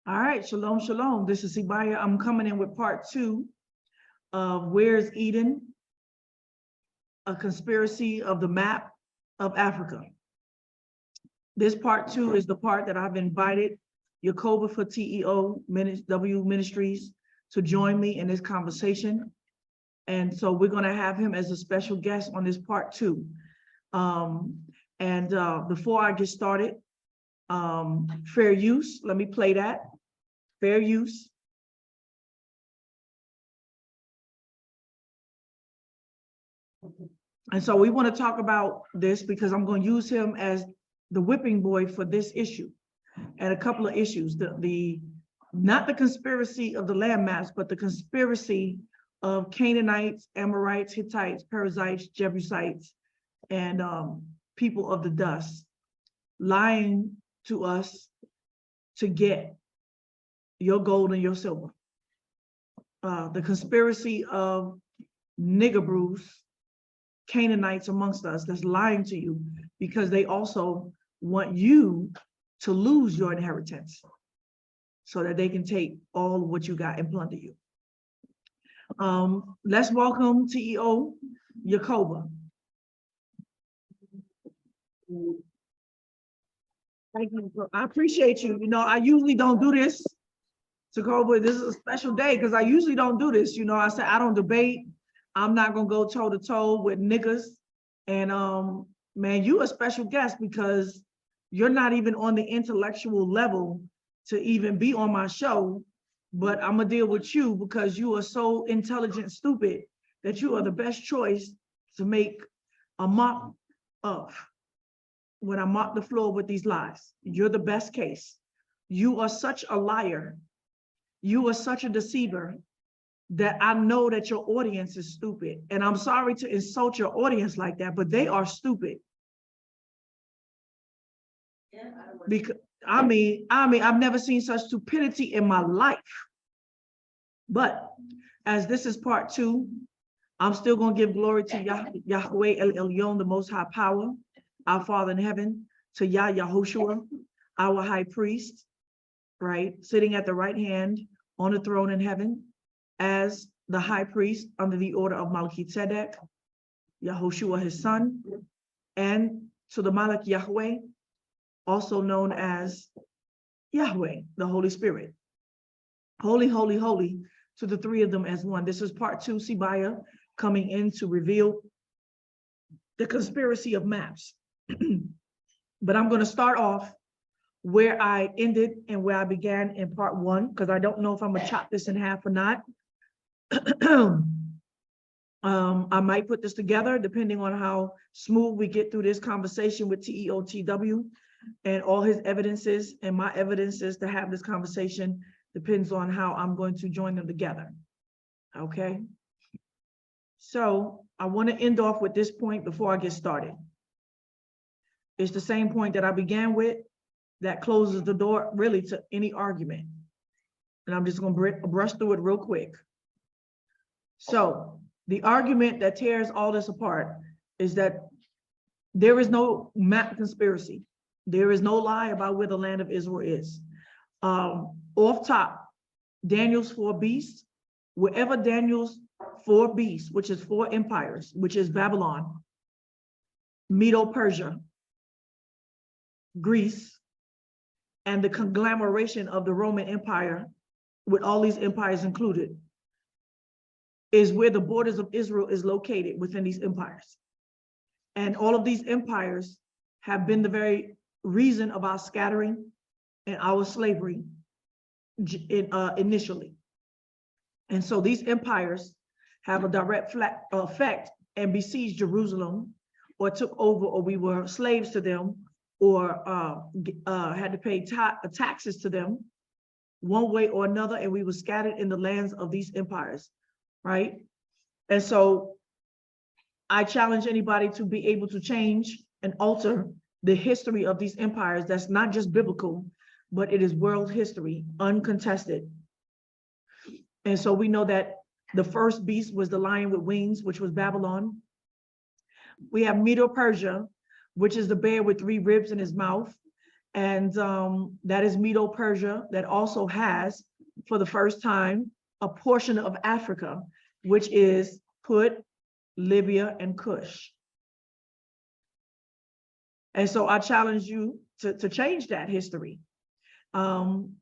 All right, shalom, shalom. This is Tzibiyah. I'm coming in with part 2 of Where's Eden? A Conspiracy of the Map of Africa. This part 2 is the part that I've invited Yakoba for Teotw Ministries to join me in this conversation. And so we're going to have him as a special guest on this part 2. Before I get started, fair use, let me play that. Fair use. And so we want to talk about this because I'm going to use him as the whipping boy for this issue and a couple of issues. Not the conspiracy of the land maps, but the conspiracy of Canaanites, Amorites, Hittites, Perizzites, Jebusites, and people of the dust lying to us to get your gold and your silver. The conspiracy of nigger brews, Canaanites amongst us that's lying to you because they also want you to lose your inheritance so that they can take all of what you got and plunder you. Let's welcome Teotw Yakoba. Thank you. I appreciate you. You know, I usually don't do this, Yakoba. This is a special day because I usually don't do this. You know, I said I don't debate. I'm not gonna go toe to toe with niggas. And man, you a special guest because you're not even on the intellectual level to even be on my show. But I'm gonna deal with you because you are so intelligent, stupid that you are the best choice to make a mock of when I mop the floor with these lies. You're the best case. You are such a liar. You are such a deceiver that I know that your audience is stupid. And I'm sorry to insult your audience like that, but they are stupid. Yeah, because I mean, I've never seen such stupidity in my life. But as this is part 2, I'm still gonna give glory to Yahweh El Elyon, the Most High Power, our Father in heaven, to Yahushua, our High Priest, right? Sitting at the right hand on the throne in heaven as the High Priest under the order of Melchizedek, Yahushua, his son, and to the Malach Yahweh, also known as Yahweh, the Holy Spirit. Holy, holy, holy to the 3 of them as one. This is part 2, Tzibiyah, coming in to reveal the conspiracy of maps. But I'm going to start off where I ended and where I began in part 1, because I don't know if I'm going to chop this in half or not. I might put this together depending on how smooth we get through this conversation with Teotw and all his evidences and my evidences to have this conversation depends on how I'm going to join them together. Okay. So I want to end off with this point before I get started. It's the same point that I began with that closes the door really to any argument. And I'm just going to brush through it real quick. So the argument that tears all this apart is that there is no map conspiracy. There is no lie about where the land of Israel is. Off top, Daniel's 4 beasts, wherever Daniel's 4 beasts, which is 4 empires, which is Babylon, Medo-Persia, Greece, and the conglomeration of the Roman Empire, with all these empires included, is where the borders of Israel is located within these empires. And all of these empires have been the very reason of our scattering and our slavery initially. And so these empires have a direct effect and besieged Jerusalem, or took over, or we were slaves to them, or had to pay taxes to them one way or another, and we were scattered in the lands of these empires, right? And so I challenge anybody to be able to change and alter the history of these empires. That's not just biblical, but it is world history, uncontested. And so we know that the first beast was the lion with wings, which was Babylon. We have Medo-Persia, which is the bear with 3 ribs in his mouth. And that is Medo-Persia, that also has, for the first time, a portion of Africa, which is Put, Libya, and Kush. And so I challenge you to change that history. Moving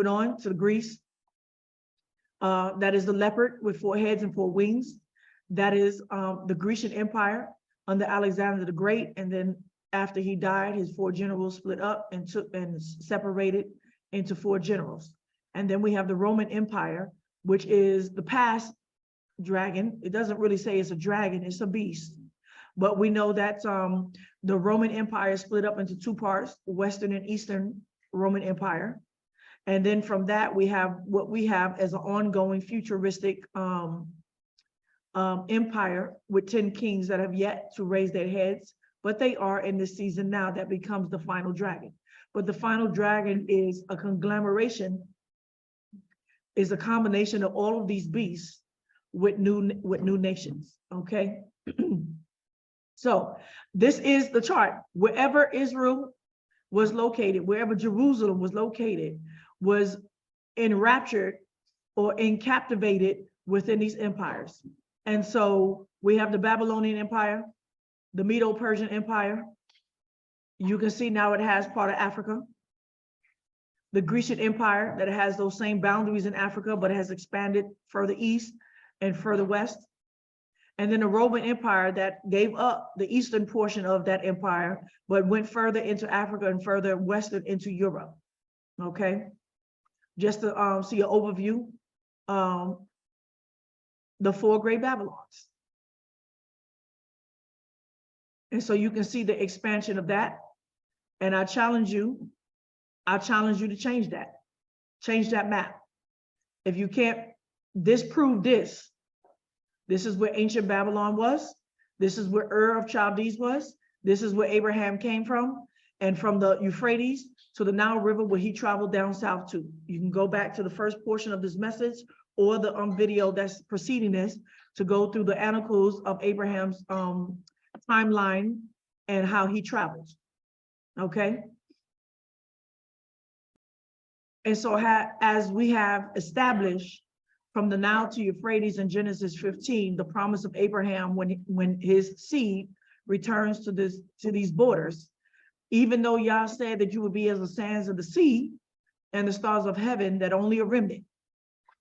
on to Greece. That is the leopard with 4 heads and 4 wings. That is the Grecian Empire under Alexander the Great. And then after he died, his 4 generals split up and separated into 4 generals. And then we have the Roman Empire, which is the past dragon. It doesn't really say it's a dragon, it's a beast. But we know that the Roman Empire split up into 2 parts, Western and Eastern Roman Empire. And then from that, we have what we have as an ongoing futuristic empire with 10 kings that have yet to raise their heads, but they are in this season now that becomes the final dragon. But the final dragon is a conglomeration, is a combination of all of these beasts with new nations, okay? So this is the chart. Wherever Israel was located, wherever Jerusalem was located, was enraptured or encaptivated within these empires. And so we have the Babylonian Empire, the Medo-Persian Empire. You can see now it has part of Africa. The Grecian Empire that has those same boundaries in Africa, but has expanded further east and further west. And then the Roman Empire that gave up the eastern portion of that empire, but went further into Africa and further western into Europe, okay? Just to see an overview, the 4 great Babylons. And so you can see the expansion of that. And I challenge you to change that map. If you can't disprove this, this is where ancient Babylon was. This is where Ur of Chaldees was. This is where Abraham came from. And from the Euphrates to the Nile River, where he traveled down south to. You can go back to the first portion of this message or the video that's preceding this to go through the annals of Abraham's timeline and how he traveled, okay? And so as we have established from the Nile to Euphrates in Genesis 15, the promise of Abraham when his seed returns to these borders, even though Yah said that you would be as the sands of the sea and the stars of heaven, that only a remnant.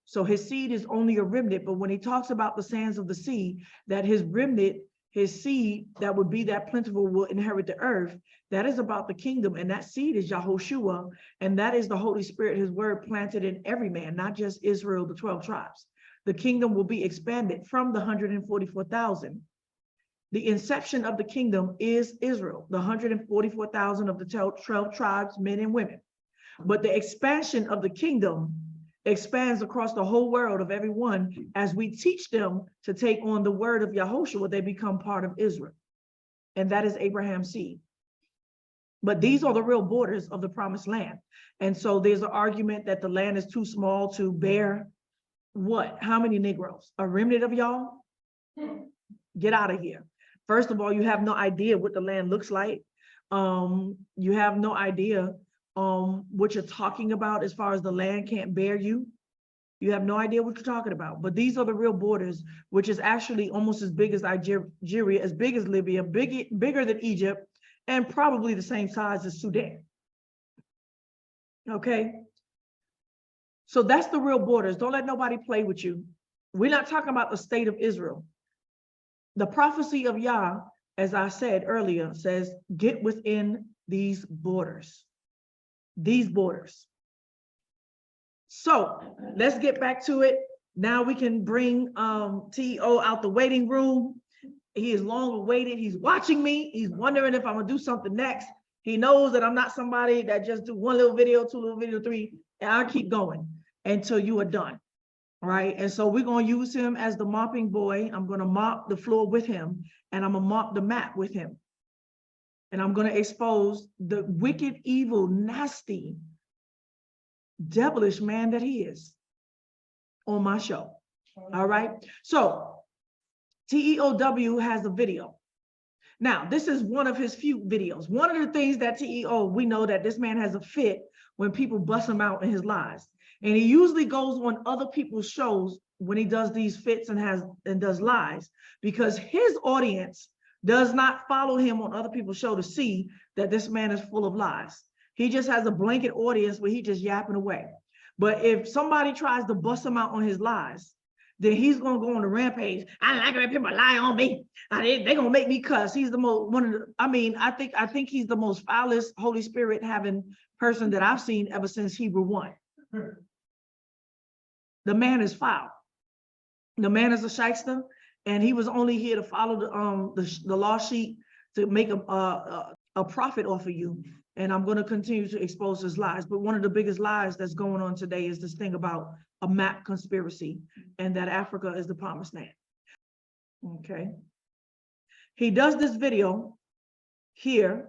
So his seed is only a remnant, but when he talks about the sands of the sea, that his remnant, his seed that would be that plentiful will inherit the earth, that is about the kingdom, and that seed is Yahushua, and that is the Holy Spirit, his word planted in every man, not just Israel, the 12 tribes. The kingdom will be expanded from the 144,000. The inception of the kingdom is Israel, the 144,000 of the 12 tribes, men and women. But the expansion of the kingdom expands across the whole world of everyone. As we teach them to take on the word of Yahushua, they become part of Israel. And that is Abraham's seed. But these are the real borders of the promised land. And so there's an argument that the land is too small to bear what? How many Negroes? A remnant of y'all? Get out of here. First of all, you have no idea what the land looks like. You have no idea what you're talking about as far as the land can't bear you. You have no idea what you're talking about. But these are the real borders, which is actually almost as big as Nigeria, as big as Libya, bigger than Egypt, and probably the same size as Sudan. Okay? So that's the real borders. Don't let nobody play with you. We're not talking about the state of Israel. The prophecy of Yah, as I said earlier, says, get within these borders. These borders. So let's get back to it. Now we can bring TO out the waiting room. He is long awaited. He's watching me. He's wondering if I'm gonna do something next. He knows that I'm not somebody that just do 1 little video, 2 little video, 3, and I'll keep going until you are done. All right, and so we're gonna use him as the mopping boy. I'm gonna mop the floor with him, and I'm gonna mop the map with him. And I'm gonna expose the wicked, evil, nasty, devilish man that he is on my show. All right, so TEOW has a video. Now, this is one of his few videos. One of the things that TEO, we know that this man has a fit when people bust him out in his lies. And he usually goes on other people's shows when he does these fits and does lies, because his audience does not follow him on other people's show to see that this man is full of lies. He just has a blanket audience where he just yapping away. But if somebody tries to bust him out on his lies, then he's gonna go on a rampage. I like it when people lie on me. They're gonna make me cuss. He's the most I think he's the most foulest Holy Spirit having person that I've seen ever since Hebrew 1. The man is foul. The man is a shyster, and he was only here to follow the law sheet to make a profit off of you. And I'm going to continue to expose his lies. But one of the biggest lies that's going on today is this thing about a map conspiracy and that Africa is the promised land. Okay. He does this video here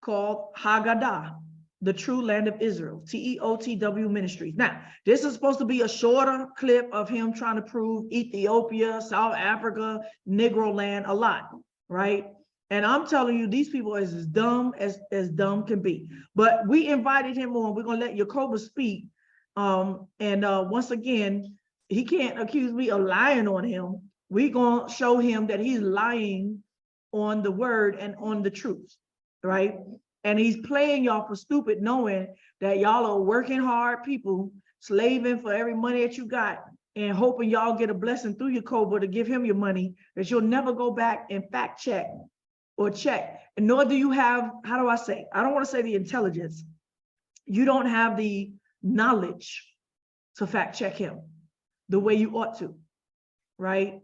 called Haggadah, the True Land of Israel, Teotw Ministries. Now, this is supposed to be a shorter clip of him trying to prove Ethiopia, South Africa, Negro Land a lot, right? And I'm telling you, these people is as dumb as dumb can be. But we invited him on. We're going to let Yakoba speak. Once again, he can't accuse me of lying on him. We're going to show him that he's lying on the word and on the truth, right? And he's playing y'all for stupid, knowing that y'all are working hard people, slaving for every money that you got, and hoping y'all get a blessing through Yakoba to give him your money, that you'll never go back and fact check or check. And nor do you have, how do I say? I don't want to say the intelligence. You don't have the knowledge to fact check him the way you ought to, right?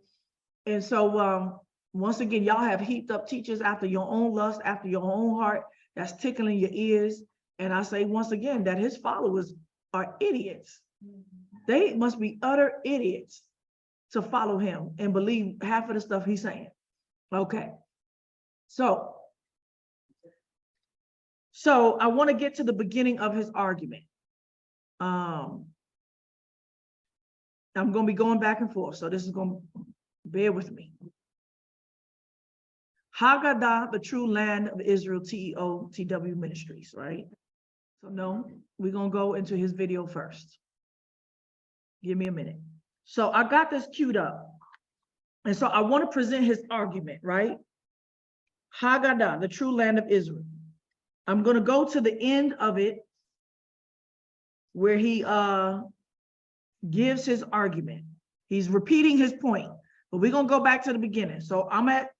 And so once again, y'all have heaped up teachers after your own lust, after your own heart, that's tickling your ears. And I say once again that his followers are idiots. They must be utter idiots to follow him and believe half of the stuff he's saying. Okay. So I want to get to the beginning of his argument. I'm going to be going back and forth, so this is going to bear with me. Haggadah, the True Land of Israel, Teotw Ministries, right? So no, we're going to go into his video first. Give me a minute. So I got this queued up. And so I want to present his argument, right? Haggadah, the True Land of Israel. I'm going to go to the end of it where he gives his argument. He's repeating his point, but we're going to go back to the beginning. So I'm at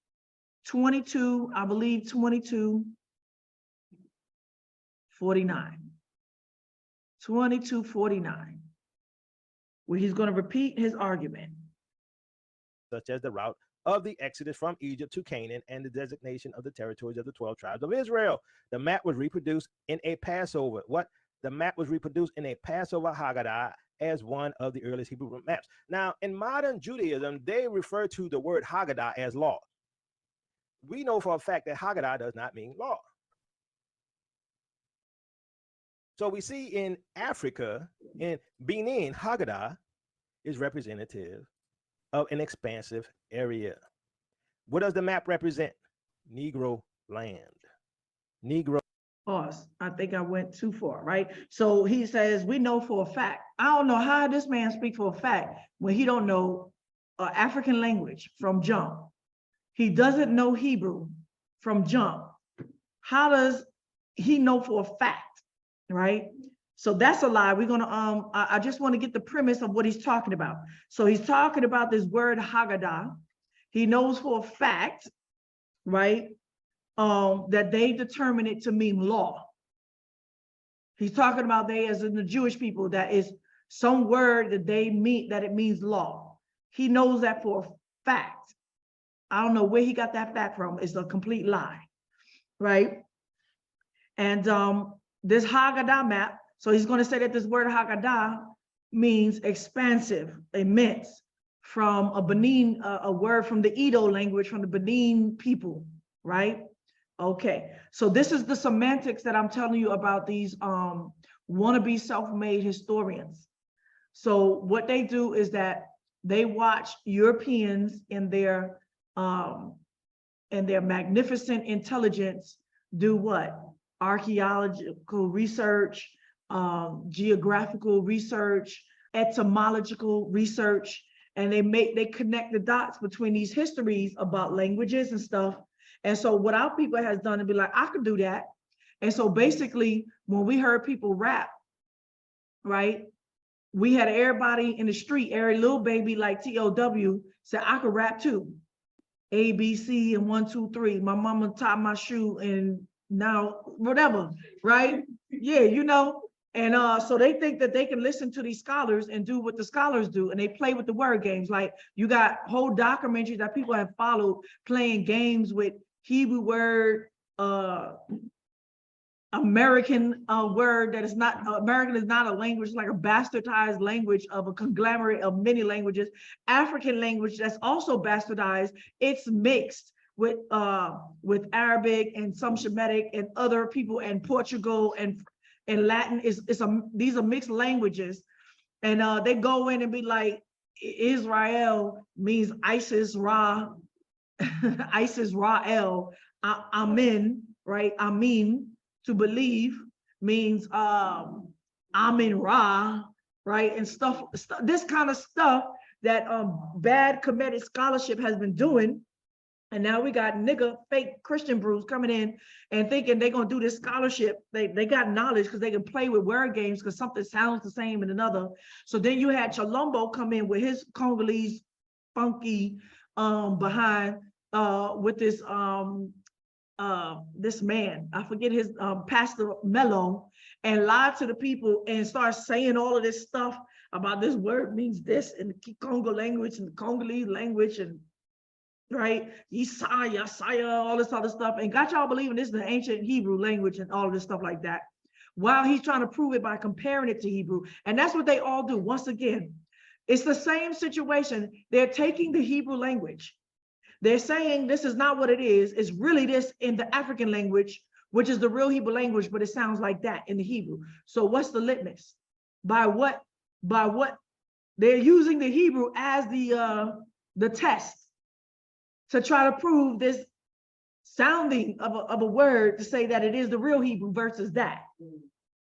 22, I believe 22:49. 22:49, where he's going to repeat his argument. Such as the route of the exodus from Egypt to Canaan and the designation of the territories of the 12 tribes of Israel. The map was reproduced in a Passover. The map was reproduced in a Passover Haggadah as one of the earliest Hebrew maps. Now, in modern Judaism, they refer to the word Haggadah as law. We know for a fact that Haggadah does not mean law. So we see in Africa, in Benin, Haggadah is representative of an expansive area. What does the map represent? Negro land. Negro. Pause. I think I went too far, right? So he says, we know for a fact. I don't know how this man speaks for a fact when he don't know African language from jump. He doesn't know Hebrew from jump. How does he know for a fact, right? So that's a lie. We're gonna, I just want to get the premise of what he's talking about. So he's talking about this word Haggadah. He knows for a fact, right, that they determine it to mean law. He's talking about they, as in the Jewish people, that is some word that they mean, that it means law. He knows that for a fact. I don't know where he got that fact from. It's a complete lie, right? And this Haggadah map, so he's going to say that this word Haggadah means expansive, immense, from a Benin, a word from the Edo language, from the Benin people, right? Okay, so this is the semantics that I'm telling you about these wannabe self-made historians. So what they do is that they watch Europeans in their and their magnificent intelligence do what? Archaeological research, geographical research, etymological research, and they connect the dots between these histories about languages and stuff. And so what our people has done to be like, I could do that. And so basically, when we heard people rap, right, we had everybody in the street, every little baby like Teotw said, I could rap too. A, B, C, and 1, 2, 3. My mama tied my shoe and now whatever, right? Yeah, you know. And so they think that they can listen to these scholars and do what the scholars do, and they play with the word games. Like you got whole documentaries that people have followed playing games with Hebrew word, American word that is not, American is not a language, like a bastardized language of a conglomerate of many languages. African language that's also bastardized, it's mixed with Arabic and some Shemitic and other people and Portugal and Latin. These are mixed languages. And they go in and be like, Israel means Isis Ra, Isis Ra'el, Amen, right? Amin, to believe, means Amin Ra, right? And stuff, this kind of stuff that bad comedic scholarship has been doing. And now we got nigga fake Christian brews coming in and thinking they're gonna do this scholarship. They got knowledge because they can play with word games because something sounds the same in another. So then you had Chalombo come in with his Congolese funky behind with this this man, I forget his Pastor Mello, and lied to the people and start saying all of this stuff about this word means this in the Congo language and the Congolese language and right, Yesaya, all this other stuff, and got y'all believing this is the ancient Hebrew language and all of this stuff like that, while he's trying to prove it by comparing it to Hebrew. And that's what they all do. Once again, it's the same situation. They're taking the Hebrew language. They're saying this is not what it is. It's really this in the African language, which is the real Hebrew language, but it sounds like that in the Hebrew. So what's the litmus? By what? They're using the Hebrew as the test to try to prove this sounding of a word to say that it is the real Hebrew versus that.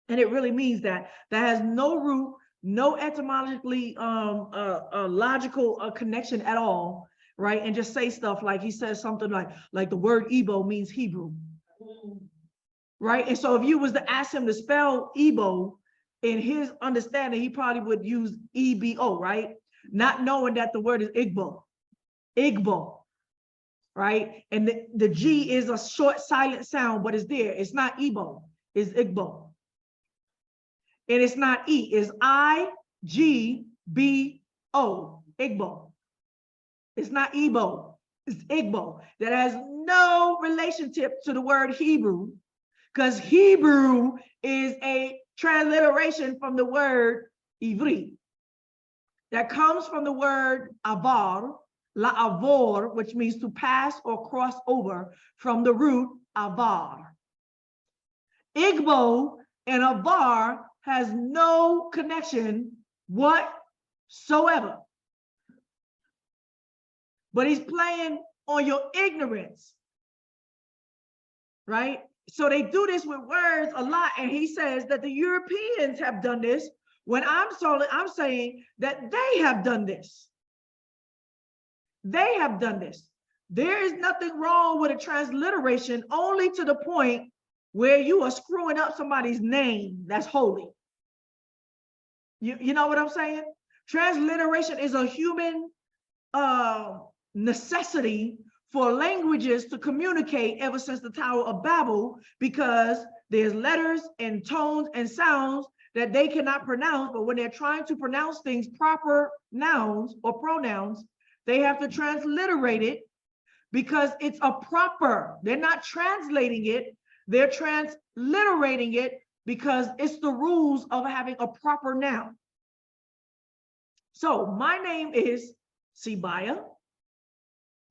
And it really means that. That has no root, no etymologically logical connection at all, right? And just say stuff like he says something like the word Igbo means Hebrew, right? And so if you was to ask him to spell Igbo, in his understanding, he probably would use EBO, right? Not knowing that the word is Igbo. Right? And the G is a short silent sound, but it's there. It's not Igbo, it's Igbo. And it's not E, it's I-G-B-O, Igbo. It's not Igbo, it's Igbo. That has no relationship to the word Hebrew, because Hebrew is a transliteration from the word Ivri. That comes from the word Avar, La'avor, which means to pass or cross over, from the root avar. Igbo and avar has no connection whatsoever. But he's playing on your ignorance, right? So they do this with words a lot, and he says that the Europeans have done this, when I'm saying that they have done this. They have done this. There is nothing wrong with a transliteration, only to the point where you are screwing up somebody's name that's holy. You know what I'm saying? Transliteration is a human necessity for languages to communicate ever since the Tower of Babel, because there's letters and tones and sounds that they cannot pronounce, but when they're trying to pronounce things, proper nouns or pronouns, they have to transliterate it because it's a proper. They're not translating it, they're transliterating it because it's the rules of having a proper noun. So my name is Tzibiyah,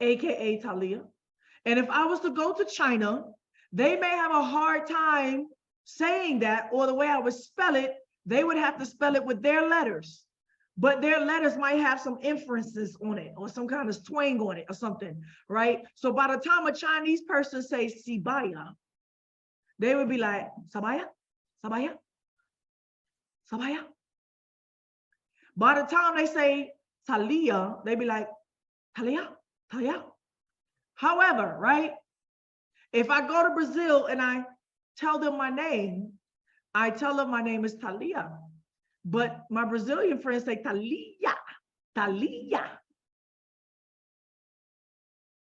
AKA Talia. And if I was to go to China, they may have a hard time saying that, or the way I would spell it, they would have to spell it with their letters. but their letters might have some inferences on it or some kind of twang on it or something, right? So by the time a Chinese person says Tzibiyah, they would be like, Sabaya, Sabaya, Sabaya. By the time they say Talia, they be like, Talia, Talia. However, right, if I go to Brazil and I tell them my name, I tell them my name is Talia. But my Brazilian friends say Talia, Talia.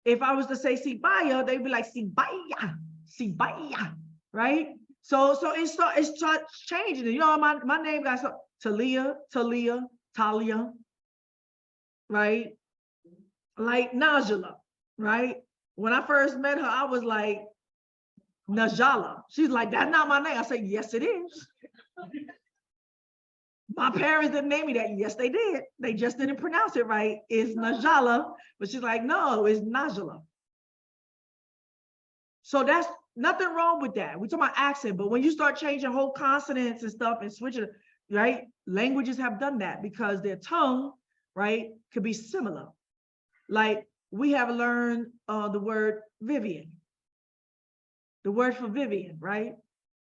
If I was to say Tzibiyah, they'd be like Tzibiyah, Tzibiyah, right? So it's changing. You know, my name got so Talia, Talia, Talia, right? Like Najala, right? When I first met her, I was like, Najala. She's like, that's not my name. I said, yes, it is. My parents didn't name me that. Yes, they did. They just didn't pronounce it right. It's Najala, but she's like, no, it's Najala. So that's nothing wrong with that. We're talking about accent, but when you start changing whole consonants and stuff and switching, right? Languages have done that because their tongue, right, could be similar. Like we have learned the word Vivian, the word for Vivian, right?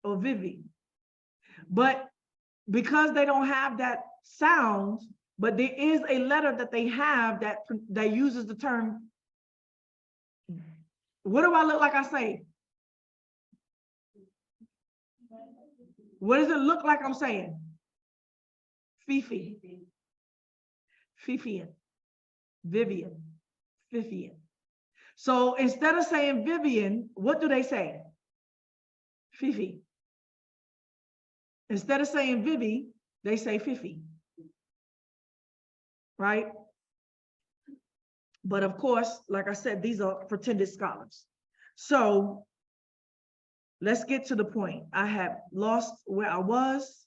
Or Vivi. But because they don't have that sound, but there is a letter that they have that uses the term. What do I look like I say? What does it look like I'm saying? Fifi. Fifian. Vivian. Fifian. So instead of saying Vivian, what do they say? Fifi. Instead of saying Vivi, they say Fifi. Right? But of course, like I said, these are pretended scholars. So let's get to the point. I have lost where I was.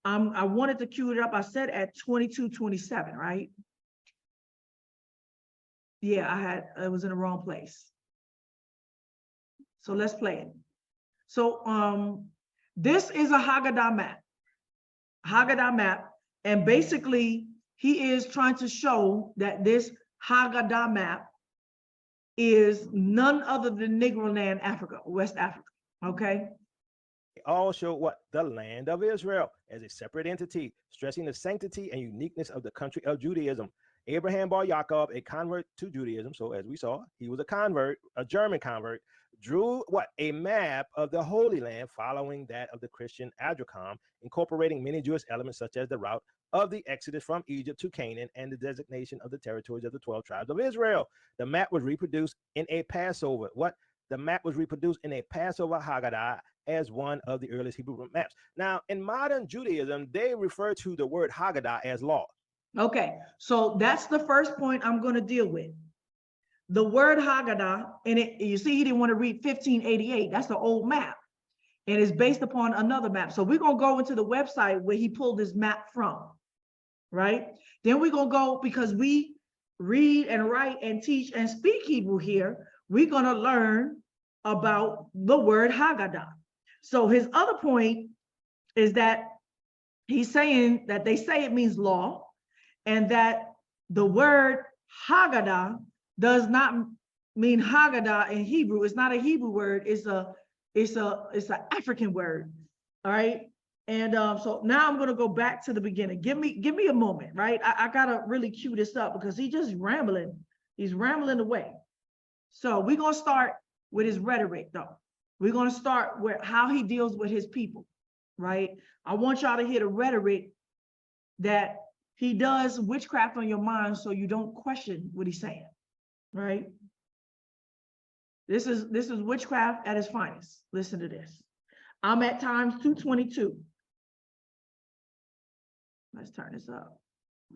I wanted to cue it up. I said at 22:27, right? Yeah, I was in the wrong place. So let's play it. So this is a Haggadah map. Haggadah map. And basically, he is trying to show that this Haggadah map is none other than Negro Land, Africa, West Africa. Okay. They all show what? The land of Israel as a separate entity, stressing the sanctity and uniqueness of the country of Judaism. Abraham bar Yakob, a convert to Judaism, so as we saw, he was a convert, a German convert, drew what? A map of the Holy Land following that of the Christian Adracham, incorporating many Jewish elements such as the route of the Exodus from Egypt to Canaan and the designation of the territories of the 12 tribes of Israel. The map was reproduced in a Passover. What? The map was reproduced in a Passover Haggadah as one of the earliest Hebrew maps. Now, in modern Judaism, they refer to the word Haggadah as law. Okay, so that's the first point I'm going to deal with. The word Haggadah, and you see, he didn't want to read 1588. That's the old map, and it's based upon another map. So we're going to go into the website where he pulled this map from, right? Then we're going to go, because we read and write and teach and speak Hebrew here, we're going to learn about the word Haggadah. So his other point is that he's saying that they say it means law, and that the word Haggadah does not mean Haggadah in Hebrew. It's not a Hebrew word. It's an African word. All right. And so now I'm going to go back to the beginning. Give me a moment, right? I gotta really cue this up because he's just rambling. He's rambling away. So we're going to start with his rhetoric, though. We're going to start with how he deals with his people, right? I want y'all to hear the rhetoric that he does witchcraft on your mind so you don't question what he's saying, right? This is witchcraft at its finest. Listen to this. I'm at times 222. Let's turn this up.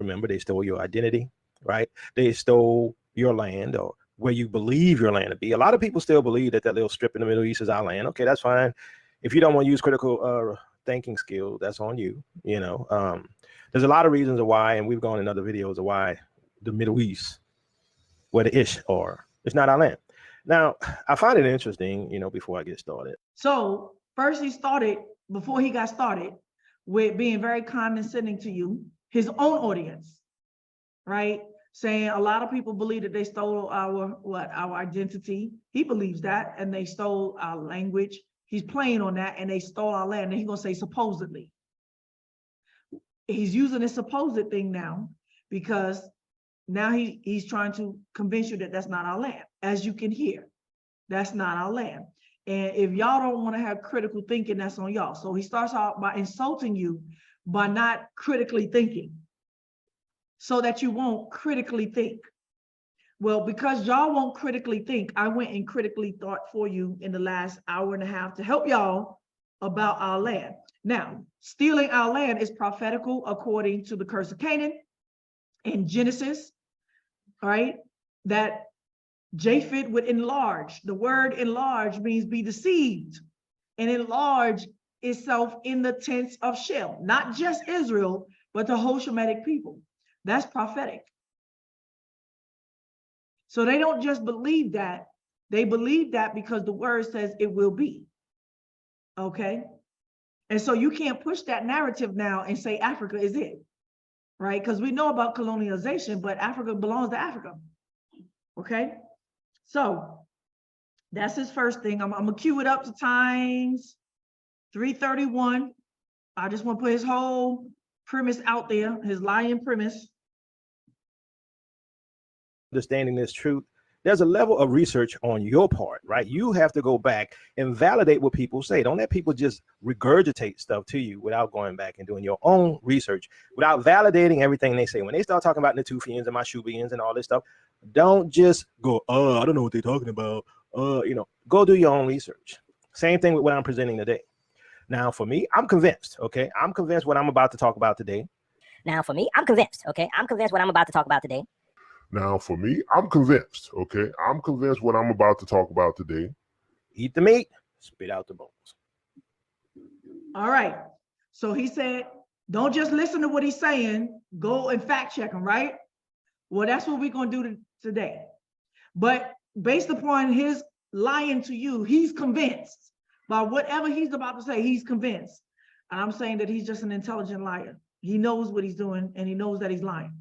Remember, they stole your identity, right? They stole your land, or where you believe your land to be. A lot of people still believe that little strip in the Middle East is our land. Okay, that's fine. If you don't want to use critical thinking skills, that's on you. You know, there's a lot of reasons why, and we've gone in other videos of why the Middle East, where the Ish are, it's not our land. Now, I find it interesting, you know, before I get started. So first he started, before he got started, with being very condescending to you, his own audience, right? Saying a lot of people believe that they stole our identity. He believes that, and they stole our language. He's playing on that, and they stole our land. And he's gonna say supposedly. He's using this supposed thing now because now he's trying to convince you that that's not our land. As you can hear, that's not our land. And if y'all don't want to have critical thinking, that's on y'all. So he starts out by insulting you by not critically thinking, so that you won't critically think. Well, because y'all won't critically think, I went and critically thought for you in the last hour and a half to help y'all about our land. Now, stealing our land is prophetical according to the curse of Canaan in Genesis, all right? That Japheth would enlarge. The word enlarge means be deceived, and enlarge itself in the tents of Shem, not just Israel, but the whole Shemitic people. That's prophetic. So they don't just believe that, they believe that because the word says it will be. Okay? And so you can't push that narrative now and say Africa is it, right? Because we know about colonialization, but Africa belongs to Africa. Okay? So that's his first thing. I'm gonna cue it up to times 331. I just want to put his whole premise out there, his lying premise. Understanding this truth, there's a level of research on your part, right? You have to go back and validate what people say. Don't let people just regurgitate stuff to you without going back and doing your own research, without validating everything they say. When they start talking about Natufians and Mashubians and all this stuff, don't just go, I don't know what they're talking about. Go do your own research. Same thing with what I'm presenting today. Now, for me, I'm convinced, okay? I'm convinced what I'm about to talk about today. Now, for me, I'm convinced, okay? I'm convinced what I'm about to talk about today. Now, for me, I'm convinced, okay? I'm convinced what I'm about to talk about today. Eat the meat, spit out the bones. All right. So he said, don't just listen to what he's saying, go and fact check him, right? Well, that's what we're going to do today. But based upon his lying to you, he's convinced by whatever he's about to say, he's convinced. And I'm saying that he's just an intelligent liar. He knows what he's doing and he knows that he's lying.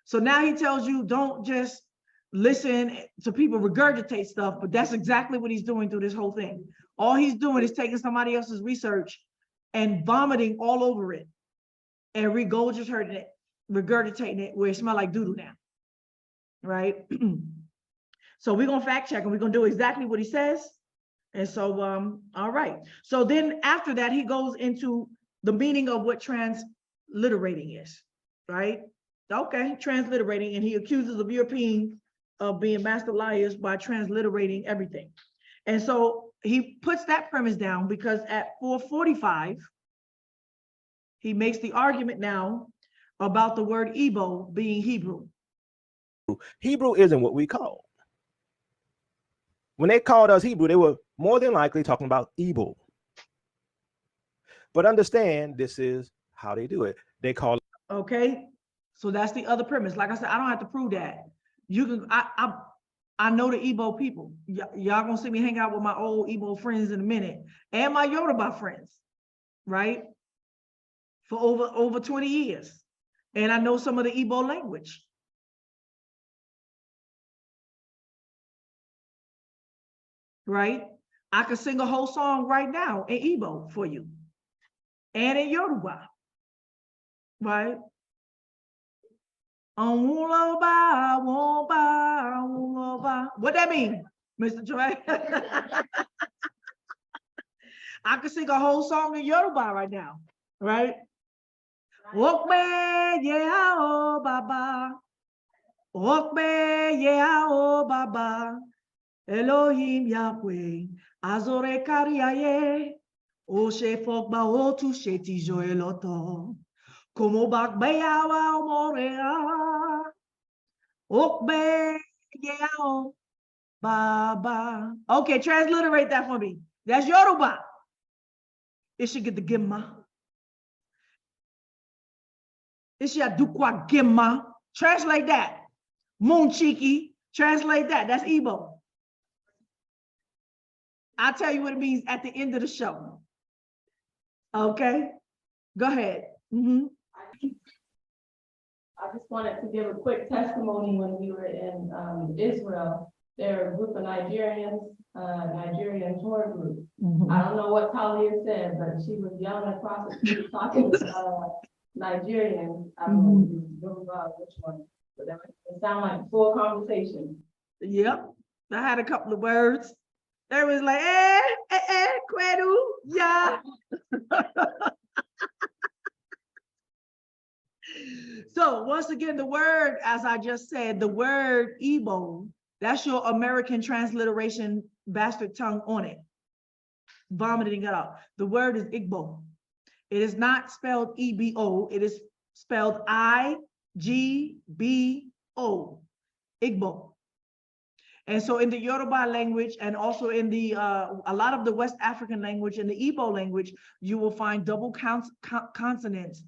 So now he tells you, don't just listen to people regurgitate stuff, but that's exactly what he's doing through this whole thing. All he's doing is taking somebody else's research and vomiting all over it and regurgitating it where it smells like doodle now, right? So we're gonna fact check and we're gonna do exactly what he says. And so, all right. So then after that, he goes into the meaning of what transliterating is, right? Okay, transliterating, and he accuses of Europeans of being master liars by transliterating everything. And so he puts that premise down because at 445, he makes the argument now about the word Igbo being Hebrew. Hebrew isn't what we call. When they called us Hebrew, they were more than likely talking about Igbo. But understand, this is how they do it. They call it. Okay, so that's the other premise. Like I said, I don't have to prove that. You can, I know the Igbo people. Y'all gonna see me hang out with my old Igbo friends in a minute, and my Yoruba friends, right? For over 20 years. And I know some of the Igbo language. Right? I could sing a whole song right now in Igbo for you. And in Yoruba. Right? What that mean, Mr. Troy? I could sing a whole song in Yoruba right now, right? Okbe yeah oh baba. Okbe yeah oh baba. Elohim Yahweh. Azore kariaye. O she fogba o tu sheti joeloto. Como bak beyawa morea. Okbe yeah oh baba. Okay, transliterate that for me. That's Yoruba. It should get the gimma. Dukwa Gimma. Translate that. Moonchiki. Translate that. That's Igbo. I'll tell you what it means at the end of the show. Okay? Go ahead. I just wanted to give a quick testimony. When we were in Israel, there were a group of Nigerians, Nigerian tour group. I don't know what Talia said, but she was yelling across the street talking with Nigerians. I don't know which one, but it sounded like full conversation. Yep, I had a couple of words. They was like, Kwedu, yeah. So once again, the word, as I just said, the word Igbo, that's your American transliteration bastard tongue on it, vomiting it out. The word is Igbo. It is not spelled E-B-O. It is spelled I-G-B-O, Igbo. And so in the Yoruba language, and also in the a lot of the West African language and the Igbo language, you will find double consonants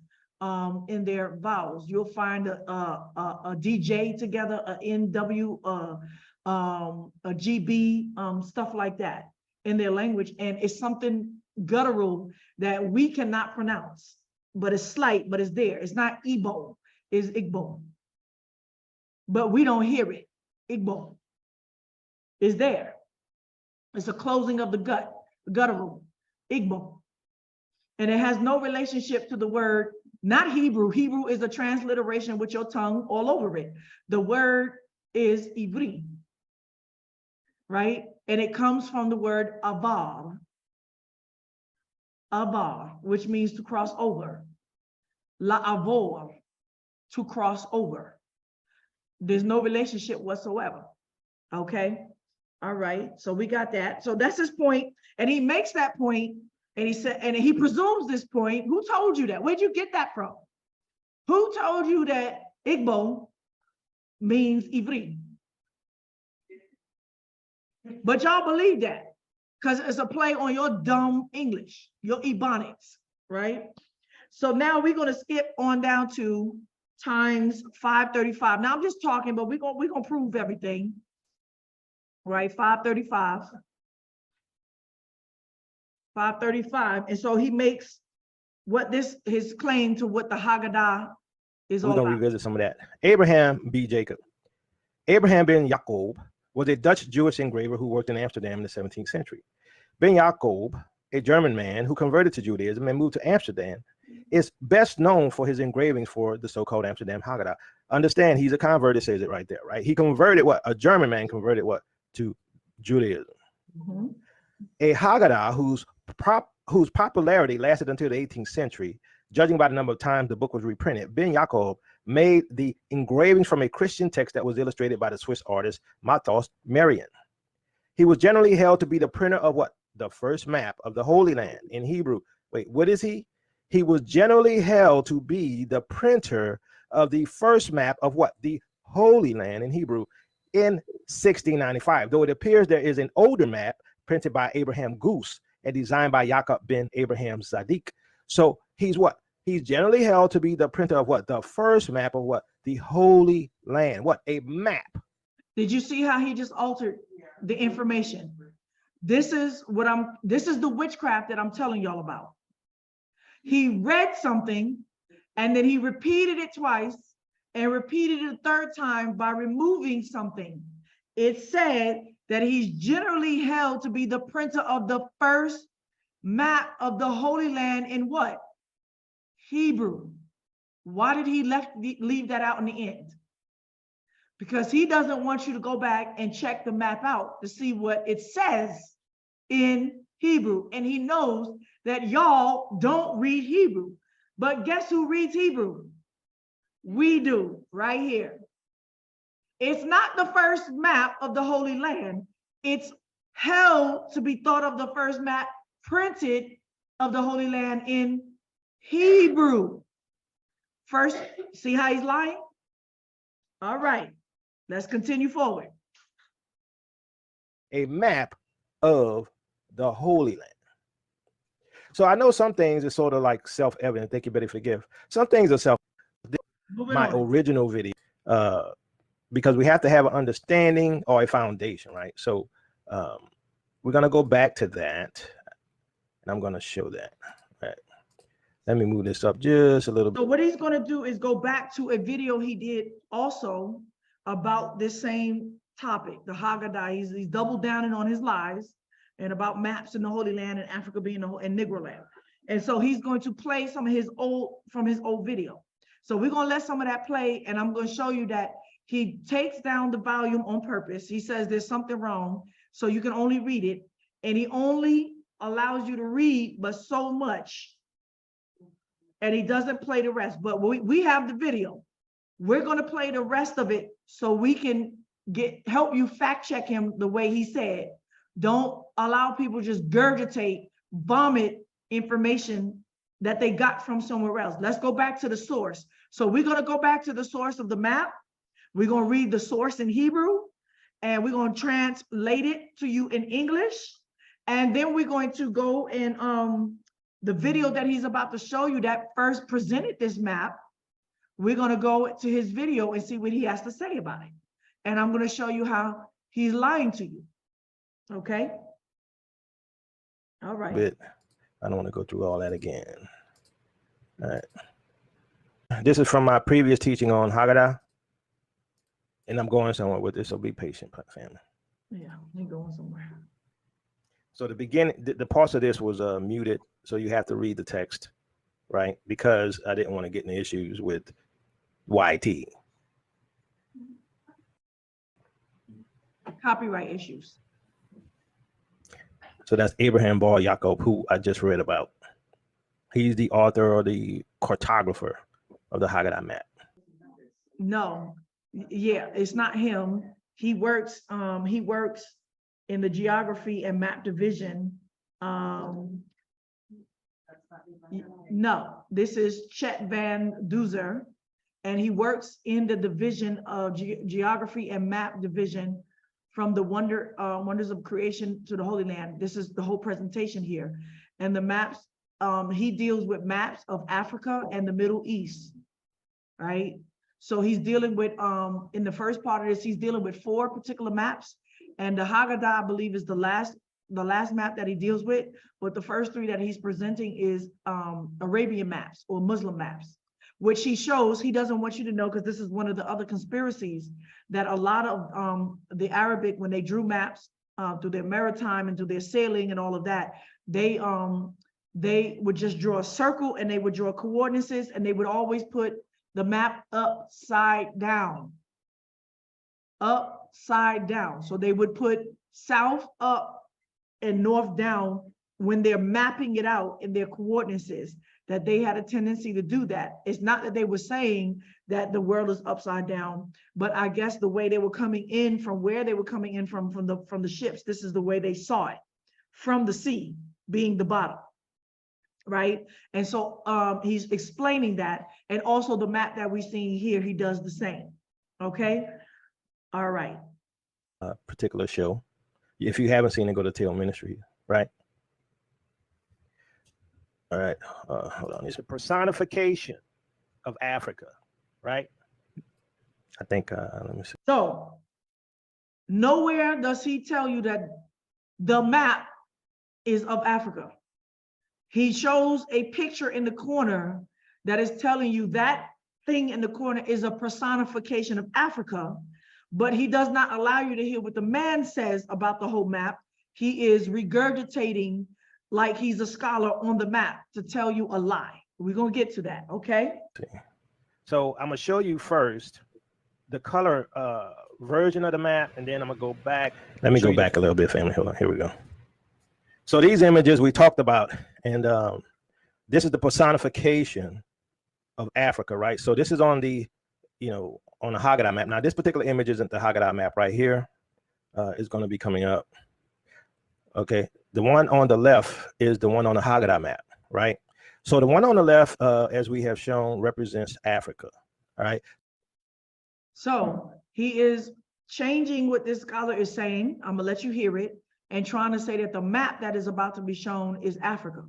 in their vowels. You'll find a DJ together, a NW, a GB, stuff like that in their language. And it's something guttural that we cannot pronounce, but it's slight, but it's there. It's not Igbo, it's Igbo. But we don't hear it. Igbo is there. It's a closing of the gut, guttural, Igbo. And it has no relationship to the word, not Hebrew. Hebrew is a transliteration with your tongue all over it. The word is Ivri, right? And it comes from the word avar, which means to cross over. La'avor, to cross over. There's no relationship whatsoever, okay? All right, so we got that. So that's his point, and he makes that point, and he said, and he presumes this point. Who told you that? Where'd you get that from? Who told you that Igbo means Ivri? But y'all believe that because it's a play on your dumb English, your Ebonics, right? So now we're going to skip on down to times 535. Now I'm just talking, but we're gonna prove everything. Right, 535. 535. And so he makes what his claim to what the Haggadah is all We're about. going to revisit some of that. Abraham B. Jacob. Abraham ben Yakob was a Dutch Jewish engraver who worked in Amsterdam in the 17th century. Ben Yakob, a German man who converted to Judaism and moved to Amsterdam, is best known for his engravings for the so-called Amsterdam Haggadah. Understand, he's a convert, it says it right there, right? He converted what? A German man converted what? To Judaism. A Haggadah whose popularity lasted until the 18th century, judging by the number of times the book was reprinted. Ben Yakob made the engravings from a Christian text that was illustrated by the Swiss artist Matthias Merian. He was generally held to be the printer of what? The first map of the Holy Land in Hebrew. Wait, what is he? He was generally held to be the printer of the first map of what? The Holy Land in Hebrew in 1695, though it appears there is an older map printed by Abraham Goose and designed by Jacob ben Abraham Zadik. So he's what? He's generally held to be the printer of what? The first map of what? The Holy Land. What? A map. Did you see how he just altered the information? This is the witchcraft that I'm telling y'all about. He read something and then he repeated it twice and repeated it a third time by removing something. It said that he's generally held to be the printer of the first map of the Holy Land in what? Hebrew. Why did he leave that out in the end? Because he doesn't want you to go back and check the map out to see what it says in Hebrew. And he knows that y'all don't read Hebrew. But guess who reads Hebrew? We do, right here. It's not the first map of the Holy Land. It's held to be thought of the first map printed of the Holy Land in Hebrew. First, see how he's lying? All right, let's continue forward. A map of the Holy Land. So I know some things are sort of like self-evident. Thank you, Betty, forgive. Some things are self-evident. My original video, because we have to have an understanding or a foundation, right? So we're going to go back to that, and I'm going to show that. Right. Let me move this up just a little bit. So what he's gonna do is go back to a video he did also about this same topic, the Haggadah. He's double downing on his lies and about maps in the Holy Land and Africa being and Negro Land. And so he's going to play some of his old video. So we're gonna let some of that play, and I'm gonna show you that he takes down the volume on purpose. He says there's something wrong, so you can only read it, and he only allows you to read but so much, and he doesn't play the rest. But we have the video. We're gonna play the rest of it so we can help you fact check him the way he said. Don't allow people just gurgitate, vomit information that they got from somewhere else. Let's go back to the source. So we're gonna go back to the source of the map. We're gonna read the source in Hebrew, and we're gonna translate it to you in English. And then we're going to go in the video that he's about to show you that first presented this map. We're gonna go to his video and see what he has to say about it. And I'm gonna show you how he's lying to you, okay? All right. Bit. I don't want to go through all that again. All right. This is from my previous teaching on Haggadah, and I'm going somewhere with this, so be patient, family. Yeah, you're going somewhere. So the beginning, the parts of this was muted, so you have to read the text, right? Because I didn't want to get into issues with YT. Copyright issues. So that's Abraham Bar Yakob, who I just read about. He's the author or the cartographer of the Haggadah Map. No, yeah, it's not him. He works in the geography and map division. No, this is Chet Van Duzer, and he works in the division of geography and map division from the wonders of creation to the Holy Land. This is the whole presentation here. And the maps, he deals with maps of Africa and the Middle East, right? So he's dealing with, in the first part of this, he's dealing with 4 particular maps. And the Haggadah, I believe, is the last map that he deals with. But the first 3 that he's presenting is Arabian maps or Muslim maps, which he shows. He doesn't want you to know, because this is one of the other conspiracies, that a lot of the Arabic, when they drew maps through their maritime and through their sailing and all of that, they would just draw a circle and they would draw coordinates, and they would always put the map upside down. Upside down. So they would put south up and north down when they're mapping it out in their coordinates, that they had a tendency to do that. It's not that they were saying that the world is upside down, but I guess the way they were coming in, from where they were coming in from the ships, this is the way they saw it, from the sea being the bottom, right? And so he's explaining that, and also the map that we're seeing here, he does the same, okay? All right. Particular show. If you haven't seen it, go to Teotw Ministries, right? All right, hold on. It's a personification of Africa, right? I think, let me see. So nowhere does he tell you that the map is of Africa. He shows a picture in the corner that is telling you that thing in the corner is a personification of Africa, but he does not allow you to hear what the man says about the whole map. He is regurgitating like he's a scholar on the map to tell you a lie. We're gonna get to that, okay? So I'm gonna show you first the color version of the map, and then I'm gonna go back. Let me go back a little bit, family. Hold on, here we go. So these images we talked about, and this is the personification of Africa, right? So this is on the, on the Haggadah map. Now this particular image isn't the Haggadah map right here. Is gonna be coming up. Okay, the one on the left is the one on the Haggadah map, right? So the one on the left, as we have shown, represents Africa, all right? So he is changing what this scholar is saying. I'm gonna let you hear it, and trying to say that the map that is about to be shown is Africa.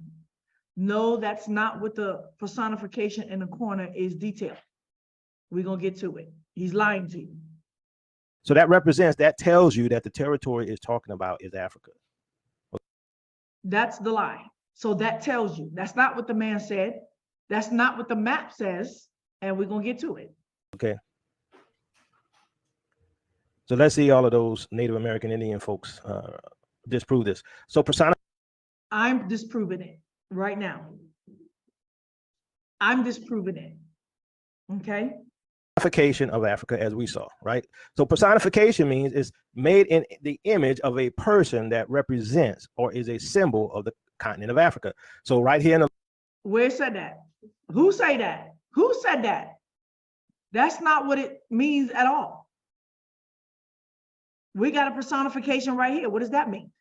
No, that's not what the personification in the corner is detailed. We're gonna get to it. He's lying to you. So that tells you that the territory is talking about is Africa. That's the lie. So that tells you, that's not what the man said. That's not what the map says, and we're gonna get to it. Okay. So let's see all of those Native American Indian folks disprove this. So I'm disproving it right now. I'm disproving it. Okay. personification of Africa, as we saw, right? So personification means it's made in the image of a person that represents or is a symbol of the continent of Africa. So right here in the Where said that? Who say that? Who said that? That's not what it means at all. We got a personification right here. What does that mean?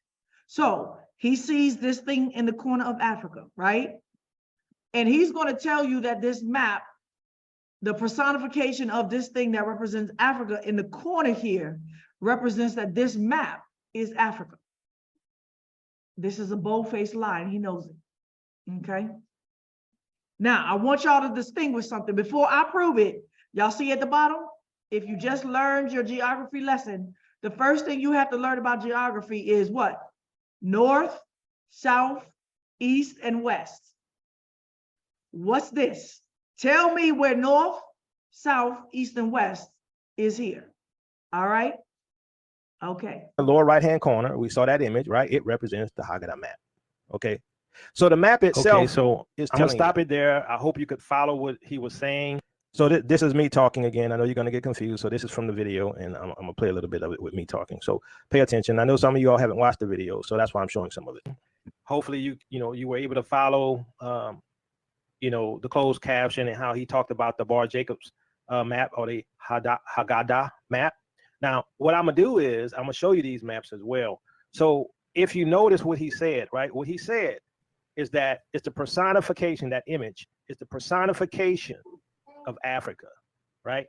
So he sees this thing in the corner of Africa, right? And he's going to tell you that this map, the personification of this thing that represents Africa in the corner here, represents that this map is Africa. This is a bold-faced lie, and he knows it. Okay. Now, I want y'all to distinguish something before I prove it. Y'all see at the bottom, if you just learned your geography lesson, the first thing you have to learn about geography is what? North, south, east, and west. What's this? Tell me where north, south, east, and west is here. All right? Okay. lower right-hand corner, we saw that image, right? It represents the Haggadah map. Okay. So the map itself, so is I'm gonna stop it there. I hope you could follow what he was saying. So this is me talking again. I know you're gonna get confused. So this is from the video, and I'm gonna play a little bit of it with me talking. So pay attention. I know some of you all haven't watched the video, so that's why I'm showing some of it. Hopefully you were able to follow the closed caption and how he talked about the Bar Jacob's map, or the Haggadah map. Now, what I'm gonna do is I'm gonna show you these maps as well. So if you notice what he said, right? What he said is that it's the personification, that image is the personification of Africa, right?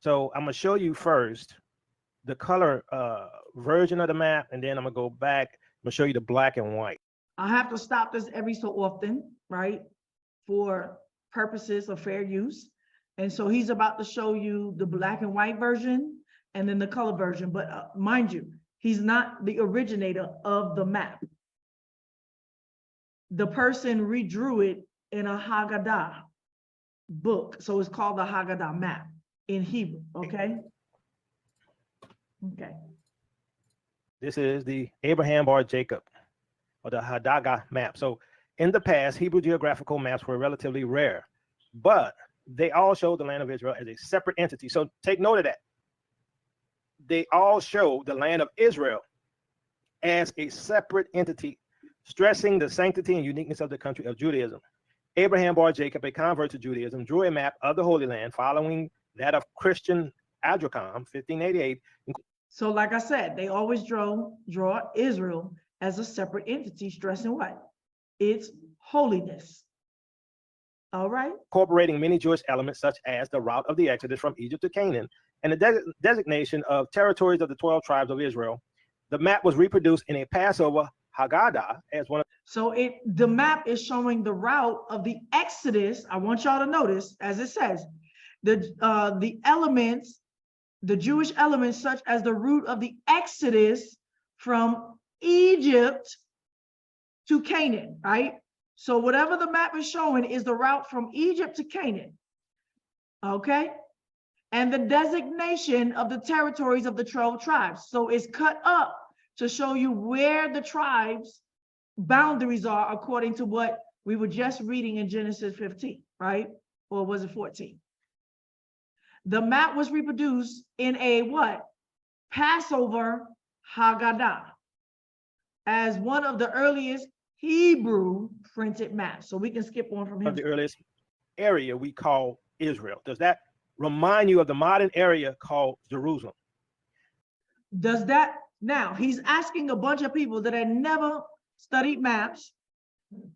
So I'm gonna show you first the color version of the map, and then I'm gonna go back. I'm gonna show you the black and white. I have to stop this every so often, right? For purposes of fair use. And so he's about to show you the black and white version and then the color version. But mind you, he's not the originator of the map. The person redrew it in a Haggadah book. So it's called the Haggadah Map in Hebrew, okay? Okay. This is the Abraham Bar Jacob, or the Haggadah map. So in the past, Hebrew geographical maps were relatively rare, but they all show the land of Israel as a separate entity. So take note of that. They all show the land of Israel as a separate entity, stressing the sanctity and uniqueness of the country of Judaism. Abraham Bar Jacob, a convert to Judaism, drew a map of the Holy Land following that of Christian Adracom, 1588. So like I said, they always draw Israel as a separate entity, stressing what? Its holiness. All right. Incorporating many Jewish elements, such as the route of the Exodus from Egypt to Canaan and the designation of territories of the 12 tribes of Israel. The map was reproduced in a Passover Haggadah as one of. So the map is showing the route of the Exodus. I want y'all to notice, as it says, the elements, the Jewish elements, such as the route of the Exodus from Egypt to Canaan, right? So whatever the map is showing is the route from Egypt to Canaan, okay? And the designation of the territories of the 12 tribes. So it's cut up to show you where the tribes' boundaries are according to what we were just reading in Genesis 15, right? Or was it 14? The map was reproduced in a what? Passover Haggadah, as one of the earliest Hebrew printed maps. So we can skip on from here. The earliest area we call Israel. Does that remind you of the modern area called Jerusalem? Does that, now he's asking a bunch of people that had never studied maps,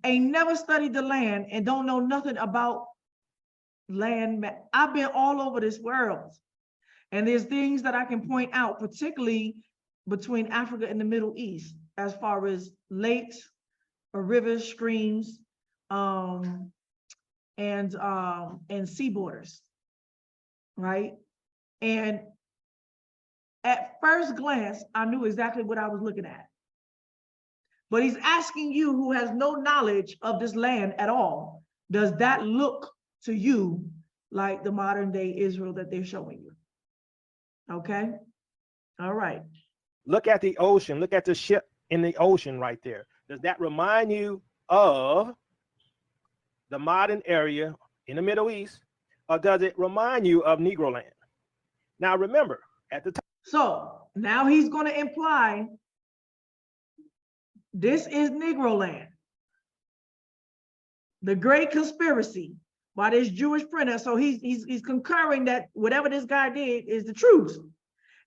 ain't never studied the land, and don't know nothing about land map. I've been all over this world, and there's things that I can point out, particularly between Africa and the Middle East, as far as lakes or rivers, streams, and sea borders, right? And at first glance, I knew exactly what I was looking at. But he's asking you who has no knowledge of this land at all, does that look to you like the modern day Israel that they're showing you? Okay, all right. Look at the ocean, look at the ship in the ocean right there. Does that remind you of the modern area in the Middle East, or does it remind you of Negro Land? Now remember, at the time. So now he's going to imply this is Negro Land. The great conspiracy by this Jewish printer. So he's concurring that whatever this guy did is the truth.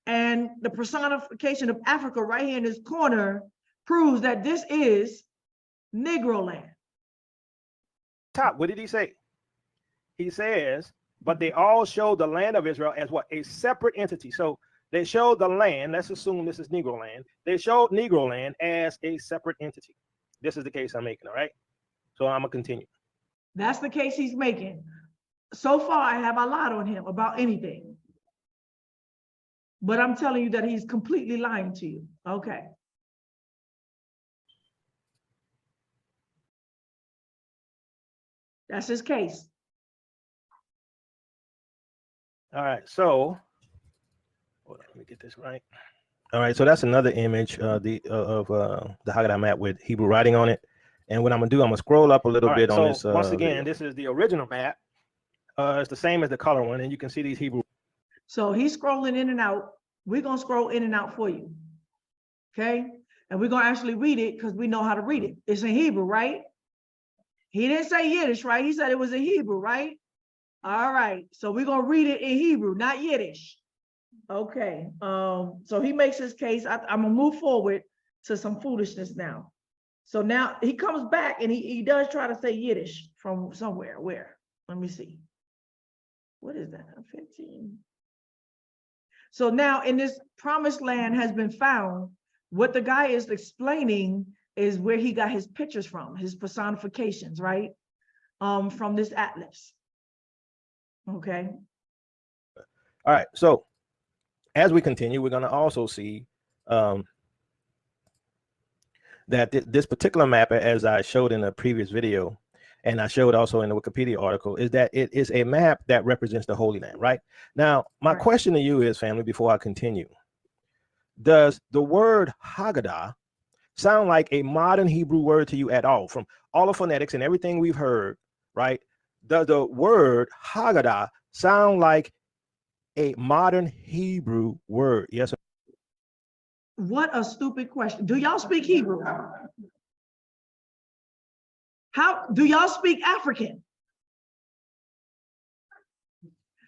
And the personification of Africa right here in this corner proves that this is Negro Land. Top, what did he say? He says, but they all show the land of Israel as what? A separate entity. So they showed the land, let's assume this is Negro Land. They showed Negro Land as a separate entity. This is the case I'm making, all right? So I'm gonna continue. That's the case he's making. So far, I have a lot on him about anything. But I'm telling you that he's completely lying to you. Okay. That's his case. All right, so hold on, let me get this right. All right, so that's another image of the Haggadah map with Hebrew writing on it. And what I'm gonna do, I'm gonna scroll up a little bit on this. Once again, this is the original map. It's the same as the color one, and you can see these Hebrew. So he's scrolling in and out. We're gonna scroll in and out for you. Okay, and we're gonna actually read it because we know how to read it. It's in Hebrew, right? He didn't say Yiddish, right? He said it was in Hebrew, right? All right, so we're gonna read it in Hebrew, not Yiddish. Okay, so he makes his case. I'm gonna move forward to some foolishness now. So now he comes back and he does try to say Yiddish from somewhere. Where? Let me see. What is that? 15. So now in this promised land has been found. What the guy is explaining is where he got his pictures from, his personifications, right? From this atlas. Okay. All right, so as we continue, we're going to also see that this particular map, as I showed in a previous video, and I showed also in the Wikipedia article, is that it is a map that represents the Holy Land, right? Now, my question to you is, family, before I continue, does the word Haggadah sound like a modern Hebrew word to you at all? From all the phonetics and everything we've heard, right? Does the word Haggadah sound like a modern Hebrew word? Yes. What a stupid question. Do y'all speak Hebrew? How do y'all speak African?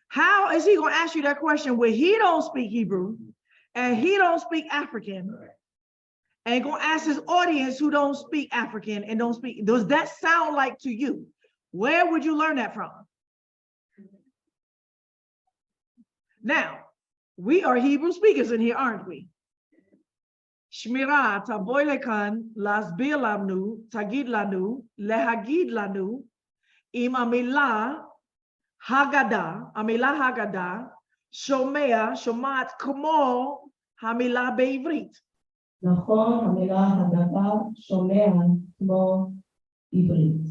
How is he going to ask you that question where he don't speak Hebrew and he don't speak African and going to ask his audience who don't speak African and don't speak? Does that sound like to you? Where would you learn that from? Now, we are Hebrew speakers in here, aren't we? Shmira, taboy lekan, lasbir lanu, tagid lanu, lehagid lanu, im amilah Haggadah, amilah Haggadah, shomea, shomat, kamo, hamilah beivrit. נכון, המילה הגדה שומע כמו עברית.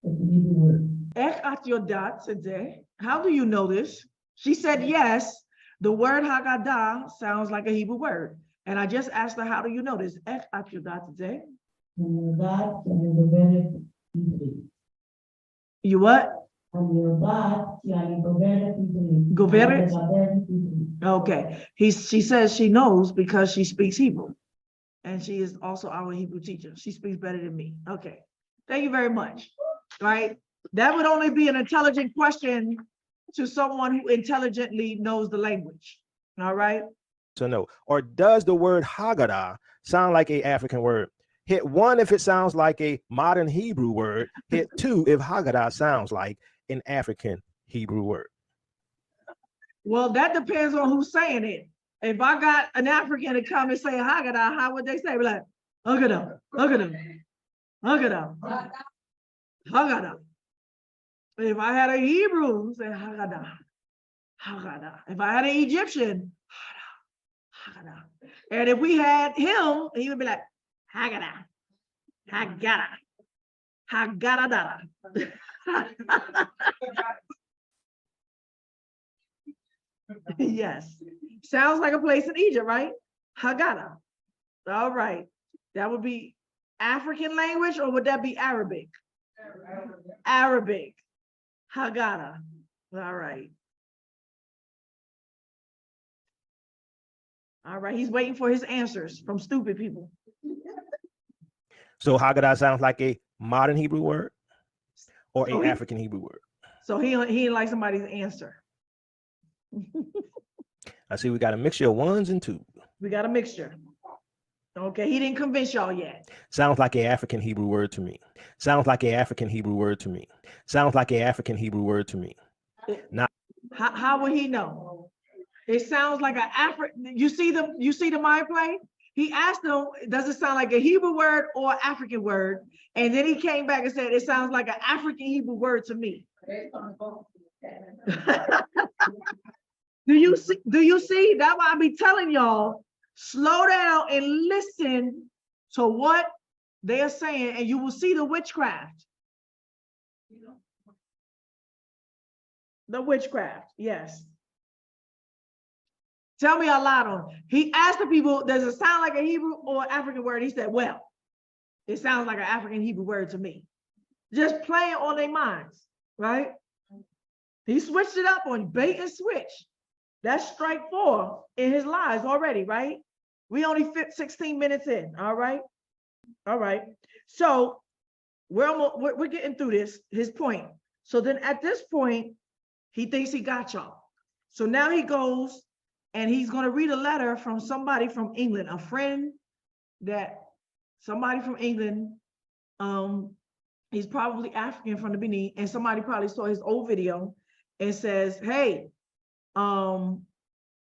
It's a Hebrew word. איך את יודעת את זה? How do you know this? She said yes, the word Haggadah sounds like a Hebrew word. And I just asked her, how do you know this? איך את יודעת את זה? אני יודעת שאני דוברת עברית. You what? אני יודעת כי אני דוברת עברית. גוברת? מדברת עברית. Okay. She says she knows because she speaks Hebrew. And she is also our Hebrew teacher. She speaks better than me. Okay. Thank you very much. Right? That would only be an intelligent question to someone who intelligently knows the language. All right? So no. Or does the word Haggadah sound like an African word? Hit 1 if it sounds like a modern Hebrew word. Hit 2 if Haggadah sounds like an African Hebrew word. Well, that depends on who's saying it. If I got an African to come and say Haggadah, how would they say? Be like, Haggadah, Haggadah, Haggadah, Haggadah. If I had a Hebrew, say Haggadah, Haggadah. If I had an Egyptian, Haggadah, Haggadah. And if we had him, he would be like, Haggadah, Haggada. Haggada. Yes. Sounds like a place in Egypt, right? Haggada. All right. That would be African language, or would that be Arabic? Arabic. Haggada. All right. All right. He's waiting for his answers from stupid people. So Haggadah sounds like a modern Hebrew word or So an he- African Hebrew word. So he ain't like somebody's answer. I see we got a mixture of ones and twos. We got a mixture. Okay, he didn't convince y'all yet. Sounds like an African Hebrew word to me. Sounds like an African Hebrew word to me. Sounds like an African Hebrew word to me. How would he know? It sounds like an African. You see the mind play? He asked them, does it sound like a Hebrew word or African word? And then he came back and said, it sounds like an African Hebrew word to me. Do you see? That's why I be telling y'all, slow down and listen to what they're saying, and you will see the witchcraft. The witchcraft, yes. Tell me I lied on him. He asked the people, does it sound like a Hebrew or African word? He said, well, it sounds like an African Hebrew word to me. Just playing on their minds, right? He switched it up on bait and switch. That's strike 4 in his lies already, right? We only fit 16 minutes in, all right? All right. So we're getting through this, his point. So then at this point, he thinks he got y'all. So now he goes and he's going to read a letter from somebody from England, a friend that somebody from England, he's probably African from the Benin, and somebody probably saw his old video and says, hey, I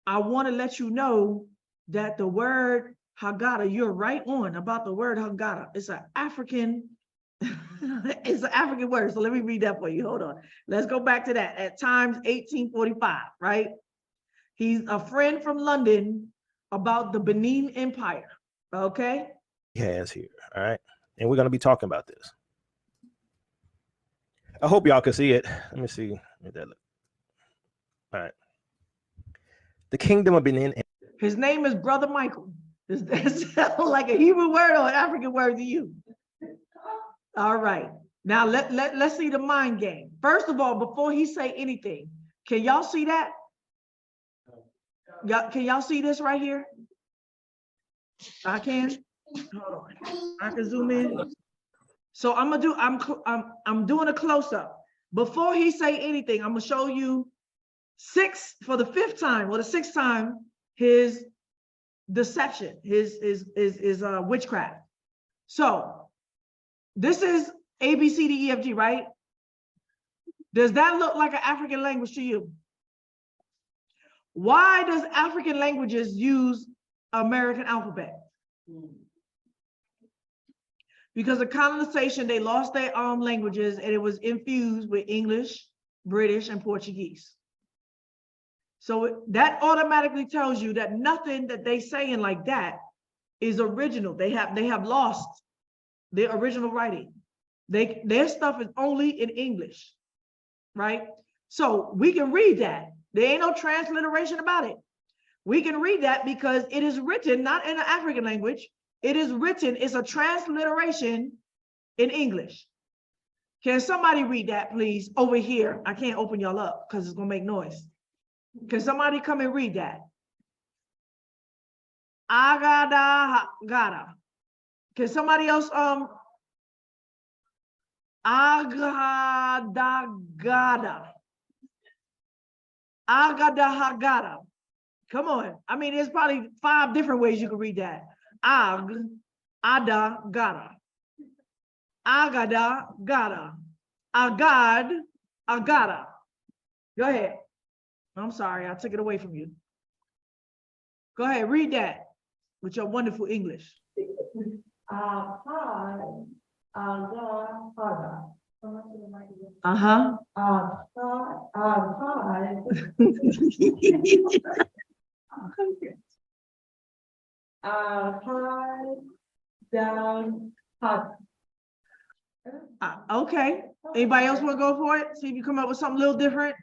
want to let you know that the word Haggada, you're right on about the word Haggada. It's an African, it's an African word. So let me read that for you. Hold on. Let's go back to that. At times 1845, right? He's a friend from London about the Benin Empire. Okay. He has here. All right. And we're going to be talking about this. I hope y'all can see it. Let me see. Let that look. All right. The kingdom of Benin. His name is Brother Michael. Does that sound like a Hebrew word or an African word to you? All right. Now let's see the mind game. First of all, before he say anything, can y'all see that? Can y'all see this right here? I can. Hold on. I can zoom in. So I'm doing a close-up. Before he say anything, I'm gonna show you for the 5th time, or the 6th time, his deception, his witchcraft. So this is A, B, C, D, E, F, G, right? Does that look like an African language to you? Why does African languages use American alphabet? Because of colonization, they lost their languages and it was infused with English, British, and Portuguese. So that automatically tells you that nothing that they saying like that is original. They have lost their original writing. Their stuff is only in English, right? So we can read that. There ain't no transliteration about it. We can read that because it is written not in an African language. It is written, it's a transliteration in English. Can somebody read that, please? Over here. I can't open y'all up because it's gonna make noise. Can somebody come and read that? AGHADAGHADA. Can somebody else AGHADAGHADA. AGHADAGHADA. Come on. I mean, there's probably 5 different ways you can read that. AGHADAGHADA. AGHADAGHADA. AGHADAGHADA. Go ahead. I'm sorry, I took it away from you. Go ahead, read that with your wonderful English. AGHADAGHADA. Uh-huh. Okay, anybody else want to go for it? See if you come up with something a little different.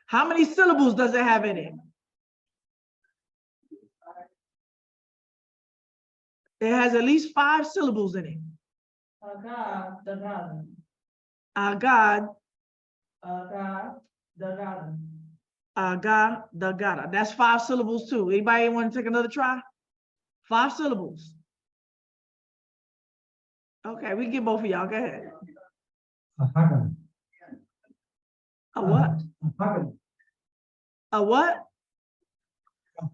How many syllables does it have in it? It has at least 5 syllables in it. AGHADAGHADA. Agad, AGHADAGHADA. Agahadagada. That's 5 syllables too. Anybody want to take another try? 5 syllables. Okay, we can get both of y'all. Go ahead. Haggada. A what? Haggada. A what?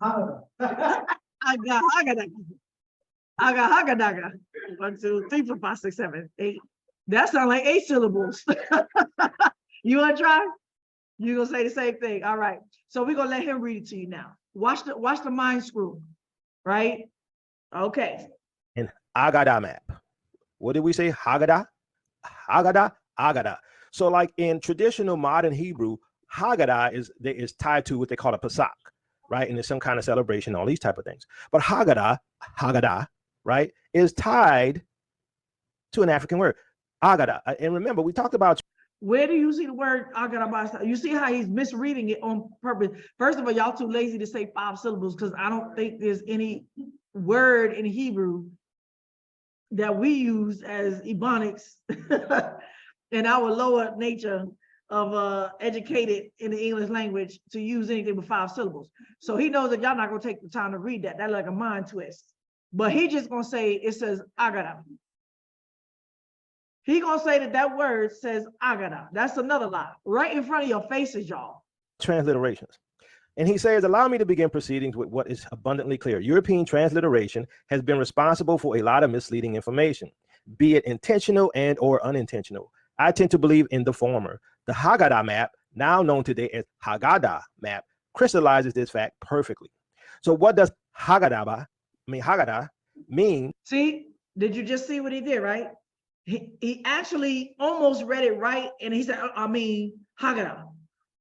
Haggada. Agahagadaga. Agahagadaga. 1, 2, 3, 4, 5, 6, 7, 8. That sounds like 8 syllables. You want to try? You're gonna say the same thing. All right. So we're gonna let him read it to you now. Watch the mind screw, right? Okay. In AGHADAH Map. What did we say? Haggada, Haggada, Aghadah. So like in traditional modern Hebrew, Haggadah is tied to what they call a Pesach, right? And it's some kind of celebration, all these type of things. But Haggadah, right, is tied to an African word, Aghadah. And remember, we talked about. Where do you see the word Aghadah? You see how he's misreading it on purpose. First of all, y'all too lazy to say 5 syllables because I don't think there's any word in Hebrew that we use as Ebonics in our lower nature of educated in the English language to use anything but 5 syllables. So he knows that y'all not gonna take the time to read that. That's like a mind twist. But he just gonna say it says Aghadah. He gonna say that word says Aghadah. That's another lie. Right in front of your faces, y'all. Transliterations. And he says, allow me to begin proceedings with what is abundantly clear. European transliteration has been responsible for a lot of misleading information, be it intentional and or unintentional. I tend to believe in the former. The Haggadah Map, now known today as HAGGADAH Map, crystallizes this fact perfectly. So what does Haggadah mean? See, did you just see what he did, right? He actually almost read it right, and he said, I mean, Haggadah.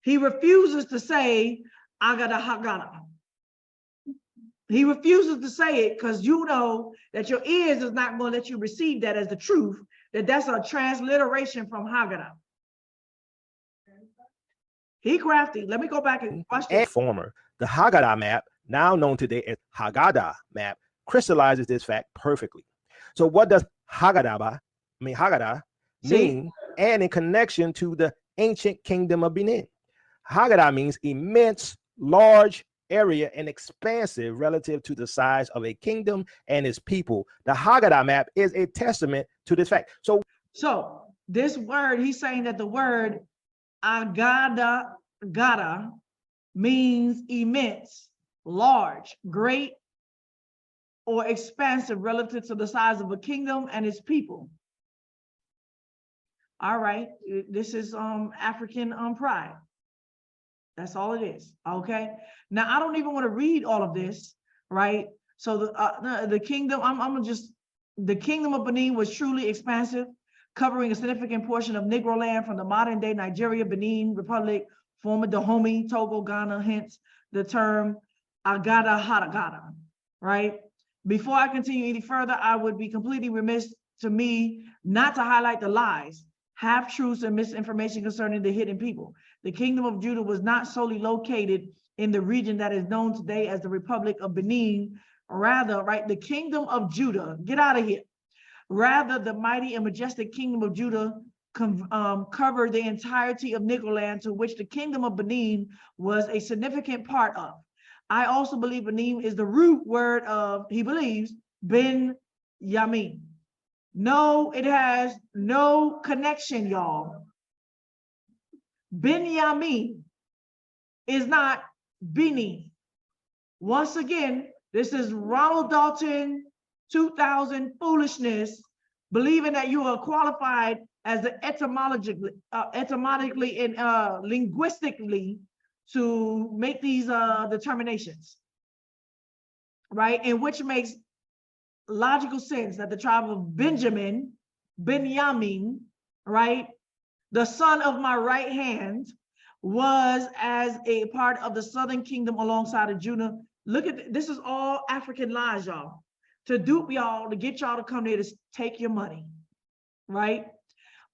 He refuses to say Haggada. He refuses to say it because you know that your ears is not going to let you receive that as the truth, that's a transliteration from Haggadah. He crafty. Let me go back and watch this. Former, the Haggadah Map, now known today as HAGGADAH Map, crystallizes this fact perfectly. So what does Haggadah mean, and in connection to the ancient kingdom of Benin? Haggadah means immense, large area and expansive relative to the size of a kingdom and its people. The Haggadah Map is a testament to this fact. So this word, he's saying that the word Agada means immense, large, great, or expansive relative to the size of a kingdom and its people. All right, this is African pride. That's all it is. Okay. Now I don't even want to read all of this, right? So the kingdom, the kingdom of Benin was truly expansive, covering a significant portion of Negro Land from the modern day Nigeria, Benin Republic, former Dahomey, Togo, Ghana, hence the term AGHADAGHADA, right? Before I continue any further, I would be completely remiss to me not to highlight the lies, half-truths, and misinformation concerning the hidden people. The kingdom of Judah was not solely located in the region that is known today as the Republic of Benin. Rather, right, the kingdom of Judah, get out of here. Rather, the mighty and majestic kingdom of Judah covered the entirety of Negro Land, to which the kingdom of Benin was a significant part of. I also believe Benin is the root word of, he believes, Ben Yamin. No, it has no connection, y'all. Benjamin is not Benin. Once again, this is Ronald Dalton 2000 foolishness, believing that you are qualified as the etymologically and linguistically to make these determinations, right? And which makes logical sense that the tribe of Benjamin, right, the son of my right hand, was as a part of the southern kingdom alongside of Judah. Look at this, is all African lies, y'all, to dupe y'all, to get y'all to come there to take your money, right?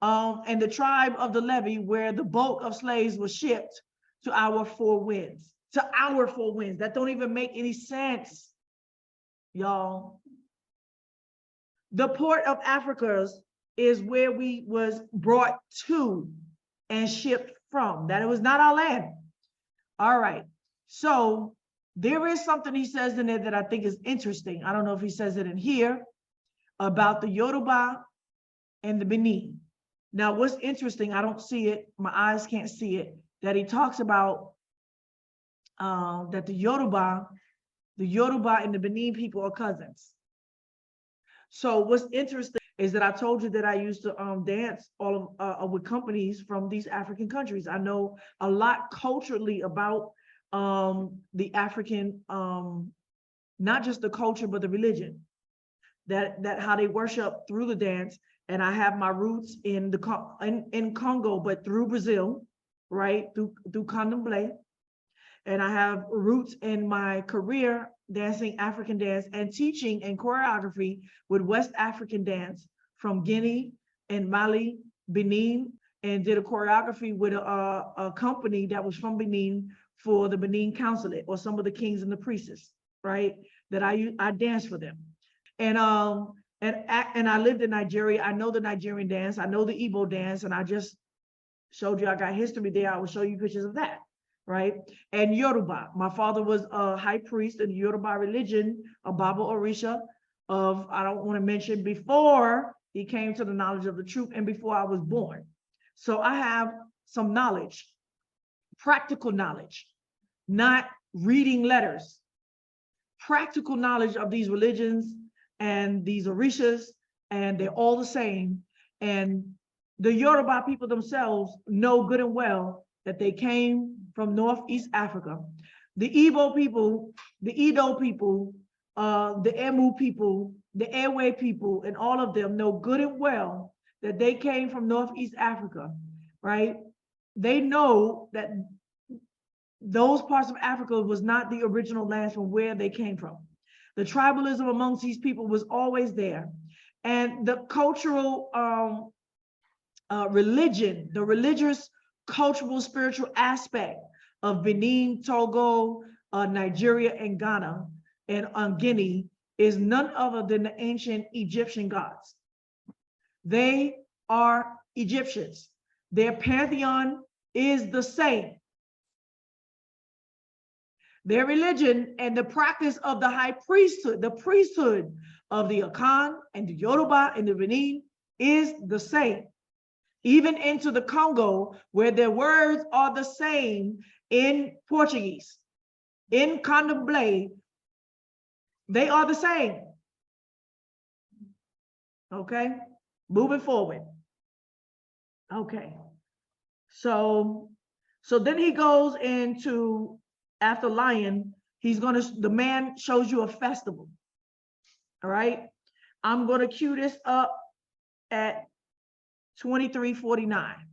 And the tribe of the levy, where the bulk of slaves were shipped to our four winds. That don't even make any sense, y'all. The port of Africa is where we was brought to and shipped from. That it was not our land. All right. So there is something he says in there that I think is interesting. I don't know if he says it in here about the Yoruba and the Benin. Now, what's interesting, I don't see it, my eyes can't see it, that he talks about that the Yoruba and the Benin people are cousins. So what's interesting is that I told you that I used to dance all of with companies from these African countries. I know a lot culturally about the African, not just the culture, but the religion, that how they worship through the dance. And I have my roots in Congo, but through Brazil, right, through Candomblé. And I have roots in my career dancing African dance and teaching and choreography with West African dance from Guinea and Mali, Benin, and did a choreography with a company that was from Benin for the Benin Consulate, or some of the kings and the priests, right? That I danced for them. And I lived in Nigeria. I know the Nigerian dance. I know the Igbo dance. And I just showed you, I got history there. I will show you pictures of that, right? And Yoruba. My father was a high priest in the Yoruba religion, a Baba Orisha of, I don't want to mention, before he came to the knowledge of the truth and before I was born. So I have some knowledge, practical knowledge, not reading letters, practical knowledge of these religions and these Orishas, and they're all the same. And the Yoruba people themselves know good and well that they came from Northeast Africa. The Igbo people, the Edo people, the Emu people, the Ewe people, and all of them know good and well that they came from Northeast Africa, right? They know that those parts of Africa was not the original lands from where they came from. The tribalism amongst these people was always there. And the cultural religion, the religious, cultural, spiritual aspect of Benin, Togo, Nigeria, and Ghana, and Guinea is none other than the ancient Egyptian gods. They are Egyptians. Their pantheon is the same. Their religion and the practice of the high priesthood, the priesthood of the Akan and the Yoruba and the Benin is the same. Even into the Congo, where their words are the same in Portuguese, in Candomblé, they are the same. Okay, moving forward. Okay, so then he goes into, after lion, the man shows you a festival. All right, I'm gonna cue this up at 23:49.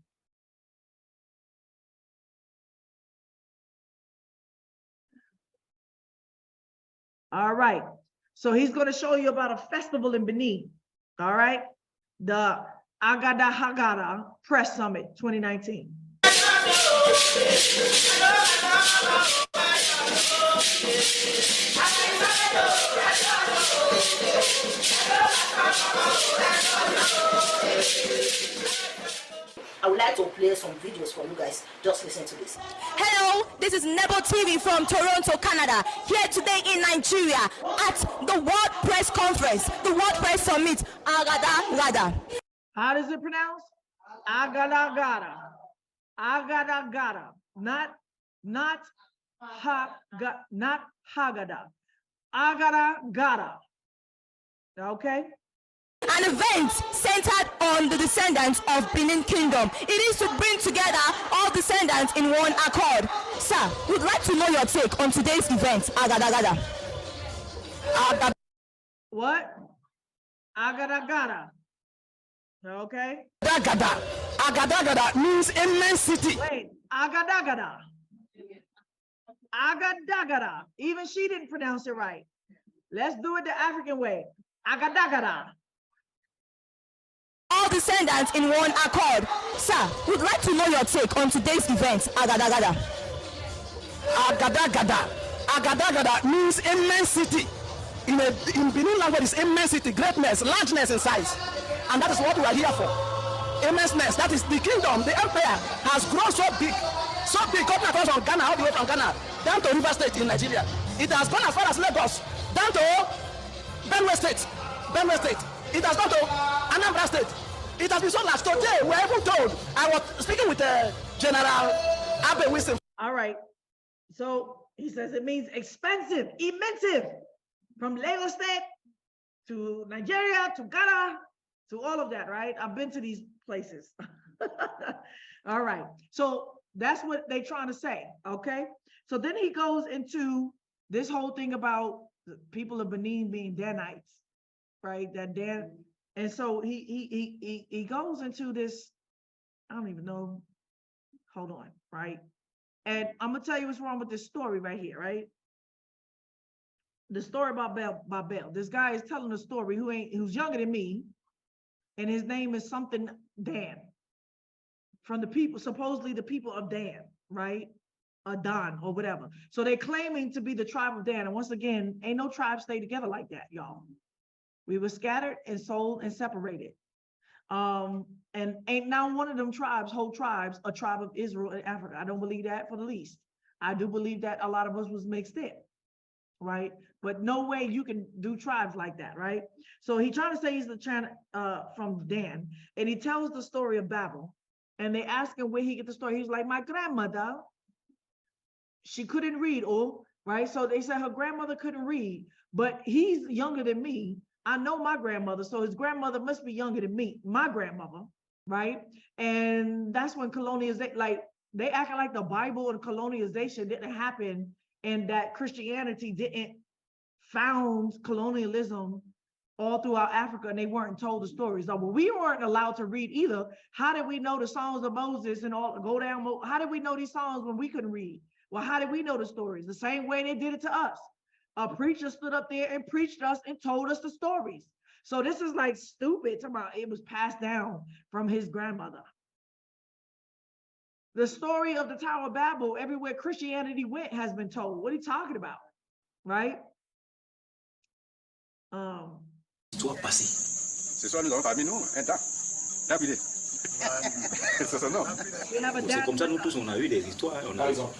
All right, so he's gonna show you about a festival in Benin. All right, the AGHADAH Press Summit 2019. I would like to play some videos for you guys. Just listen to this. Hello, this is Nebo TV from Toronto, Canada. Here today in Nigeria at the World Press Conference, the World Press Summit, AGHADAGHADA. How does it pronounce? AGHADAGHADA. AGHADAGHADA. Not Haggada. AGHADAGHADA. Okay? An event centered on the descendants of Benin Kingdom. It is to bring together all descendants in one accord. Sir, we'd like to know your take on today's event, AGHADAGHADA. What? AGHADAGHADA. Okay? AGHADAGHADA means immensity. Wait, AGHADAGHADA. AGHADAGHADA. Even she didn't pronounce it right. Let's do it the African way. Agadagada. All descendants in one accord. Sir, we'd like to know your take on today's event, AGHADAGHADA. AGHADAGHADA. AGHADAGHADA means immensity. In Benin language, is immensity, greatness, largeness in size. And that is what we are here for. Immenseness, that is the kingdom, the empire has grown so big. So big, coming across from Ghana, all the way from Ghana, down to River State in Nigeria. It has gone as far as Lagos, down to Benue State. Benue State. It has gone to Anambra State. It has been so large. Today, we're even told, I was speaking with General Abe Wilson. All right. So he says it means expensive, immense, from Lagos State to Nigeria to Ghana to all of that, right? I've been to these places. All right. So that's what they're trying to say. Okay. So then he goes into this whole thing about the people of Benin being Danites, right? That Dan, and so he goes into this, I don't even know. Hold on, right? And I'm gonna tell you what's wrong with this story right here, right? The story about Babel. This guy is telling a story who's younger than me, and his name is something Dan. From the people, supposedly the people of Dan, right? Dan or whatever. So they're claiming to be the tribe of Dan. And once again, ain't no tribe stay together like that, y'all. We were scattered and sold and separated. And ain't now one of them tribes, whole tribes, a tribe of Israel and Africa. I don't believe that for the least. I do believe that a lot of us was mixed in, right? But no way you can do tribes like that, right? So he trying to say he's the from Dan, and he tells the story of Babel. And they ask him where he get the story. He's like, my grandmother, she couldn't read, right? So they said her grandmother couldn't read, but he's younger than me. I know my grandmother, so his grandmother must be younger than me, my grandmother, right? And that's when colonization, like they acting like the Bible and colonization didn't happen, and that Christianity didn't found colonialism all throughout Africa, and they weren't told the stories. So, well, we weren't allowed to read either. How did we know the songs of Moses and all go down? How did we know these songs when we couldn't read? Well, how did we know the stories? The same way they did it to us. A preacher stood up there and preached us and told us the stories. So this is like stupid. It was passed down from his grandmother. The story of the Tower of Babel, everywhere Christianity went, has been told. What are you talking about? Right? Soit passé. Ce soir, nous avons parmi nous un tas. Lapidé. C'est son nom. C'est comme ça, nous tous, on a eu des histoires. Par exemple,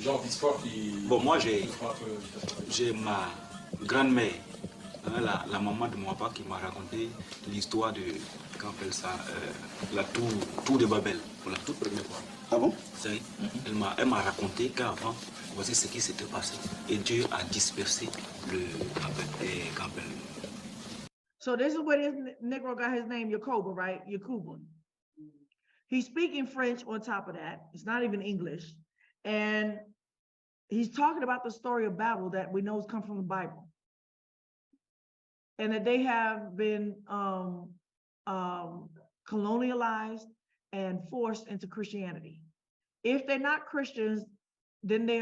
genre d'histoire qui... Bon, moi, j'ai ma grand-mère, hein, la maman de mon papa, qui m'a raconté l'histoire de, comment on appelle ça, la tour de Babel, pour la toute première fois. Ah bon? Elle m'a raconté qu'avant, voici ce qui s'était passé. Et Dieu a dispersé le... So this is where this Negro got his name, Yakoba, right? Yakoba. He's speaking French on top of that. It's not even English. And he's talking about the story of Babel that we know has come from the Bible. And that they have been colonialized and forced into Christianity. If they're not Christians, then they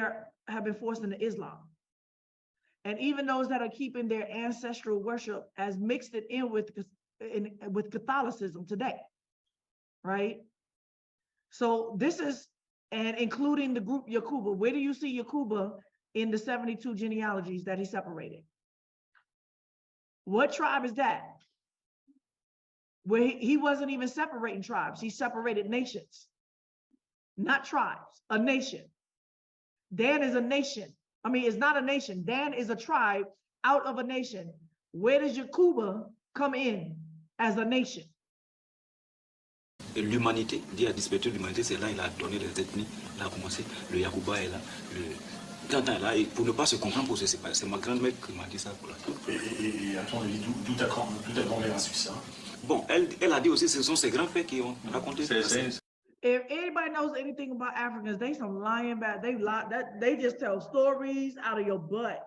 have been forced into Islam. And even those that are keeping their ancestral worship as mixed it in with Catholicism today, right? So this is, and including the group Yakoba. Where do you see Yakoba in the 72 genealogies that he separated? What tribe is that? Where he wasn't even separating tribes. He separated nations, not tribes, a nation. Dan is a nation. I mean, it's not a nation. Dan is a tribe out of a nation. Where does Yakoba come in as a nation? L'humanité, Dieu a dispersé l'humanité, c'est là il a donné les ethnies, il a commencé, le Yakoba est là, là, et pour ne pas se comprendre, c'est ma grand-mère qui m'a dit ça pour la Et à ton avis, d'où ta grand-mère a su ça? Bon, elle a dit aussi, ce sont ses grands-pères qui ont raconté ça. If anybody knows anything about Africans, they some lying back. They just tell stories out of your butt.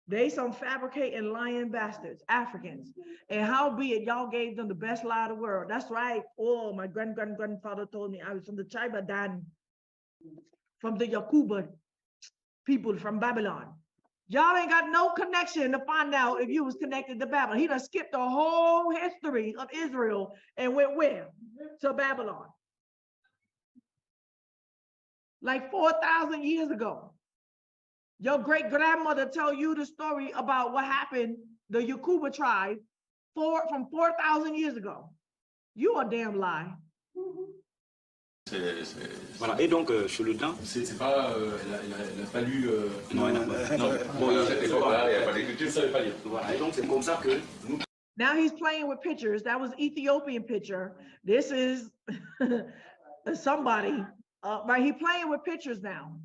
They some fabricating lying bastards, Africans. And howbeit y'all gave them the best lie of the world. That's right. Oh, my grandfather told me I was from the tribe of Dan, from the Yakuba people from Babylon. Y'all ain't got no connection to find out if you was connected to Babylon. He done skipped the whole history of Israel and went where? To Babylon. Like 4,000 years ago. Your great grandmother tell you the story about what happened, the Yakoba tribe, from 4,000 years ago. You a damn lie. Voilà, et donc sur le temps. C'est pas. Il a fallu. Non, non. Bon, il n'y a pas d'écriture, ça ne veut pas lire. Voilà, et donc c'est comme ça que nous. Now he's playing with pictures. That was Ethiopian picture. This is somebody, right? He playing with pictures now.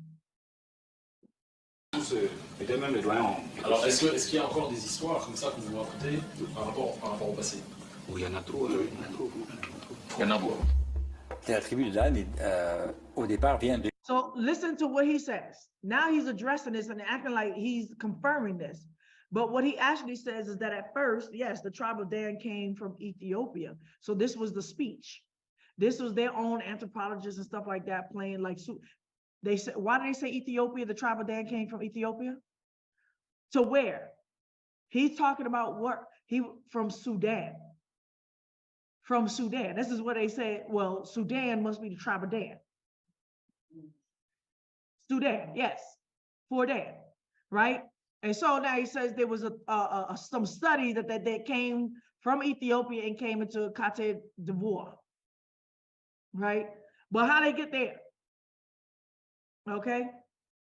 Était même les doyens. Alors, est-ce qu'il y a encore des histoires comme ça que vous vous racontez par rapport au passé? Oui, il y en a trop. Il y en a beaucoup. La tribu de Dan, au départ, vient de... So listen to what he says. Now he's addressing this and acting like he's confirming this. But what he actually says is that at first, yes, the tribe of Dan came from Ethiopia. So this was the speech. This was their own anthropologists and stuff like that playing like, they said, why do they say Ethiopia? The tribe of Dan came from Ethiopia? To where? He's talking about what? From Sudan. From Sudan. This is what they said. Well, Sudan must be the tribe of Dan. Sudan, yes, for Dan, right? And so now he says there was some study that they came from Ethiopia and came into Cote d'Ivoire, right? But how they get there? Okay.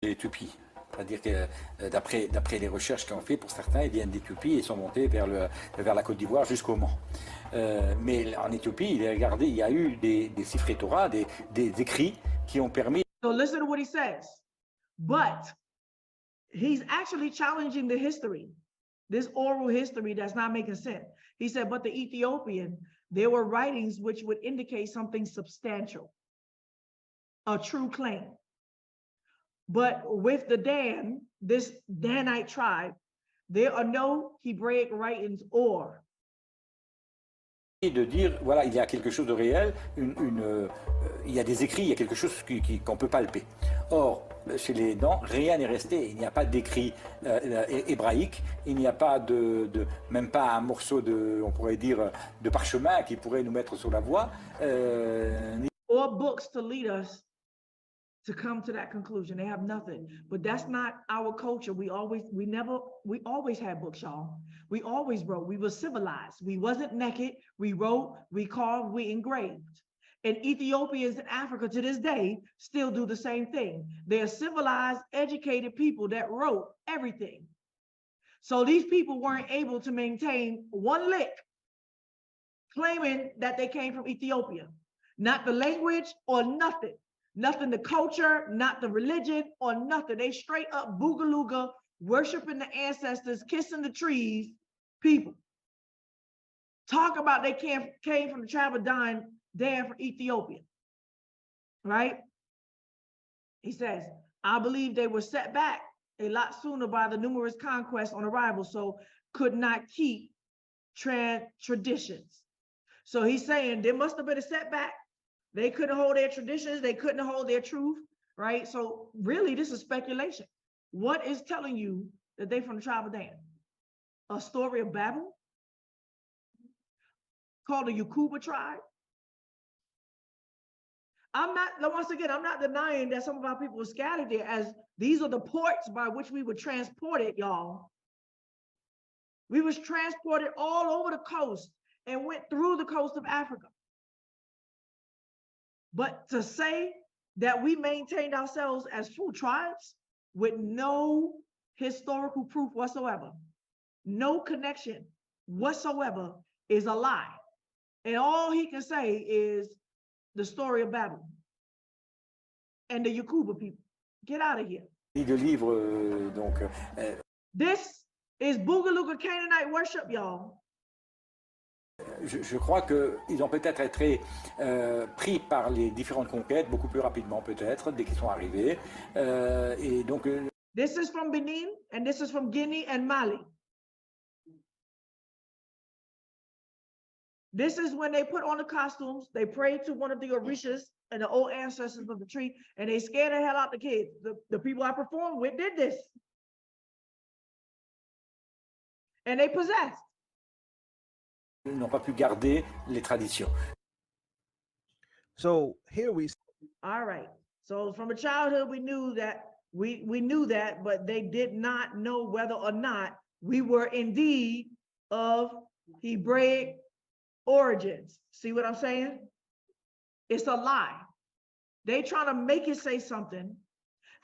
L'Éthiopie. C'est-à-dire que d'après les recherches qu'on fait, pour certains, ils viennent d'Éthiopie et sont montés vers la Côte d'Ivoire jusqu'au Mans. Mais en Éthiopie, il y a eu des Sifrei Torah, des écrits qui ont permis. So listen to what he says. But he's actually challenging the history, this oral history that's not making sense. He said, but the Ethiopian, there were writings which would indicate something substantial, a true claim. But with the Dan, this Danite tribe, there are no Hebraic writings or. De dire, voilà, il y a quelque chose de réel, il y a des écrits, il y a quelque chose qu'on peut palper. Or, chez les Dans, rien n'est resté. Il n'y a pas d'écrit hébraïque, il n'y a pas même pas un morceau on pourrait dire, de parchemin qui pourrait nous mettre sur la voie. Or books to lead us to come to that conclusion. They have nothing. But that's not our culture. We always had books, y'all. We always wrote. We were civilized. We wasn't naked. We wrote, we carved, we engraved. And Ethiopians in Africa to this day still do the same thing. They're civilized, educated people that wrote everything. So these people weren't able to maintain one lick, claiming that they came from Ethiopia. Not the language or nothing. Nothing the culture, not the religion or nothing. They straight up boogalooga, worshiping the ancestors, kissing the trees, people. Talk about they came from the tribe of Dan from Ethiopia, right? He says, I believe they were set back a lot sooner by the numerous conquests on arrival, so could not keep traditions. So he's saying there must have been a setback. They couldn't hold their traditions. They couldn't hold their truth, right? So really, this is speculation. What is telling you that they from the tribe of Dan? A story of Babel called the Yakoba tribe? Once again, I'm not denying that some of our people were scattered there, as these are the ports by which we were transported, y'all. We was transported all over the coast and went through the coast of Africa. But to say that we maintained ourselves as full tribes with no historical proof whatsoever, no connection whatsoever, is a lie. And all he can say is the story of Babel and the Yakoba people. Get out of here. This is Boogalooga Canaanite worship, y'all. Je crois qu'ils ont peut-être été pris par les différentes conquêtes beaucoup plus rapidement, peut-être, dès qu'ils sont arrivés. Et donc, this is from Benin, and this is from Guinea and Mali. This is when they put on the costumes, they pray to one of the Orishas and the old ancestors of the tree, and they scared the hell out the kids. The people I performed with did this. and they possessed. Ils n'ont pas pu garder les traditions. So here we. All right. So from a childhood, we knew that we knew that, but they did not know whether or not we were indeed of Hebraic origins. See what I'm saying? It's a lie. They trying to make it say something.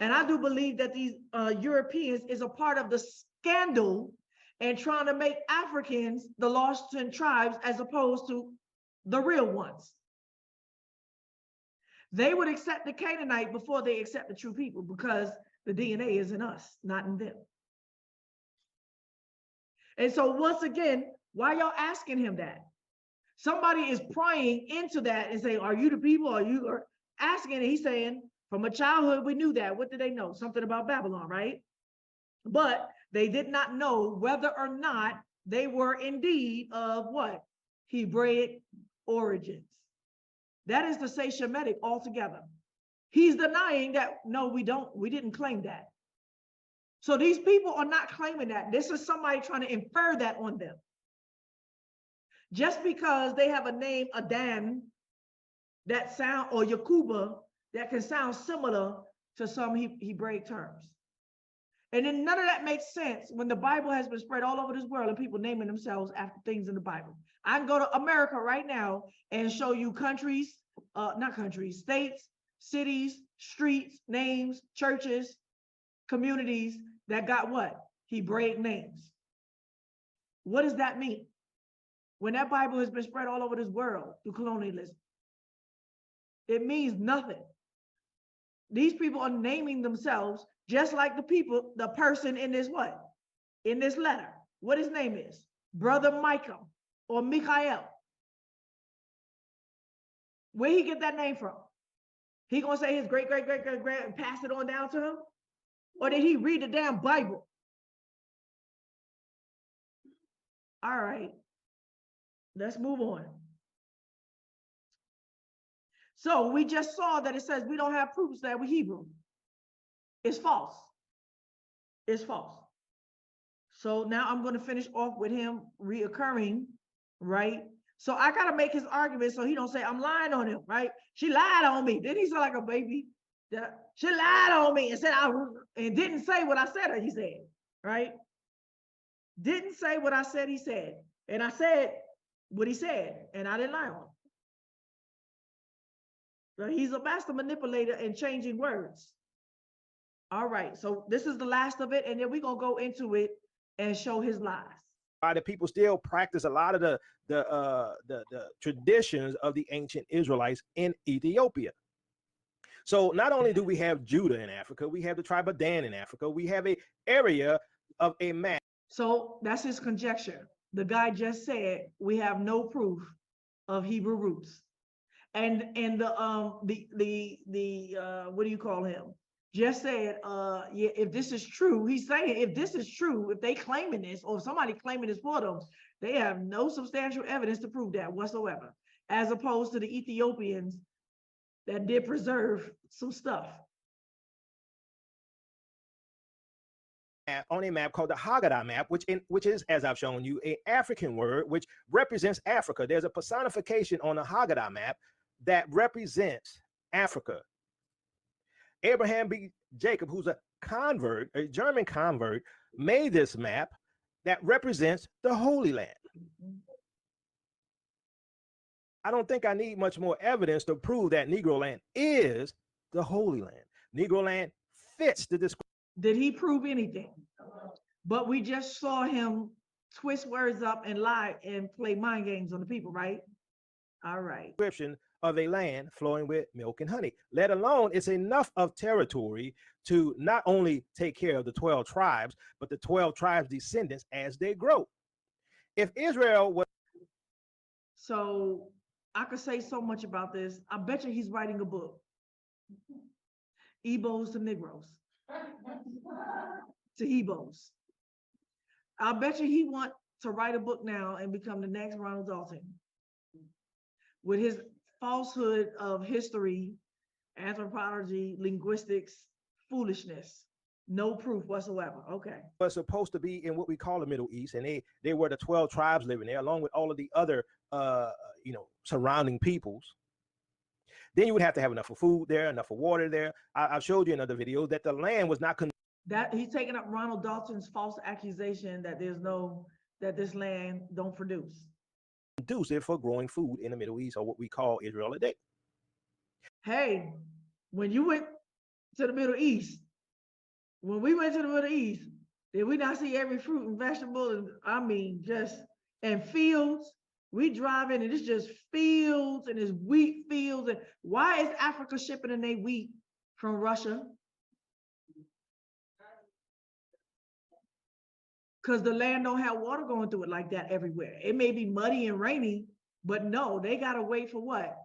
And I do believe that these Europeans is a part of the scandal and trying to make Africans the lost 10 tribes as opposed to the real ones. They would accept the Canaanite before they accept the true people because the DNA is in us, not in them. And so once again, why y'all asking him that? Somebody is prying into that and saying, are you the people? Are you asking? And he's saying, from a childhood, we knew that. What did they know? Something about Babylon, right? But they did not know whether or not they were indeed of what? Hebraic origins. That is to say Shemitic altogether. He's denying that, no, we didn't claim that. So these people are not claiming that. This is somebody trying to infer that on them. Just because they have a name, Adan, that sound, or Yakoba, that can sound similar to some Hebraic terms. And then none of that makes sense when the Bible has been spread all over this world and people naming themselves after things in the Bible. I can go to America right now and show you countries, not countries, states, cities, streets, names, churches, communities that got what? Hebraic names. What does that mean? When that Bible has been spread all over this world through colonialism, it means nothing. These people are naming themselves just like the people, the person in this what? In this letter. What his name is? Brother Michael or Michael. Where he get that name from? He gonna say his great and pass it on down to him? Or did he read the damn Bible? All right, let's move on. So we just saw that it says we don't have proofs that we're Hebrew. It's false. It's false. So now I'm going to finish off with him reoccurring, right? So I got to make his argument so he don't say I'm lying on him, right? She lied on me. Didn't he sound like a baby? She lied on me and said and didn't say what I said he said, right? Didn't say what I said he said. And I said what he said, and I didn't lie on him. So he's a master manipulator and changing words. All right, so this is the last of it, and then we're gonna go into it and show his lies. Why the people still practice a lot of the traditions of the ancient Israelites in Ethiopia. So not only do we have Judah in Africa, we have the tribe of Dan in Africa. We have an area of a map. So that's his conjecture. The guy just said we have no proof of Hebrew roots, and the what do you call him? Just said, yeah, if this is true, he's saying if this is true, if they claiming this or if somebody claiming this for them, they have no substantial evidence to prove that whatsoever, as opposed to the Ethiopians that did preserve some stuff. On a map called the Haggadah Map, which is, as I've shown you, an African word which represents Africa. There's a personification on the Haggadah Map that represents Africa. Abraham B. Jacob, who's a convert, a German convert, made this map that represents the Holy Land. I don't think I need much more evidence to prove that Negro Land is the Holy Land. Negro Land fits the description. Did he prove anything? But we just saw him twist words up and lie and play mind games on the people, right? All right. Description of a land flowing with milk and honey, let alone it's enough of territory to not only take care of the 12 tribes, but the 12 tribes descendants as they grow. If Israel was... So I could say so much about this. I bet you he's writing a book. Igbos to Negroes. To Hebos. I bet you he want to write a book now and become the next Ronald Dalton with his falsehood of history, anthropology, linguistics, foolishness. No proof whatsoever. Okay. Was supposed to be in what we call the Middle East, and they were the 12 tribes living there, along with all of the other surrounding peoples. Then you would have to have enough of food there, enough of water there. I've showed you in other videos that the land was not that he's taking up Ronald Dalton's false accusation that that this land don't produce. conducive for growing food in the Middle East, or what we call Israel today. Hey, when you went to the Middle East, when we went to the Middle East, did we not see every fruit and vegetable? And I mean, and fields. We drive in and it's just fields and it's wheat fields. And why is Africa shipping in their wheat from Russia? Because the land don't have water going through it like that everywhere. It may be muddy and rainy, but no, they gotta wait for what?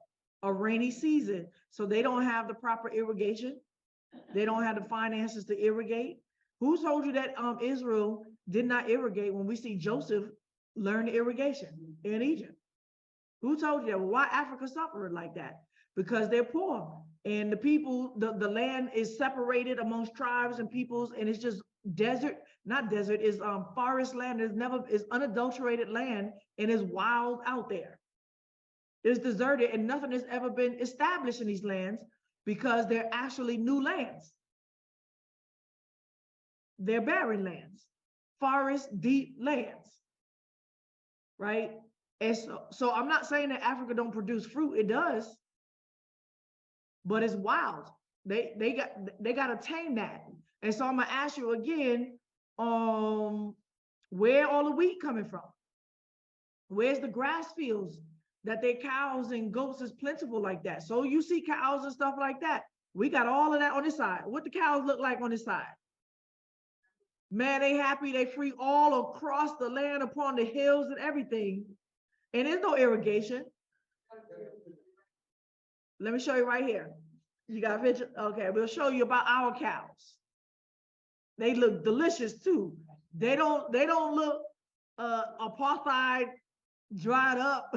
A rainy season. So they don't have the proper irrigation. They don't have the finances to irrigate. Who told you that Israel did not irrigate when we see Joseph learn the irrigation in Egypt? Who told you that? Well, why Africa suffering like that? Because they're poor. And the people, the land is separated amongst tribes and peoples, and it's just desert, not desert, is forest land. Is unadulterated land, and is wild out there. It's deserted, and nothing has ever been established in these lands because they're actually new lands. They're barren lands, forest deep lands, right? And so I'm not saying that Africa don't produce fruit, it does, but it's wild. They got to tame that. And so I'm gonna ask you again, where all the wheat coming from? Where's the grass fields that their cows and goats is plentiful like that? So you see cows and stuff like that. We got all of that on this side. What the cows look like on this side? Man, they happy, they free all across the land upon the hills and everything. And there's no irrigation. Let me show you right here. You got a picture? Okay, we'll show you about our cows. They look delicious too. They don't look apartheid dried up,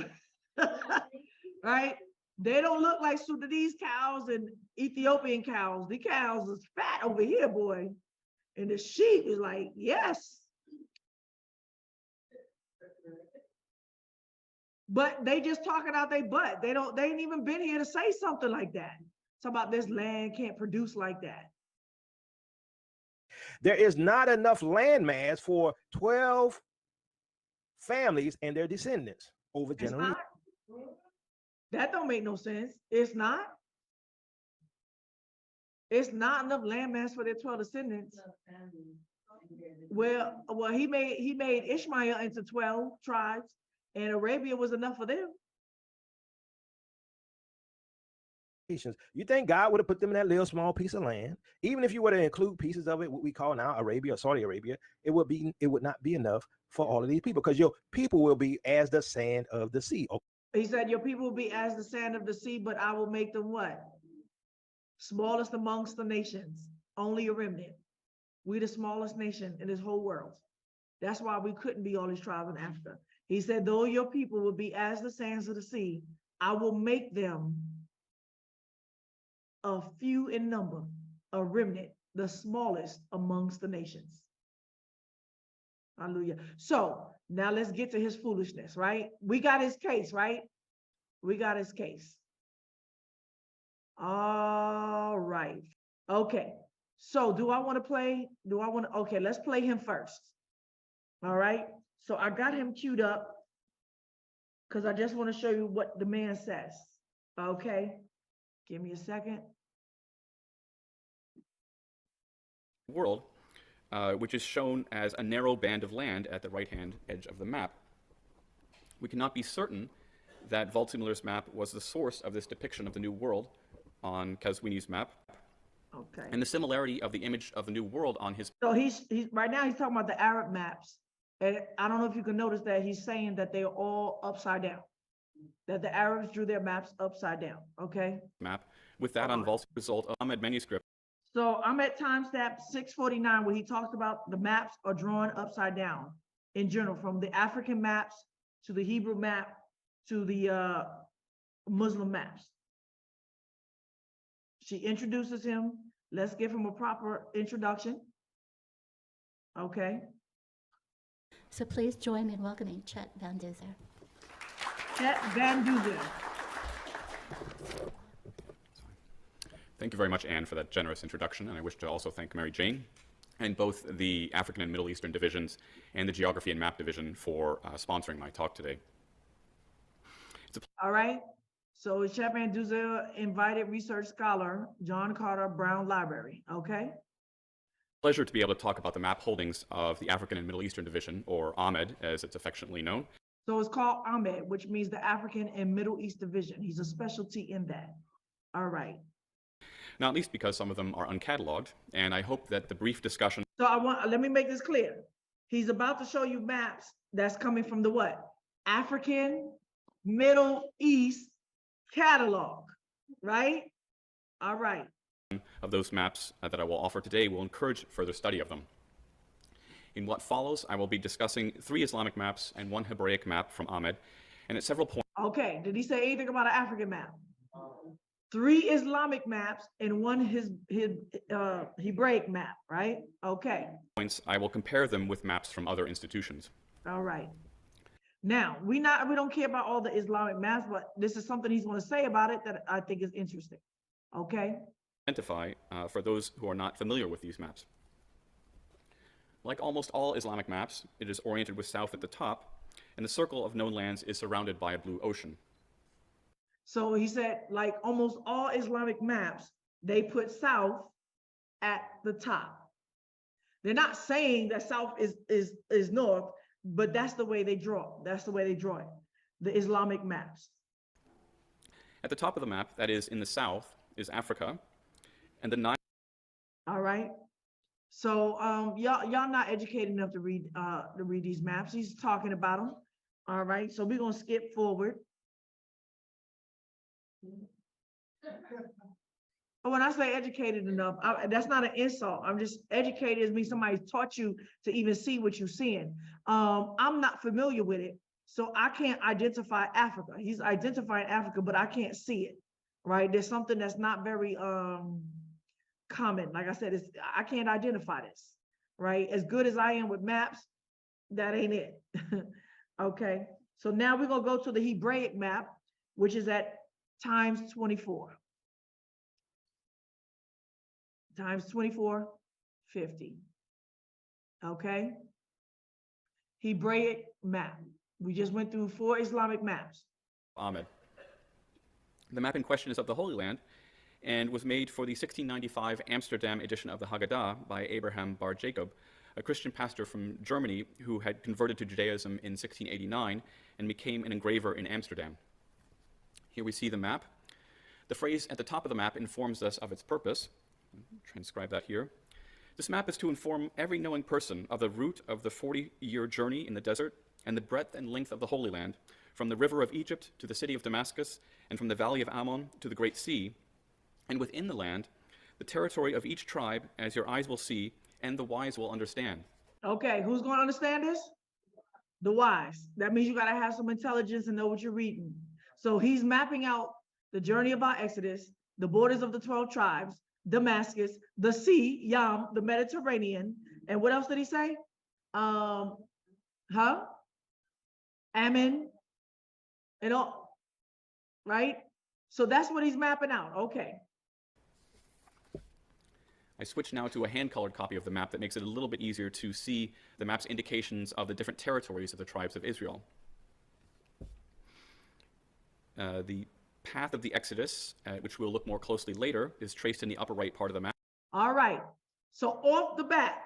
right? They don't look like Sudanese cows and Ethiopian cows. The cows is fat over here, boy. And the sheep is like, yes. But they just talking out their butt. They ain't even been here to say something like that. It's about this land can't produce like that. There is not enough land mass for 12 families and their descendants over generations. That don't make no sense. It's not. It's not enough land mass for their 12 descendants. Well, he made Ishmael into 12 tribes, and Arabia was enough for them. You think God would have put them in that little small piece of land? Even if you were to include pieces of it, what we call now Arabia or Saudi Arabia, it would not be enough for all of these people, because your people will be as the sand of the sea. He said, your people will be as the sand of the sea, but I will make them what? Smallest amongst the nations, only a remnant. We the smallest nation in this whole world. That's why we couldn't be all these tribes in Africa. He said, though your people will be as the sands of the sea, I will make them a few in number, a remnant, the smallest amongst the nations. Hallelujah. So now let's get to his foolishness, right? We got his case, right? We got his case. All right. Okay. So do I want to play? Okay, let's play him first. All right. So I got him queued up because I just want to show you what the man says. Okay. Give me a second. World, which is shown as a narrow band of land at the right-hand edge of the map. We cannot be certain that Waldseemüller's map was the source of this depiction of the New World on Qazwini's map. Okay. And the similarity of the image of the New World on his... So he's right now he's talking about the Arab maps. And I don't know if you can notice that he's saying that they're all upside down, that the Arabs drew their maps upside down, okay? Map, with that on Waldseemüller's result of Ahmed manuscript. So I'm at timestamp 649 where he talks about the maps are drawn upside down in general, from the African maps to the Hebrew map to the Muslim maps. She introduces him. Let's give him a proper introduction. Okay. So please join me in welcoming Chet Van Duzer. Chet Van Duzer. Thank you very much, Anne, for that generous introduction, and I wish to also thank Mary Jane and both the African and Middle Eastern divisions and the Geography and Map division for sponsoring my talk today. All right. So Chet Van Duzer, invited research scholar, John Carter Brown Library. Okay. Pleasure to be able to talk about the map holdings of the African and Middle Eastern Division, or AHMED as it's affectionately known. So it's called AHMED, which means the African and Middle East Division. He's a specialty in that. All right. Not least because some of them are uncatalogued, and I hope that the brief discussion. So let me make this clear. He's about to show you maps that's coming from the what? African Middle East catalog, right? All right. Of those maps that I will offer today will encourage further study of them. In what follows, I will be discussing 3 Islamic maps and 1 Hebraic map from AHMED, and at several points. Okay, did he say anything about an African map? 3 Islamic maps and 1 Hebraic map, right? Okay. Points, I will compare them with maps from other institutions. All right. Now, we don't care about all the Islamic maps, but this is something he's going to say about it that I think is interesting. Okay. Identify for those who are not familiar with these maps. Like almost all Islamic maps, it is oriented with south at the top, and the circle of known lands is surrounded by a blue ocean. So he said, like almost all Islamic maps, they put south at the top. They're not saying that south is north, but that's the way they draw. That's the way they draw it, the Islamic maps. At the top of the map, that is in the south, is Africa, and the 9. All right. So y'all not educated enough to read these maps. He's talking about them. All right. So we're gonna skip forward. When I say educated enough, that's not an insult. I'm just educated means somebody taught you to even see what you're seeing. I'm not familiar with it, so I can't identify Africa. He's identifying Africa, but I can't see it. Right? There's something that's not very common. Like I said, I can't identify this. Right? As good as I am with maps, that ain't it. Okay. So now we're gonna go to the Hebraic map, which is at times 24. Times 2450. Okay. Hebraic map. We just went through 4 Islamic maps. AHMED. The map in question is of the Holy Land and was made for the 1695 Amsterdam edition of the Haggadah by Abraham Bar Jacob, a Christian pastor from Germany who had converted to Judaism in 1689 and became an engraver in Amsterdam. Here we see the map. The phrase at the top of the map informs us of its purpose. Transcribe that here. This map is to inform every knowing person of the route of the 40-year journey in the desert and the breadth and length of the Holy Land, from the river of Egypt to the city of Damascus, and from the valley of Ammon to the Great Sea, and within the land, the territory of each tribe, as your eyes will see, and the wise will understand. Okay, who's going to understand this? The wise. That means you got to have some intelligence and know what you're reading. So he's mapping out the journey of our Exodus, the borders of the 12 tribes, Damascus, the sea, Yam, the Mediterranean, and what else did he say? Ammon, and all, right? So that's what he's mapping out. Okay. I switch now to a hand-colored copy of the map that makes it a little bit easier to see the map's indications of the different territories of the tribes of Israel. The path of the Exodus, which we'll look more closely later, is traced in the upper right part of the map. All right. So off the bat,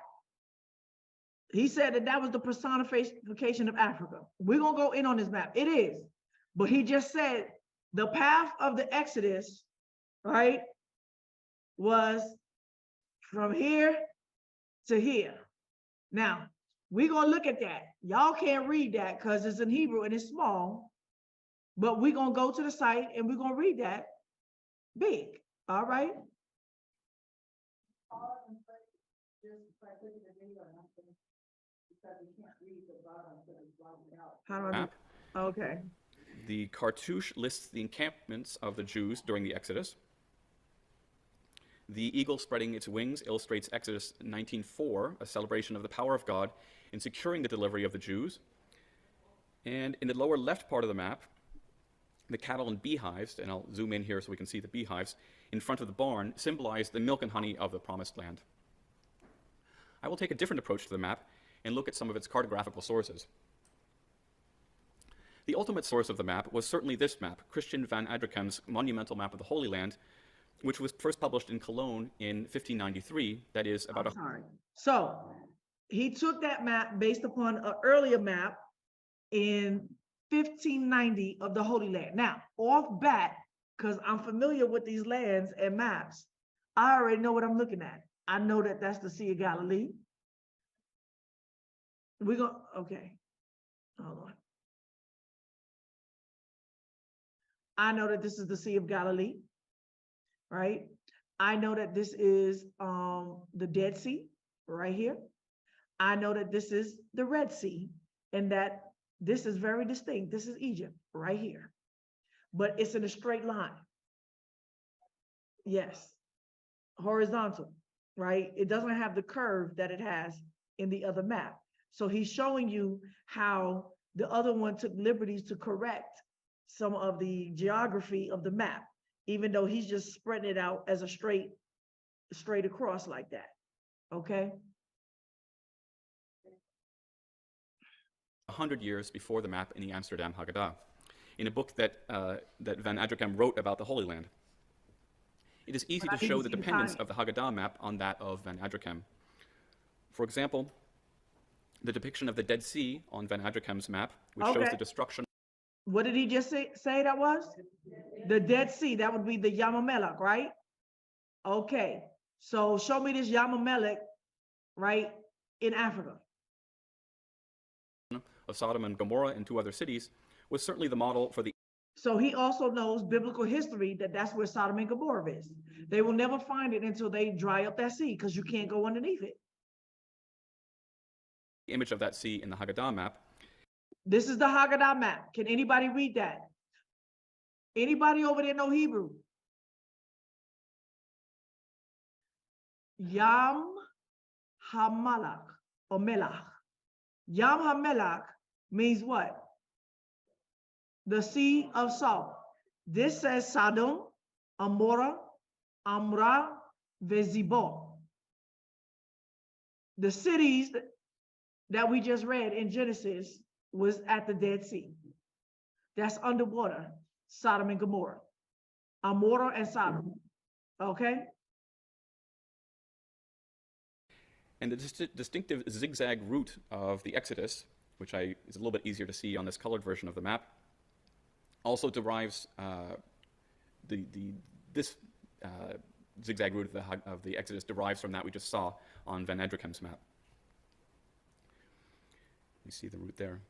he said that was the personification of Africa. We're going to go in on this map. It is. But he just said the path of the Exodus, right, was from here to here. Now, we're going to look at that. Y'all can't read that because it's in Hebrew and it's small. But we're going to go to the site and we're going to read that big. All right. How do I map. Okay. The cartouche lists the encampments of the Jews during the Exodus. The eagle spreading its wings illustrates Exodus 19:4, a celebration of the power of God in securing the delivery of the Jews. And in the lower left part of the map, the cattle and beehives, and I'll zoom in here so we can see the beehives, in front of the barn symbolize the milk and honey of the promised land. I will take a different approach to the map and look at some of its cartographical sources. The ultimate source of the map was certainly this map, Christian Van Adricam's monumental map of the Holy Land, which was first published in Cologne in 1593, that is about So he took that map based upon an earlier map in 1590 of the Holy Land. Now, off bat, because I'm familiar with these lands and maps, I already know what I'm looking at. I know that that's the Sea of Galilee. Okay, hold on. I know that this is the Sea of Galilee, right? I know that this is the Dead Sea right here. I know that this is the Red Sea and that this is very distinct. This is Egypt right here, but it's in a straight line. Yes, horizontal, right? It doesn't have the curve that it has in the other map. So he's showing you how the other one took liberties to correct some of the geography of the map, even though he's just spreading it out as a straight across like that, okay? 100 years before the map in the Amsterdam Haggadah, in a book that Van Adricam wrote about the Holy Land. It is easy to show the dependence of the Haggadah map on that of Van Adricam. For example, the depiction of the Dead Sea on Van Adricam's map, which shows the destruction. What did he just say that was? The Dead Sea, that would be the Yamamelech, right? Okay, so show me this Yamamelech, right, in Africa. Of Sodom and Gomorrah and 2 other cities was certainly the model for the. So he also knows biblical history that that's where Sodom and Gomorrah is. They will never find it until they dry up that sea because you can't go underneath it. Image of that sea in the Haggadah map. This is the Haggadah map. Can anybody read that? Anybody over there know Hebrew? Yam HaMelach or Melach. Yam HaMelach means what? The Sea of Salt. This says Sodom, Amorah, Amra, Vezibor. The cities that we just read in Genesis was at the Dead Sea. That's underwater, Sodom and Gomorrah. Amorah and Sodom, okay? And the distinctive zigzag route of the Exodus, which is a little bit easier to see on this colored version of the map, also derives this zigzag route of the Exodus derives from that we just saw on Van Adricam's map. You see the route there.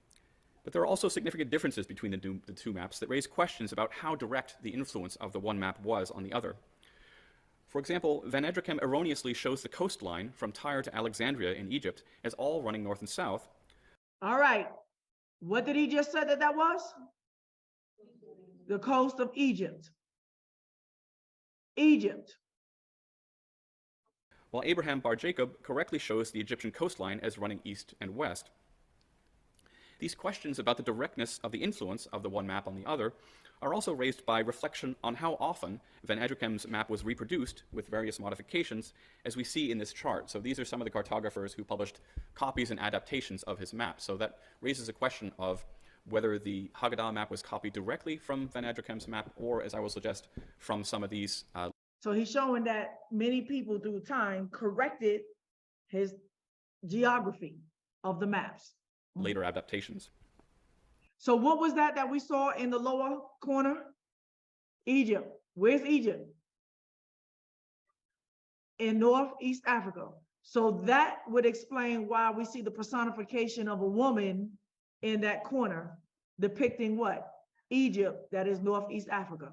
But there are also significant differences between the two maps that raise questions about how direct the influence of the one map was on the other. For example, Van Adricam erroneously shows the coastline from Tyre to Alexandria in Egypt as all running north and south. All right. What did he just say that was? The coast of Egypt. Egypt. While Abraham bar Jacob correctly shows the Egyptian coastline as running east and west. These questions about the directness of the influence of the one map on the other are also raised by reflection on how often Van Adricam's map was reproduced with various modifications, as we see in this chart. So these are some of the cartographers who published copies and adaptations of his map. So that raises a question of whether the Haggadah map was copied directly from Van Adricam's map, or, as I will suggest, from some of these. So he's showing that many people through time corrected his geography of the maps. Later adaptations. So what was that we saw in the lower corner? Egypt. Where's Egypt? In Northeast Africa. So that would explain why we see the personification of a woman in that corner depicting what? Egypt, that is Northeast Africa.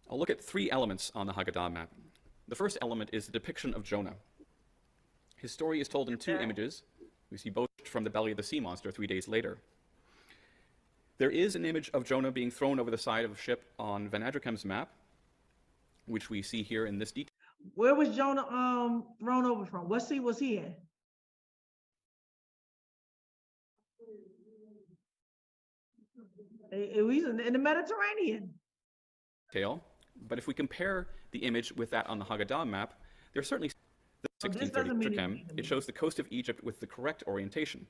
I'll look at 3 elements on the Haggadah map. The first element is the depiction of Jonah. His story is told in 2 images. We see both from the belly of the sea monster 3 days later. There is an image of Jonah being thrown over the side of a ship on Van Adricam's map, which we see here in this detail. Where was Jonah thrown over from? What sea was he in? It was in the Mediterranean. But if we compare the image with that on the Haggadah map, there's certainly the 1630 Trichem. It shows the coast of Egypt with the correct orientation.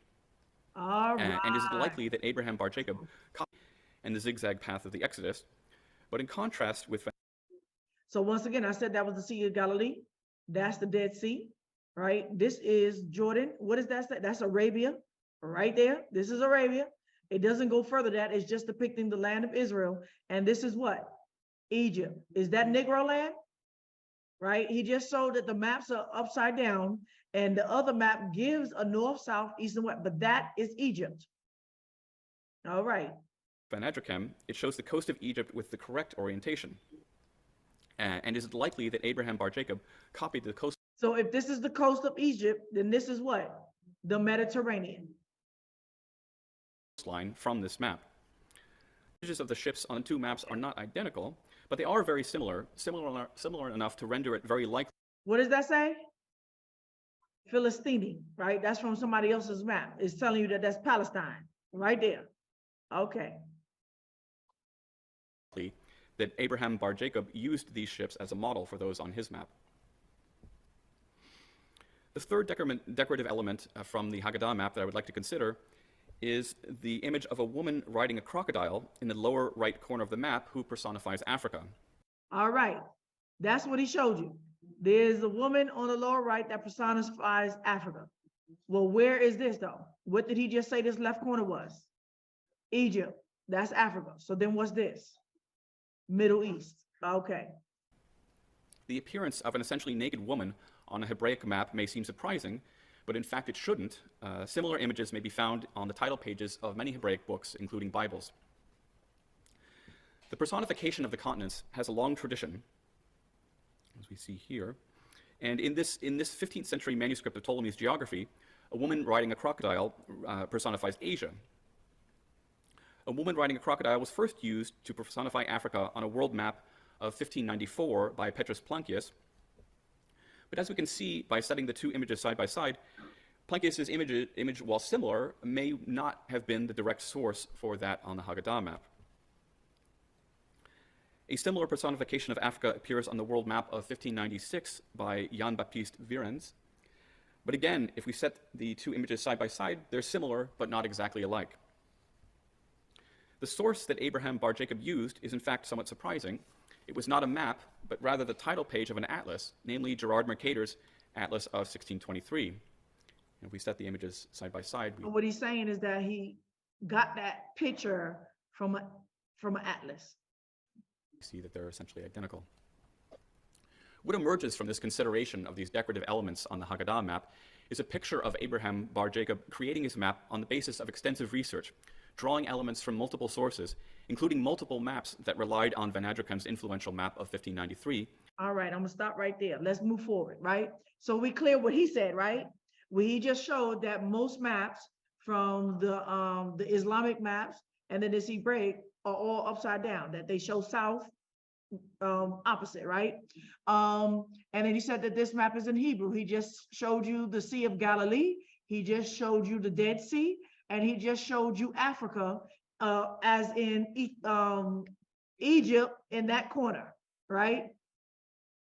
All right. And is it likely that Abraham bar Jacob copied and the zigzag path of the Exodus? But in contrast with... So once again, I said that was the Sea of Galilee. That's the Dead Sea, right? This is Jordan. What is that? That's Arabia, right there. This is Arabia. It doesn't go further than that. It's just depicting the land of Israel. And this is what? Egypt. Is that Negro Land? Right? He just showed that the maps are upside down and the other map gives a north, south, east, and west, but that is Egypt. All right. Van Adrichem, it shows the coast of Egypt with the correct orientation. And is it likely that Abraham bar Jacob copied the coast? So if this is the coast of Egypt, then this is what? The Mediterranean. Line from this map. Images of the ships on the two maps are not identical, but they are very similar enough to render it very likely. What does that say? Philistine, right? That's from somebody else's map. It's telling you that that's Palestine, right there. Okay. That Abraham bar Jacob used these ships as a model for those on his map. The third decorative element from the Haggadah map that I would like to consider is the image of a woman riding a crocodile in the lower right corner of the map who personifies Africa. All right, that's what he showed you. There's a woman on the lower right that personifies Africa. Well, where is this though? What did he just say this left corner was? Egypt, that's Africa. So then what's this? Middle East, okay. The appearance of an essentially naked woman on a Hebraic map may seem surprising, but in fact it shouldn't. Similar images may be found on the title pages of many Hebraic books, including Bibles. The personification of the continents has a long tradition, as we see here. And in this 15th century manuscript of Ptolemy's geography, a woman riding a crocodile personifies Asia. A woman riding a crocodile was first used to personify Africa on a world map of 1594 by Petrus Plancius. But as we can see by setting the two images side by side, Plancius's image, while similar, may not have been the direct source for that on the Haggadah map. A similar personification of Africa appears on the world map of 1596 by Jan Baptiste Virens. But again, if we set the two images side by side, they're similar, but not exactly alike. The source that Abraham bar Jacob used is in fact somewhat surprising. It was not a map, but rather the title page of an atlas, namely Gerard Mercator's Atlas of 1623. And if we set the images side by side, What he's saying is that he got that picture from an atlas. See that they're essentially identical. What emerges from this consideration of these decorative elements on the Haggadah map is a picture of Abraham bar Jacob creating his map on the basis of extensive research, drawing elements from multiple sources, including multiple maps that relied on Van Adrichem's influential map of 1593. All right, I'm gonna stop right there. Let's move forward, right? So we clear what he said, right? He just showed that most maps from the Islamic maps and then this Hebraic are all upside down, that they show south opposite, right? And then he said that this map is in Hebrew. He just showed you the Sea of Galilee. He just showed you the Dead Sea, and he just showed you Africa as in Egypt in that corner, right?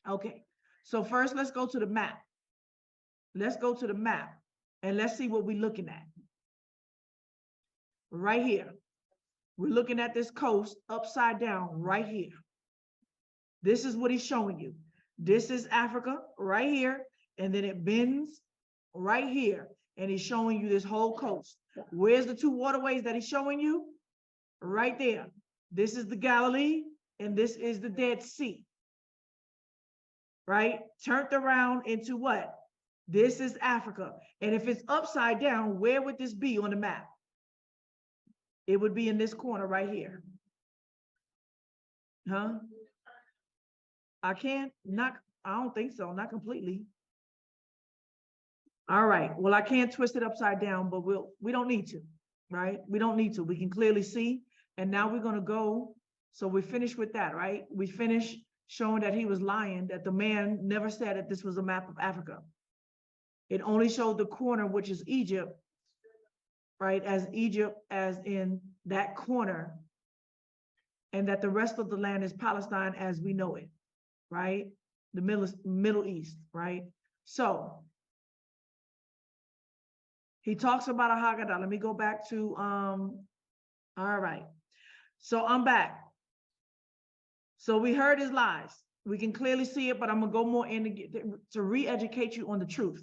Okay, so first let's go to the map. Let's go to the map and let's see what we're looking at. Right here. We're looking at this coast upside down right here. This is what he's showing you. This is Africa right here, and then it bends right here, and he's showing you this whole coast. Where's the two waterways that he's showing you? Right there. This is the Galilee, and this is the Dead Sea. Right? Turned around into what? This is Africa. And if it's upside down, where would this be on the map? It would be in this corner right here. Huh? I don't think so, not completely. All right, well, I can't twist it upside down, but we don't need to, right? We don't need to, we can clearly see. And now we're gonna go, so we finished with that, right? We finished showing that he was lying, that the man never said that this was a map of Africa. It only showed the corner, which is Egypt, right? As Egypt, as in that corner, and that the rest of the land is Palestine as we know it, right? The Middle East, right? So he talks about a Haggadah. Let me go back to, all right. So I'm back. So we heard his lies. We can clearly see it, but I'm gonna go more in to re-educate you on the truth,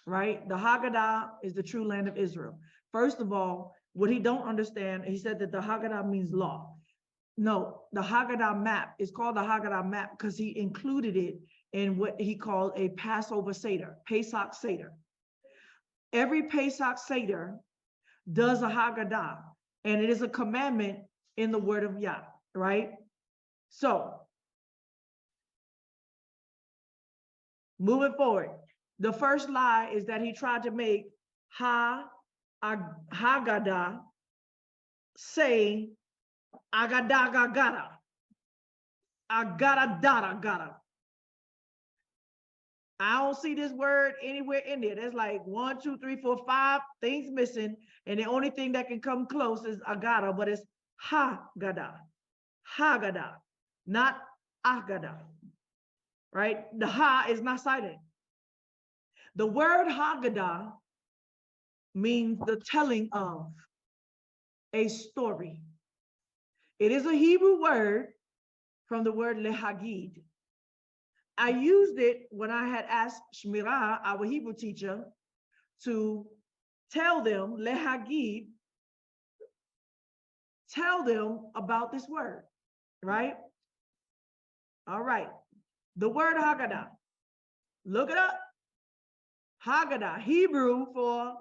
right? The Haggadah is the true land of Israel. First of all, what he don't understand, he said that the Haggadah means law. No, the Haggadah Map is called the Haggadah Map because he included it in what he called a Passover Seder, Pesach Seder. Every Pesach Seder does a Haggadah, and it is a commandment in the word of Yah, right? So, moving forward, the first lie is that he tried to make Haggadah say AGHADAGHADA, AGHADAGHADA. I don't see this word anywhere in there. There's like 1, 2, 3, 4, 5 things missing, and the only thing that can come close is AGHADA, but it's Haggada, Haggada, not AGHADA, right? The Ha is not silent. The word Haggadah means the telling of a story. It is a Hebrew word from the word lehagid. I used it when I had asked Shmirah, our Hebrew teacher, to tell them, lehagid, tell them about this word, right? All right. The word Haggadah, look it up. Haggadah, Hebrew for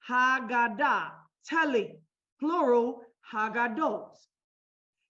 Haggadah, telling, plural, Haggadot,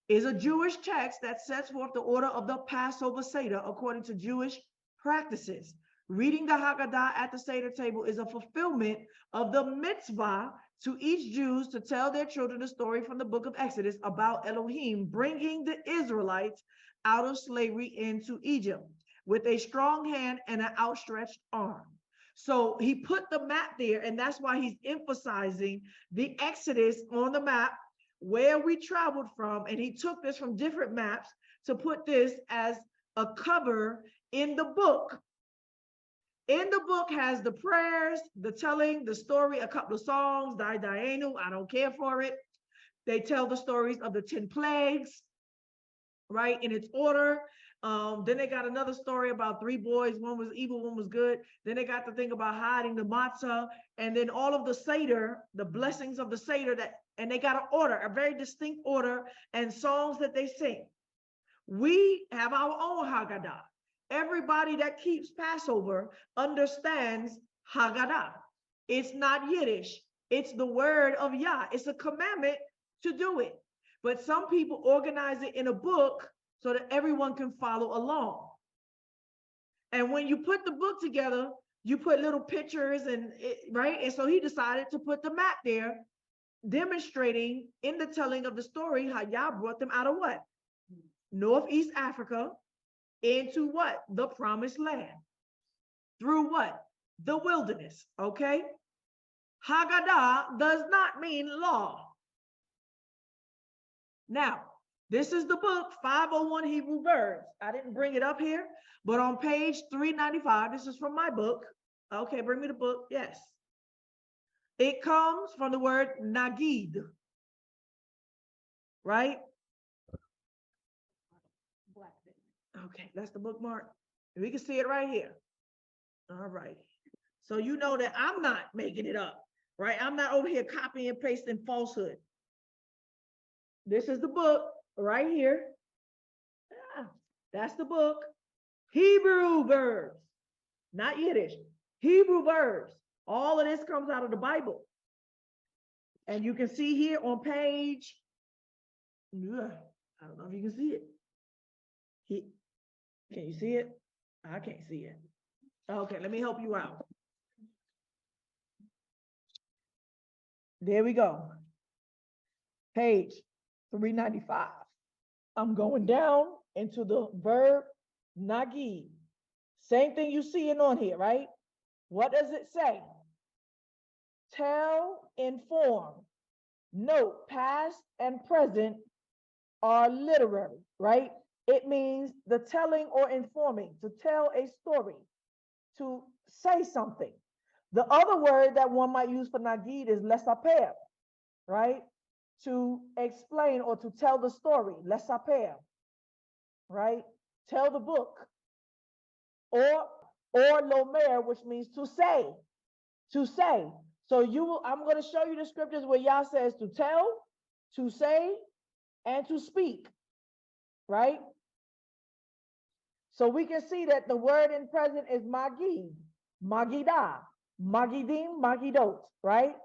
is a Jewish text that sets forth the order of the Passover Seder according to Jewish practices. Reading the Haggadah at the Seder table is a fulfillment of the mitzvah to each Jew to tell their children the story from the book of Exodus about Elohim bringing the Israelites out of slavery into Egypt with a strong hand and an outstretched arm. So he put the map there, and that's why he's emphasizing the Exodus on the map, where we traveled from, and he took this from different maps to put this as a cover in the book. In the book has the prayers, the telling, the story, a couple of songs, Dayenu, I don't care for it. They tell the stories of the 10 plagues, right, in its order. Then they got another story about 3 boys, one was evil, one was good. Then they got to think about hiding the matzah, and then all of the Seder, the blessings of the Seder, and they got an order, a very distinct order, and songs that they sing. We have our own Haggadah. Everybody that keeps Passover understands Haggadah. It's not Yiddish. It's the word of Yah. It's a commandment to do it. But some people organize it in a book so that everyone can follow along. And when you put the book together, you put little pictures and right? And so he decided to put the map there, demonstrating in the telling of the story how Yah brought them out of what? Northeast Africa into what? The promised land. Through what? The wilderness, okay? Haggadah does not mean law. Now, this is the book, 501 Hebrew Verbs. I didn't bring it up here, but on page 395, this is from my book. Okay, bring me the book, yes. It comes from the word nagid, right? Okay, that's the bookmark. We can see it right here. All right. So you know that I'm not making it up, right? I'm not over here copying and pasting falsehood. This is the book right here. Yeah, that's the book. Hebrew verbs, not Yiddish. Hebrew verbs. All of this comes out of the Bible. And you can see here on page, I don't know if you can see it. Can you see it? I can't see it. Okay, let me help you out. There we go. Page 395. I'm going down into the verb Nagid. Same thing you see on here, right? What does it say? Tell, inform. Note, past and present are literary, right? It means the telling or informing, to tell a story, to say something. The other word that one might use for Nagid is lesaper, right? To explain or to tell the story, lesaper, right? Tell the book. Or lomer, which means to say, to say. So I'm going to show you the scriptures where Yah says to tell, to say, and to speak, right? So we can see that the word in present is magid, magidah, magidim, magidot, right?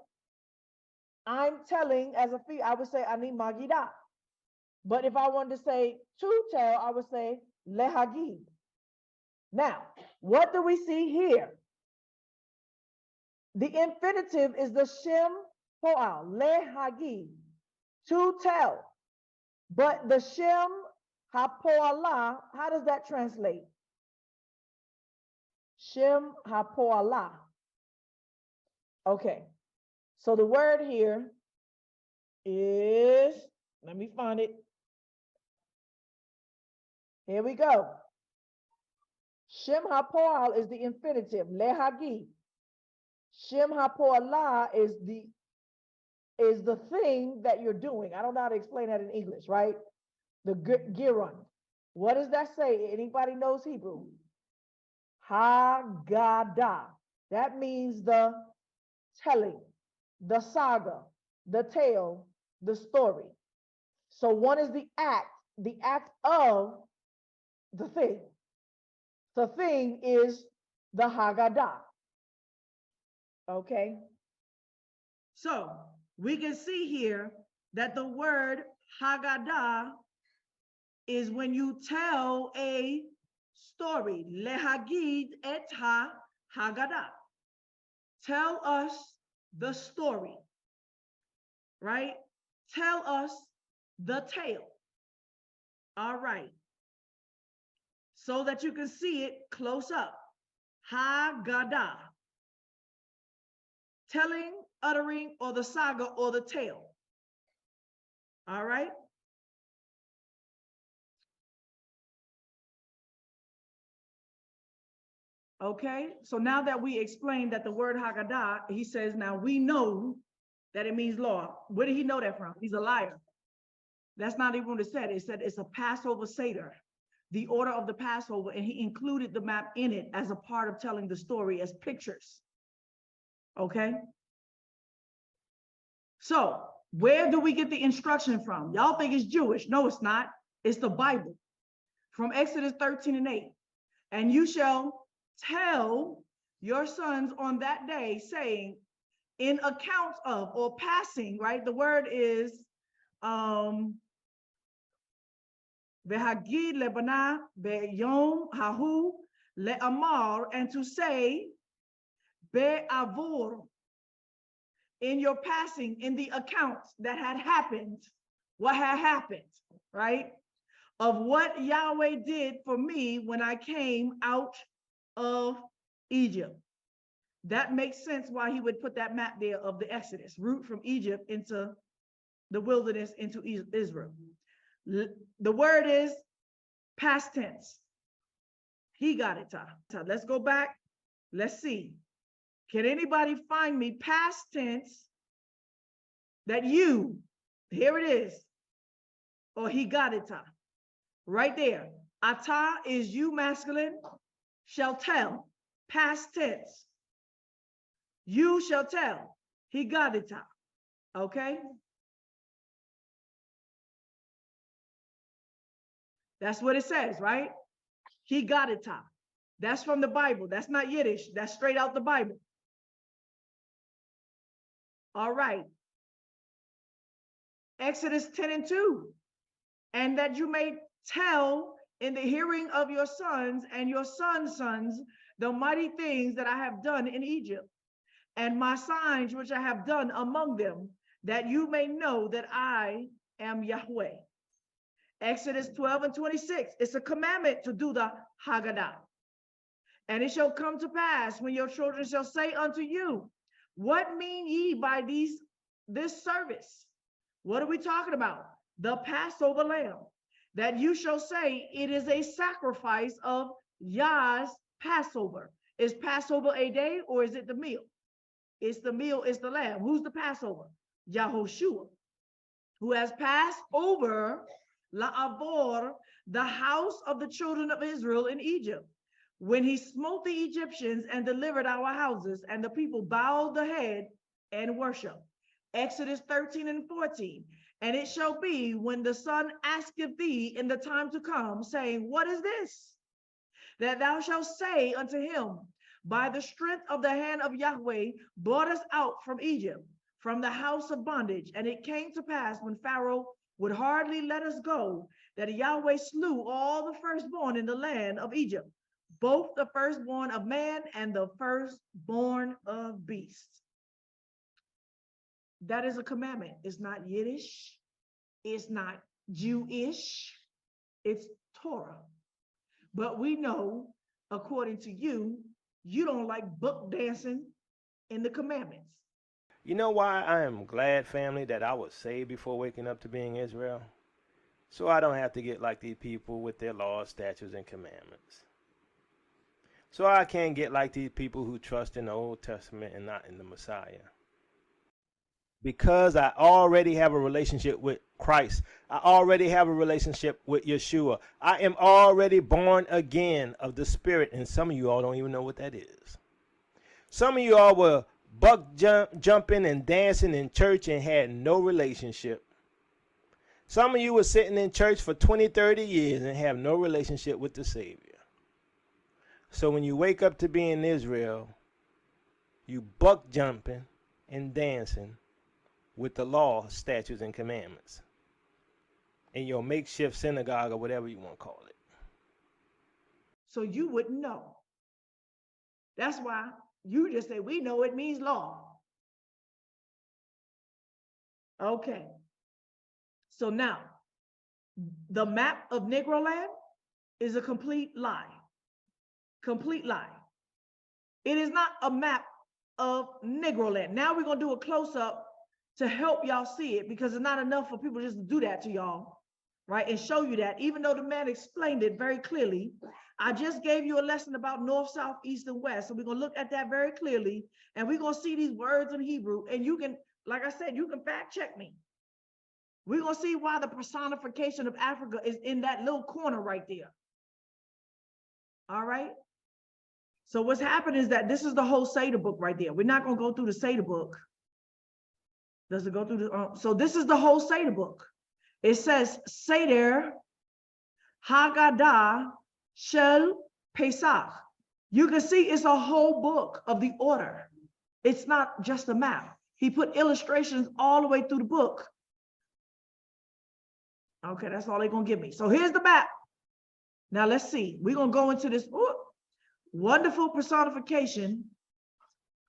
I'm telling as a fee, I would say ani magidah. But if I wanted to say to tell, I would say lehagid. Now, what do we see here? The infinitive is the shem po'al, lehagid, to tell. But the shem hapo'alah, how does that translate? Shem hapo'alah. Okay, so the word here is, let me find it. Here we go. Shem hapo'al is the infinitive, lehagi. Shem hapo'alah is the thing that you're doing. I don't know how to explain that in English, right? The girund. What does that say? Anybody knows Hebrew? Haggada. That means the telling, the saga, the tale, the story. So one is the act of the thing. The thing is the Haggadah. Okay. So we can see here that the word Haggadah is when you tell a story. Lehagid et ha-Haggadah. Tell us the story, right? Tell us the tale. All right. So that you can see it close up. Haggadah. Telling, uttering, or the saga, or the tale. All right. Okay, so now that we explained that the word Haggadah, he says, now we know that it means law. Where did he know that from? He's a liar. That's not even what it said. It said it's a Passover Seder, the order of the Passover, and he included the map in it as a part of telling the story as pictures. Okay? So where do we get the instruction from? Y'all think it's Jewish. No, it's not. It's the Bible. From Exodus 13:8. And you shall tell your sons on that day, saying, in account of, or passing, right? The word is v'hagid lebana be'yom hahu le'amar, and to say be'avur, in your passing, in the accounts that had happened, what had happened, right? Of what Yahweh did for me when I came out of Egypt. That makes sense why he would put that map there of the Exodus, route from Egypt into the wilderness into Israel. The word is past tense. He got it, Ta. Let's go back. Let's see. Can anybody find me past tense that you, here it is, or he got it, Ta. Right there. Ata is you masculine, shall tell, past tense. You shall tell. He got it, Ta. Okay? That's what it says, right? He got it, Ta. That's from the Bible. That's not Yiddish. That's straight out the Bible. All right. Exodus 10:2. And that you may tell in the hearing of your sons and your sons' sons the mighty things that I have done in Egypt, and my signs which I have done among them, that you may know that I am Yahweh. Exodus 12 and 26. It's a commandment to do the Haggadah. And it shall come to pass when your children shall say unto you, what mean ye by this service? What are we talking about? The Passover lamb. That you shall say, it is a sacrifice of Yah's Passover. Is Passover a day or is it the meal? It's the meal, it's the lamb. Who's the Passover? Yahushua, who has passed over La'avor, the house of the children of Israel in Egypt, when he smote the Egyptians and delivered our houses, and the people bowed the head and worship. Exodus 13 and 14. And it shall be when the son asketh thee in the time to come, saying, what is this? That thou shalt say unto him, by the strength of the hand of Yahweh brought us out from Egypt, from the house of bondage. And it came to pass when Pharaoh would hardly let us go, that Yahweh slew all the firstborn in the land of Egypt, both the firstborn of man and the firstborn of beasts. That is a commandment. It's not Yiddish. It's not Jewish. It's Torah. But we know, according to you, you don't like book dancing in the commandments. You know why I am glad, family, that I was saved before waking up to being Israel? So I don't have to get like these people with their laws, statutes, and commandments. So I can't get like these people who trust in the Old Testament and not in the Messiah. Because I already have a relationship with Christ. I already have a relationship with Yeshua. I am already born again of the Spirit, and some of you all don't even know what that is. Some of you all were jumping and dancing in church and had no relationship. Some of you were sitting in church for 20, 30 years and have no relationship with the Savior. So when you wake up to be in Israel, you buck jumping and dancing with the law, statutes, and commandments in your makeshift synagogue or whatever you want to call it. So you wouldn't know. That's why you just say, we know it means law. Okay. So now, the map of Negro Land is a complete lie. Complete lie. It is not a map of Negro Land. Now we're going to do a close-up to help y'all see it, because it's not enough for people just to do that to y'all, right? And show you that, even though the man explained it very clearly. I just gave you a lesson about north, south, east, and west. So we're going to look at that very clearly, and we're going to see these words in Hebrew, and you can, like I said, you can fact check me. We're going to see why the personification of Africa is in that little corner right there. All right. So what's happened is that this is the whole Seder book right there. We're not going to go through the Seder book. Does it go through the, so this is the whole Seder book. It says Seder Haggadah Shel Pesach. You can see it's a whole book of the order. It's not just a map. He put illustrations all the way through the book. Okay, that's all they're gonna give me. So here's the map. Now let's see. We're gonna go into this wonderful personification.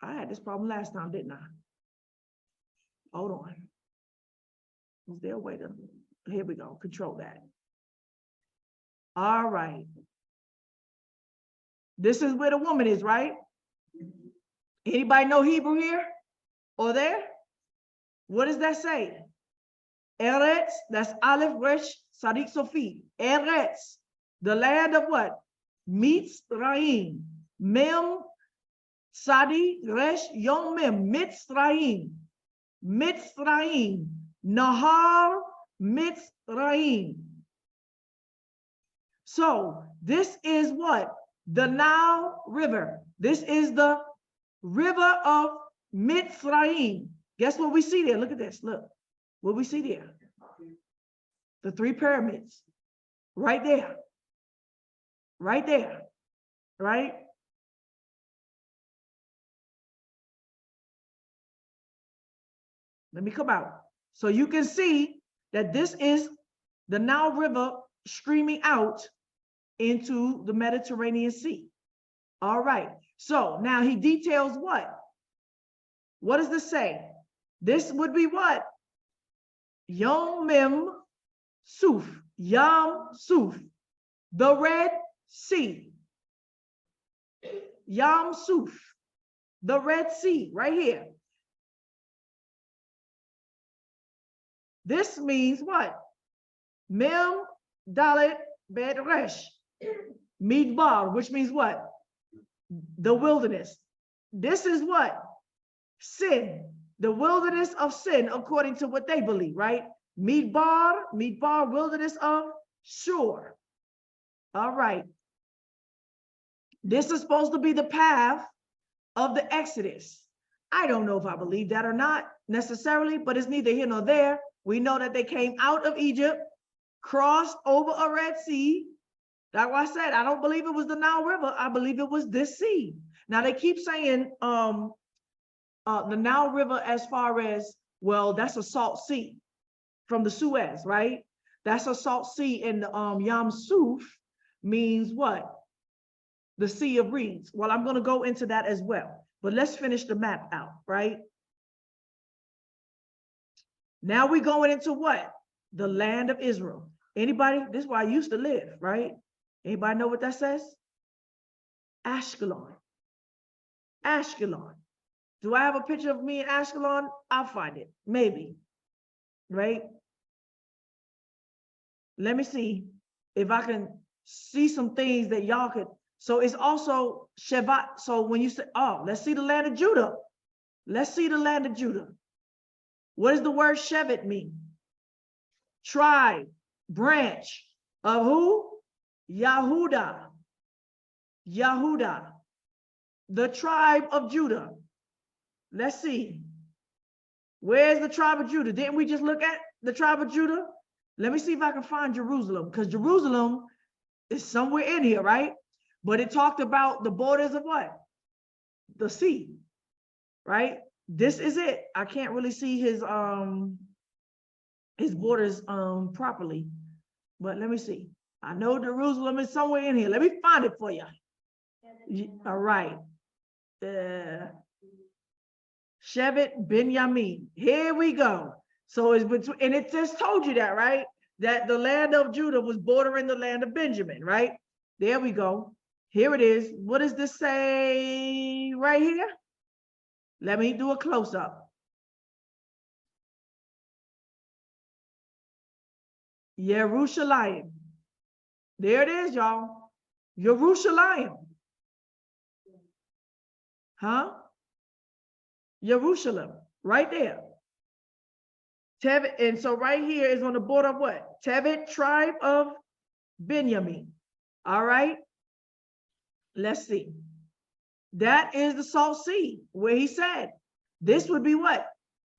I had this problem last time, didn't I? Hold on. Is there a way to, here we go, control that. All right. This is where the woman is, right? Anybody know Hebrew here or there? What does that say? Eretz, that's Aleph, Resh, Sadiq, Sofi. Eretz, the land of what? Mitzrayim. Mem, Sadi, Resh, Yom Mem, Mitzrayim. Mitzrayim, Nahar, Mitzrayim. So this is what? The Nile River. This is the river of Mitzrayim. Guess what we see there? Look at this. Look what we see there. The three pyramids. Right there. Right there. Right? Let me come out. So you can see that this is the Nile River streaming out into the Mediterranean Sea. All right. So now he details what? What does this say? This would be what? Yom Mem Suf. Yam Suf, the Red Sea. Yam Suf, the Red Sea, right here. This means what? Mem Dalet Bet Resh, Midbar, which means what? The wilderness. This is what? Sin, the wilderness of sin, according to what they believe, right? Midbar, wilderness of Shur. All right. This is supposed to be the path of the Exodus. I don't know if I believe that or not necessarily, but it's neither here nor there. We know that they came out of Egypt, crossed over a Red Sea. That's why I said, I don't believe it was the Nile River. I believe it was this sea. Now they keep saying the Nile River as far as, well, that's a salt sea from the Suez, right? That's a salt sea, and Yam Suf means what? The Sea of Reeds. Well, I'm going to go into that as well, but let's finish the map out, right? Now we're going into what? The land of Israel. Anybody? This is where I used to live, right? Anybody know what that says? Ashkelon. Ashkelon. Do I have a picture of me in Ashkelon? I'll find it, maybe, right? Let me see if I can see some things that y'all could. So it's also Shevat. So when you say, oh, let's see the land of Judah. Let's see the land of Judah. What does the word Shevet mean? Tribe, branch of who? Yahudah. Yahudah, the tribe of Judah. Let's see. Where's the tribe of Judah? Didn't we just look at the tribe of Judah? Let me see if I can find Jerusalem, because Jerusalem is somewhere in here, right? But it talked about the borders of what? The sea, right? This is it. I can't really see his borders properly, but let me see. I know Jerusalem is somewhere in here. Let me find it for you. All right. Shevet Benjamin. Here we go. So it's between, and it just told you that, right? That the land of Judah was bordering the land of Benjamin, right? There we go. Here it is. What does this say right here? Let me do a close-up. Yerushalayim. There it is, y'all. Yerushalayim. Huh? Jerusalem, right there. Tevet, and so right here is on the border of what? Tevet, tribe of Benjamin. All right. Let's see. That is the Salt Sea, where he said this would be what?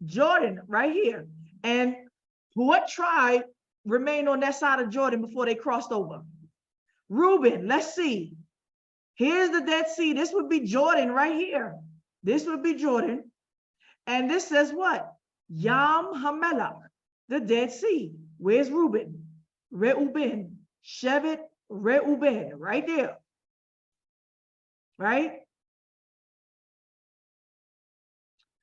Jordan, right here. And what tribe remained on that side of Jordan before they crossed over? Reuben. Let's see. Here's the Dead Sea. This would be Jordan right here. This would be Jordan. And this says what? Yam Hamelach, the Dead Sea. Where's Reuben? Reuben. Shevet Reuben, right there. Right?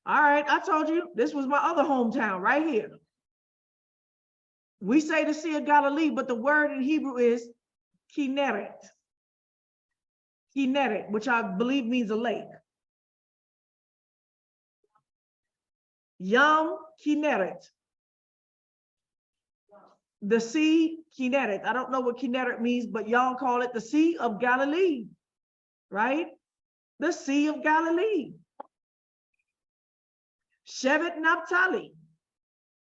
All right, I told you, this was my other hometown right here. We say the Sea of Galilee, but the word in Hebrew is Kinneret. Kinneret, which I believe means a lake. Yam Kinneret. The Sea Kinneret. I don't know what Kinneret means, but y'all call it the Sea of Galilee, right? The Sea of Galilee. Shevet Naphtali,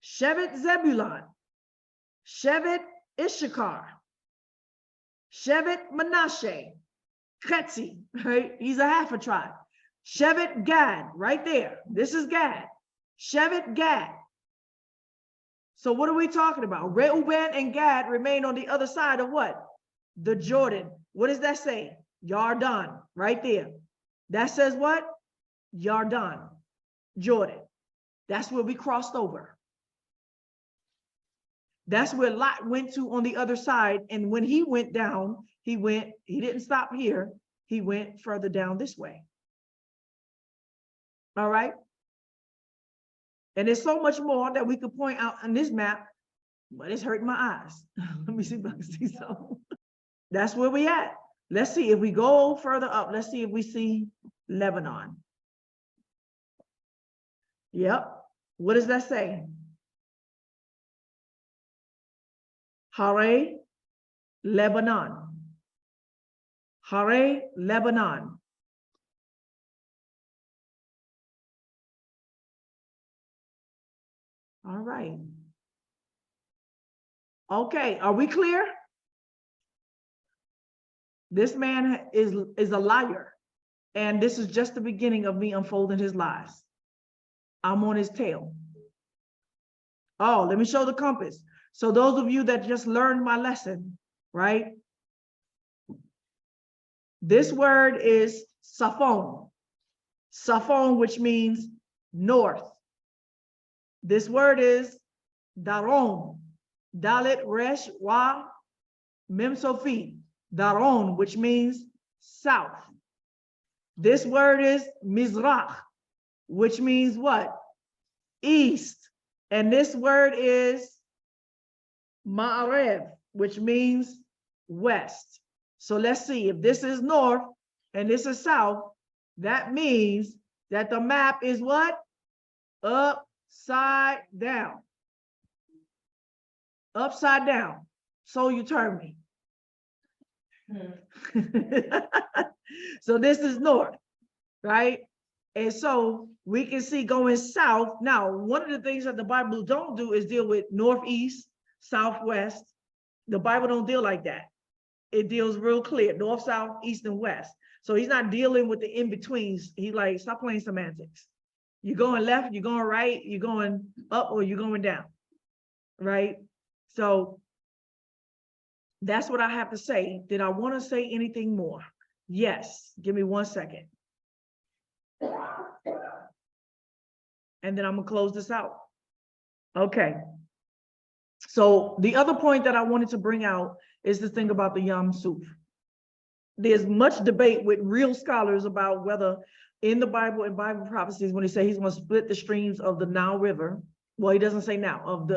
Shevet Zebulun, Shevet Issachar, Shevet Manasseh, Chetzi, right? He's a half a tribe. Shevet Gad, right there. This is Gad. Shevet Gad. So what are we talking about? Reuben and Gad remain on the other side of what? The Jordan. What does that say? Yarden, right there. That says what? Yarden, Jordan. That's where we crossed over. That's where Lot went to on the other side. And when he went down, he didn't stop here. He went further down this way. All right. And there's so much more that we could point out on this map, but it's hurting my eyes. Let me see if I can see something. That's where we at. Let's see if we go further up. Let's see if we see Lebanon. Yep. What does that say? Hare, Lebanon. Hare, Lebanon. All right. Okay, are we clear? This man is a liar, and this is just the beginning of me unfolding his lies. I'm on his tail. Oh, let me show the compass. So those of you that just learned my lesson, right? This word is Safon. Safon, which means north. This word is Daron. Dalet Resh Wa Mem Sofi. Daron, which means south. This word is Mizrach, which means what? East. And this word is Ma'arev, which means west. So let's see, if this is north and this is south, that means that the map is what? Upside down. Upside down. So you turn me. So this is north, right? And so we can see going south. Now, one of the things that the Bible don't do is deal with northeast, southwest. The Bible don't deal like that. It deals real clear, north, south, east, and west. So he's not dealing with the in-betweens. He's like, stop playing semantics. You're going left, you're going right, you're going up, or you're going down, right? So that's what I have to say. Did I want to say anything more? Yes. Give me 1 second. And then I'm going to close this out. Okay. So the other point that I wanted to bring out is the thing about the Yam Suf. There's much debate with real scholars about whether in the Bible and Bible prophecies, when he says he's going to split the streams of the Nile River, well, he doesn't say now, of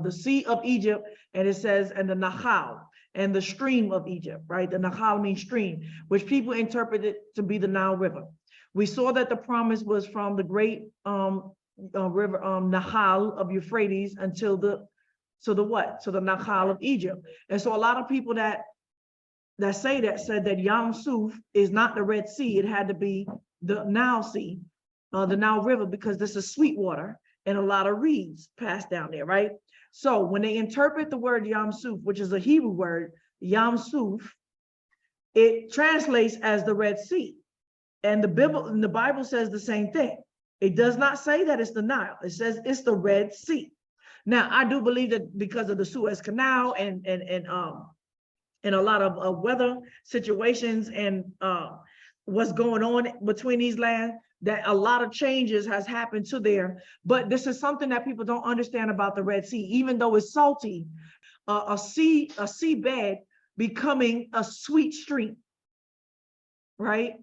the Sea of Egypt, and it says, and the Nahal, and the stream of Egypt, right? The Nahal means stream, which people interpret it to be the Nile River. We saw that the promise was from the great river Nahal of Euphrates until the Nahal of Egypt. And so a lot of people that said that Yam Suf is not the Red Sea. It had to be the Nile Sea, the Nile River, because this is sweet water and a lot of reeds passed down there, right? So when they interpret the word Yam Suf, which is a Hebrew word, Yam Suf, it translates as the Red Sea. And the Bible says the same thing. It does not say that it's the Nile. It says it's the Red Sea. Now, I do believe that because of the Suez Canal and a lot of weather situations and what's going on between these lands, that a lot of changes has happened to there. But this is something that people don't understand about the Red Sea. Even though it's salty, a seabed becoming a sweet stream, right?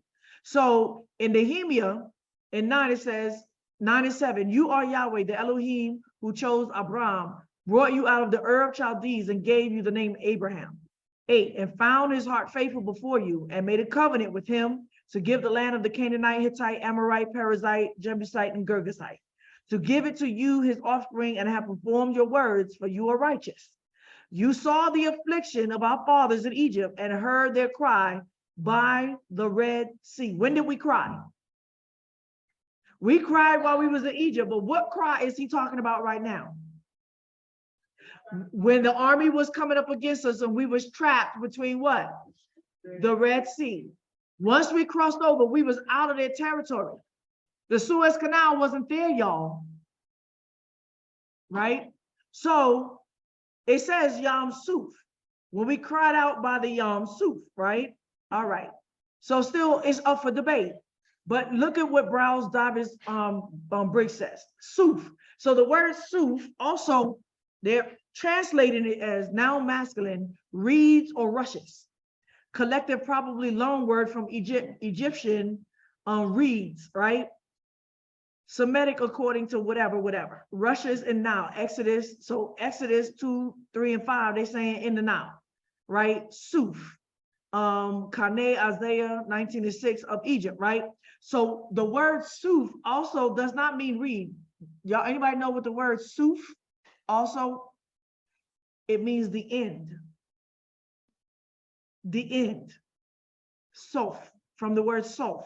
So in Nehemiah, in 9, it says, 9 and 7, you are Yahweh, the Elohim who chose Abraham, brought you out of the Ur of Chaldees and gave you the name Abraham. 8, and found his heart faithful before you and made a covenant with him to give the land of the Canaanite, Hittite, Amorite, Perizzite, Jebusite, and Girgasite, to give it to you, his offspring, and have performed your words, for you are righteous. You saw the affliction of our fathers in Egypt and heard their cry by the Red Sea. When did we cry? We cried while we was in Egypt, but what cry is he talking about right now? When the army was coming up against us and we was trapped between what? The Red Sea. Once we crossed over, we was out of their territory. The Suez Canal wasn't there, y'all. Right? So it says Yam Suf. When we cried out by the Yam Suf, right? All right. So still it's up for debate. But look at what Browse Davis Briggs says. Suf. So the word Suf also, they're translating it as noun masculine, reeds or rushes. Collective, probably loan word from Egyptian reeds, right? Semitic according to whatever. Russia is in now, Exodus. So Exodus 2, 3, and 5, they saying in the now, right? Suf. Kane, Isaiah 19 and 6 of Egypt, right? So the word Suf also does not mean read. Y'all, anybody know what the word Suf also? It means the end. The end. Sof, from the word sof.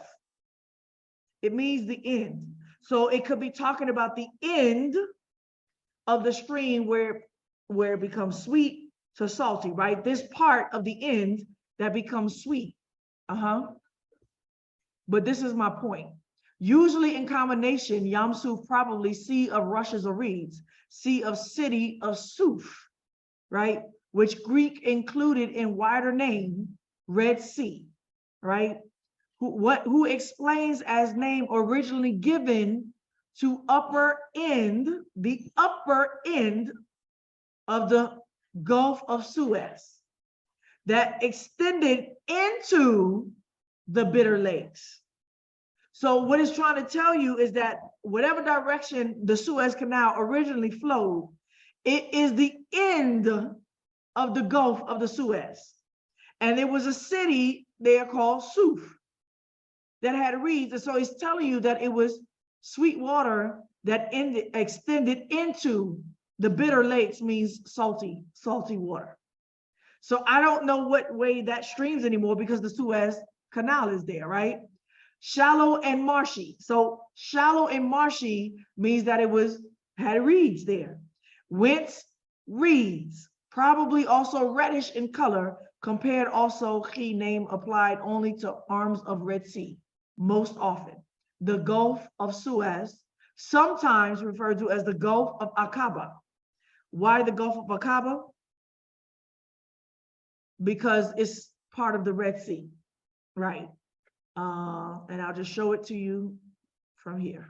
It means the end. So it could be talking about the end of the stream where it becomes sweet to salty, right? This part of the end that becomes sweet. But this is my point. Usually in combination, Yam Suf probably sea of rushes or reeds, sea of city of Suf, right? Which Greek included in wider name, Red Sea, right? Who explains as name originally given to the upper end of the Gulf of Suez that extended into the Bitter Lakes. So what it's trying to tell you is that whatever direction the Suez Canal originally flowed, it is the end of the Gulf of the Suez. And there was a city there called Suf that had reeds. And so he's telling you that it was sweet water that extended into the Bitter Lakes, means salty water. So I don't know what way that streams anymore because the Suez Canal is there, right? Shallow and marshy. So shallow and marshy means that it had reeds there. Whence reeds, probably also reddish in color, compared also he name applied only to arms of Red Sea, most often. The Gulf of Suez, sometimes referred to as the Gulf of Aqaba. Why the Gulf of Aqaba? Because it's part of the Red Sea, right? And I'll just show it to you from here.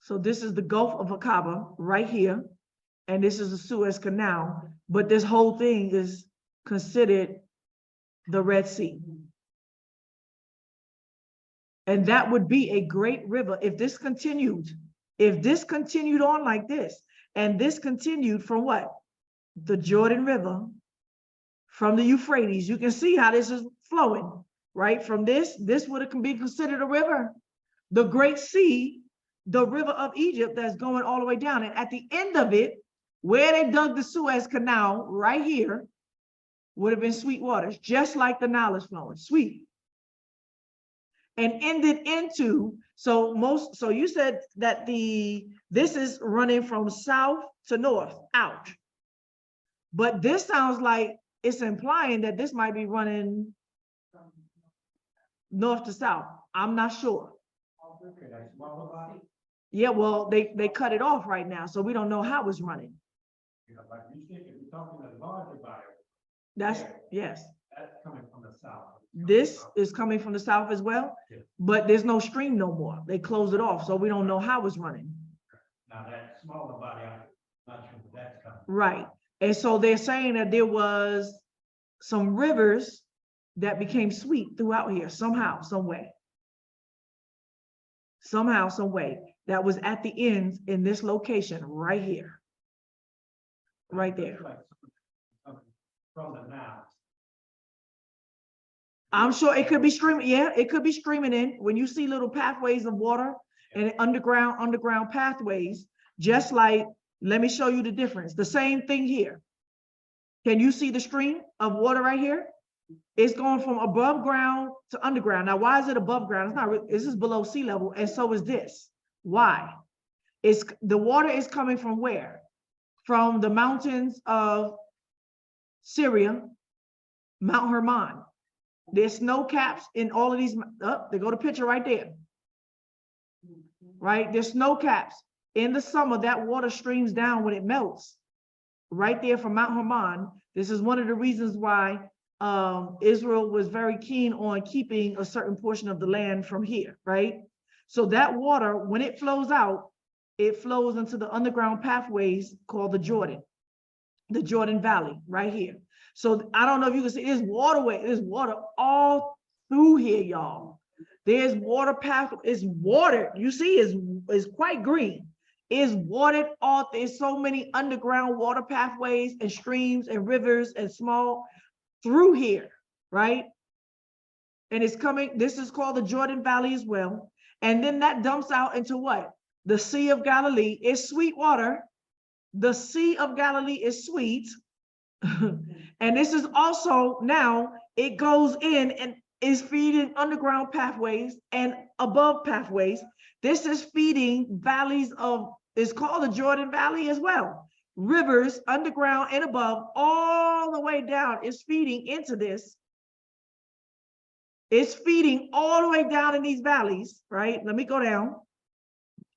So this is the Gulf of Aqaba right here, and this is the Suez Canal, but this whole thing is considered the Red Sea. And that would be a great river if this continued on like this, and this continued from what? The Jordan River, from the Euphrates. You can see how this is flowing, right? From this would be considered a river. The Great Sea, the river of Egypt that's going all the way down. And at the end of it, where they dug the Suez Canal, right here, would have been sweet waters, just like the Nile is flowing, sweet. And ended into, so you said that this is running from south to north, out. But this sounds like it's implying that this might be running north to south. I'm not sure. Yeah, well, they cut it off right now, so we don't know how it's running. That's, yes. That's coming from the south. This is coming from the south as well, but there's no stream no more. They closed it off, so we don't know how it's running. Now that smaller body, I'm not sure where that's coming. Right. And so they're saying that there was some rivers that became sweet throughout here somehow, some way. Somehow, some way. That was at the end in this location right here. Right there. From the Nile. I'm sure it could be streaming. Yeah, it could be streaming in. When you see little pathways of water and underground pathways, just like, let me show you the difference. The same thing here. Can you see the stream of water right here? It's going from above ground to underground. Now, why is it above ground? It's not. This is below sea level, and so is this. Why? The water is coming from where? From the mountains of Syria, Mount Hermon. There's snow caps in all of these. They go to picture right there. Right? There's snow caps. In the summer, that water streams down when it melts. Right there from Mount Hermon. This is one of the reasons why Israel was very keen on keeping a certain portion of the land from here, right? So that water, when it flows out, it flows into the underground pathways called the Jordan Valley, right here. So I don't know if you can see, there's water all through here, y'all. There's water path, it's watered. You see, it's quite green. It's watered off. There's so many underground water pathways and streams and rivers and small through here, right? And it's coming, this is called the Jordan Valley as well. And then that dumps out into what? The Sea of Galilee. It's sweet water. The Sea of Galilee is sweet. And this is also now, it goes in and is feeding underground pathways and above pathways. This is feeding valleys of, it's called the Jordan Valley as well. Rivers underground and above, all the way down, is feeding into this. It's feeding all the way down in these valleys, right? Let me go down.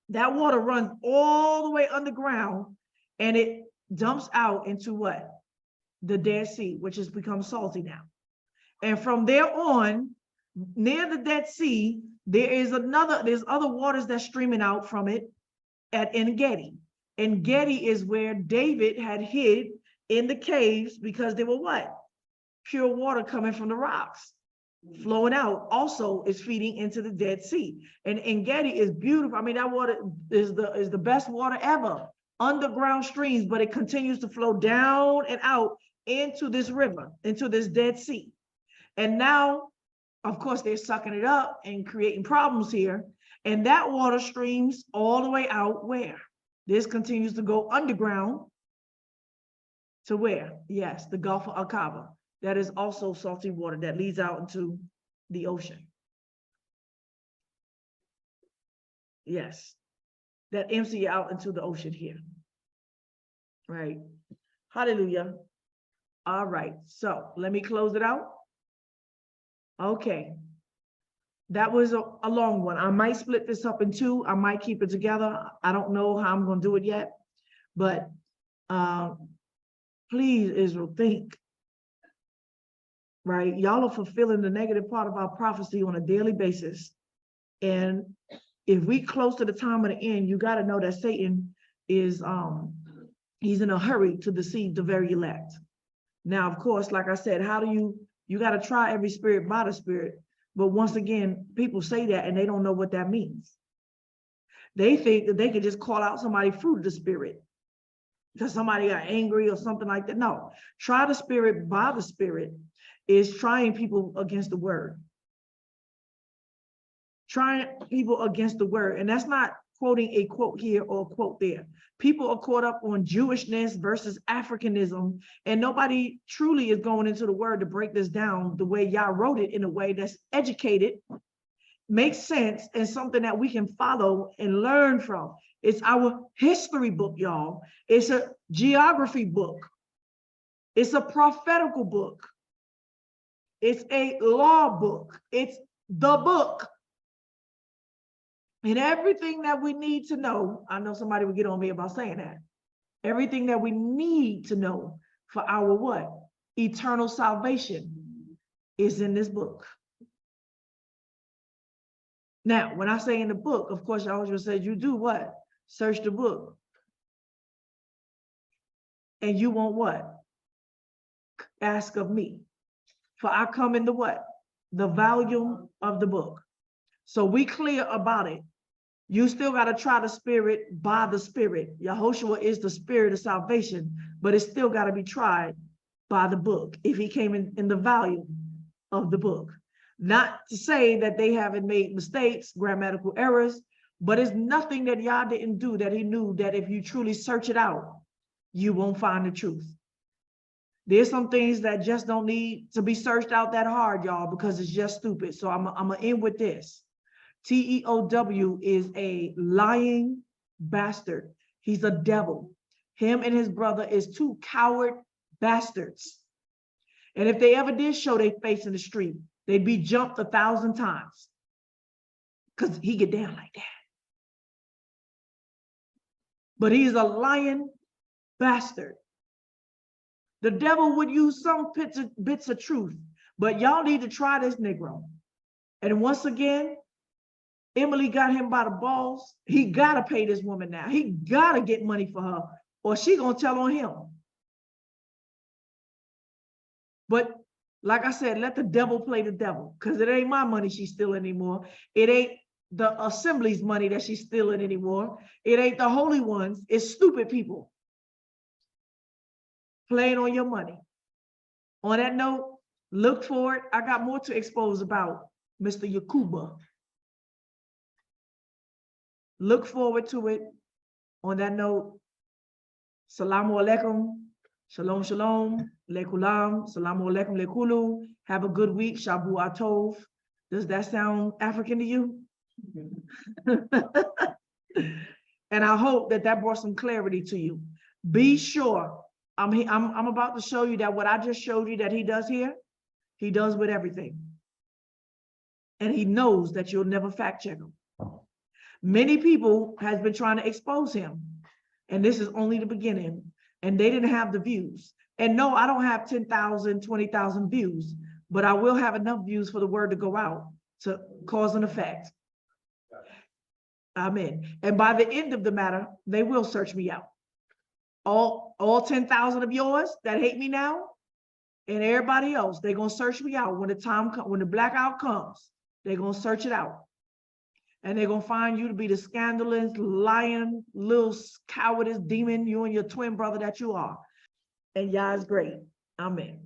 That water runs all the way underground and it dumps out into what? The Dead Sea, which has become salty now. And from there on, near the Dead Sea, there's other waters that's streaming out from it at En-Gedi. En-Gedi is where David had hid in the caves because they were what? Pure water coming from the rocks. Flowing out also is feeding into the Dead Sea. And En-Gedi is beautiful. I mean, that water is the best water ever. Underground streams, but it continues to flow down and out into this river, into this Dead Sea. And now, of course, they're sucking it up and creating problems here. And that water streams all the way out where? This continues to go underground to where? Yes, the Gulf of Aqaba. That is also salty water that leads out into the ocean. Yes, that empties out into the ocean here. Right. Hallelujah. All right, so let me close it out. Okay. That was a long one. I might split this up in two. I might keep it together. I don't know how I'm going to do it yet, but please, Israel, think. Right? Y'all are fulfilling the negative part of our prophecy on a daily basis. And if we close to the time of the end, you got to know that Satan is, he's in a hurry to deceive the very elect. Now, of course, like I said, how do you got to try every spirit by the Spirit. But once again, people say that and they don't know what that means. They think that they can just call out somebody fruit of the Spirit because somebody got angry or something like that. No, try the Spirit by the Spirit is trying people against the word. Trying people against the word. And that's not quoting a quote here or a quote there. People are caught up on Jewishness versus Africanism, and nobody truly is going into the word to break this down the way y'all wrote it in a way that's educated, makes sense, and something that we can follow and learn from. It's our history book, y'all. It's a geography book. It's a prophetical book. It's a law book. It's the book. And everything that we need to know, I know somebody would get on me about saying that. Everything that we need to know for our what? Eternal salvation is in this book. Now, when I say in the book, of course, I always say you do what? Search the book. And you want what? Ask of me. For I come in the what? The volume of the book. So we clear about it. You still got to try the Spirit by the Spirit. Yahushua is the Spirit of salvation, but it's still got to be tried by the book if he came in the volume of the book. Not to say that they haven't made mistakes, grammatical errors, but it's nothing that Yah didn't do that he knew that if you truly search it out, you won't find the truth. There's some things that just don't need to be searched out that hard, y'all, because it's just stupid. So I'm going to end with this. Teotw is a lying bastard. He's a devil. Him and his brother is two coward bastards. And if they ever did show their face in the street, they'd be jumped 1,000 times because he get down like that. But he's a lying bastard. The devil would use some bits of truth, but y'all need to try this Negro. And once again, Emily got him by the balls. He got to pay this woman now. He got to get money for her or she going to tell on him. But Like I said, let the devil play the devil, because it ain't my money she's stealing anymore. It ain't the assembly's money that she's stealing anymore. It ain't the holy ones. It's stupid people playing on your money. On that note, look for it. I got more to expose about Mr. Yakoba. Look forward to it. On that note, Salamu alaikum, shalom shalom, lekulam, salamu alaikum lekulu. Have a good week, shabu atov. Does that sound African to you? And I hope that that brought some clarity to you. Be sure, I'm about to show you that what I just showed you that he does here, he does with everything. And he knows that you'll never fact check him. Many people has been trying to expose him. And this is only the beginning. And they didn't have the views. And no, I don't have 10,000, 20,000 views, but I will have enough views for the word to go out to cause an effect. Amen. And by the end of the matter, they will search me out. All 10,000 of yours that hate me now, and everybody else, they're gonna search me out when the time comes, when the blackout comes, they're gonna search it out. And they're gonna find you to be the scandalous, lying, little cowardice demon, you and your twin brother that you are. And Yah is great. Amen.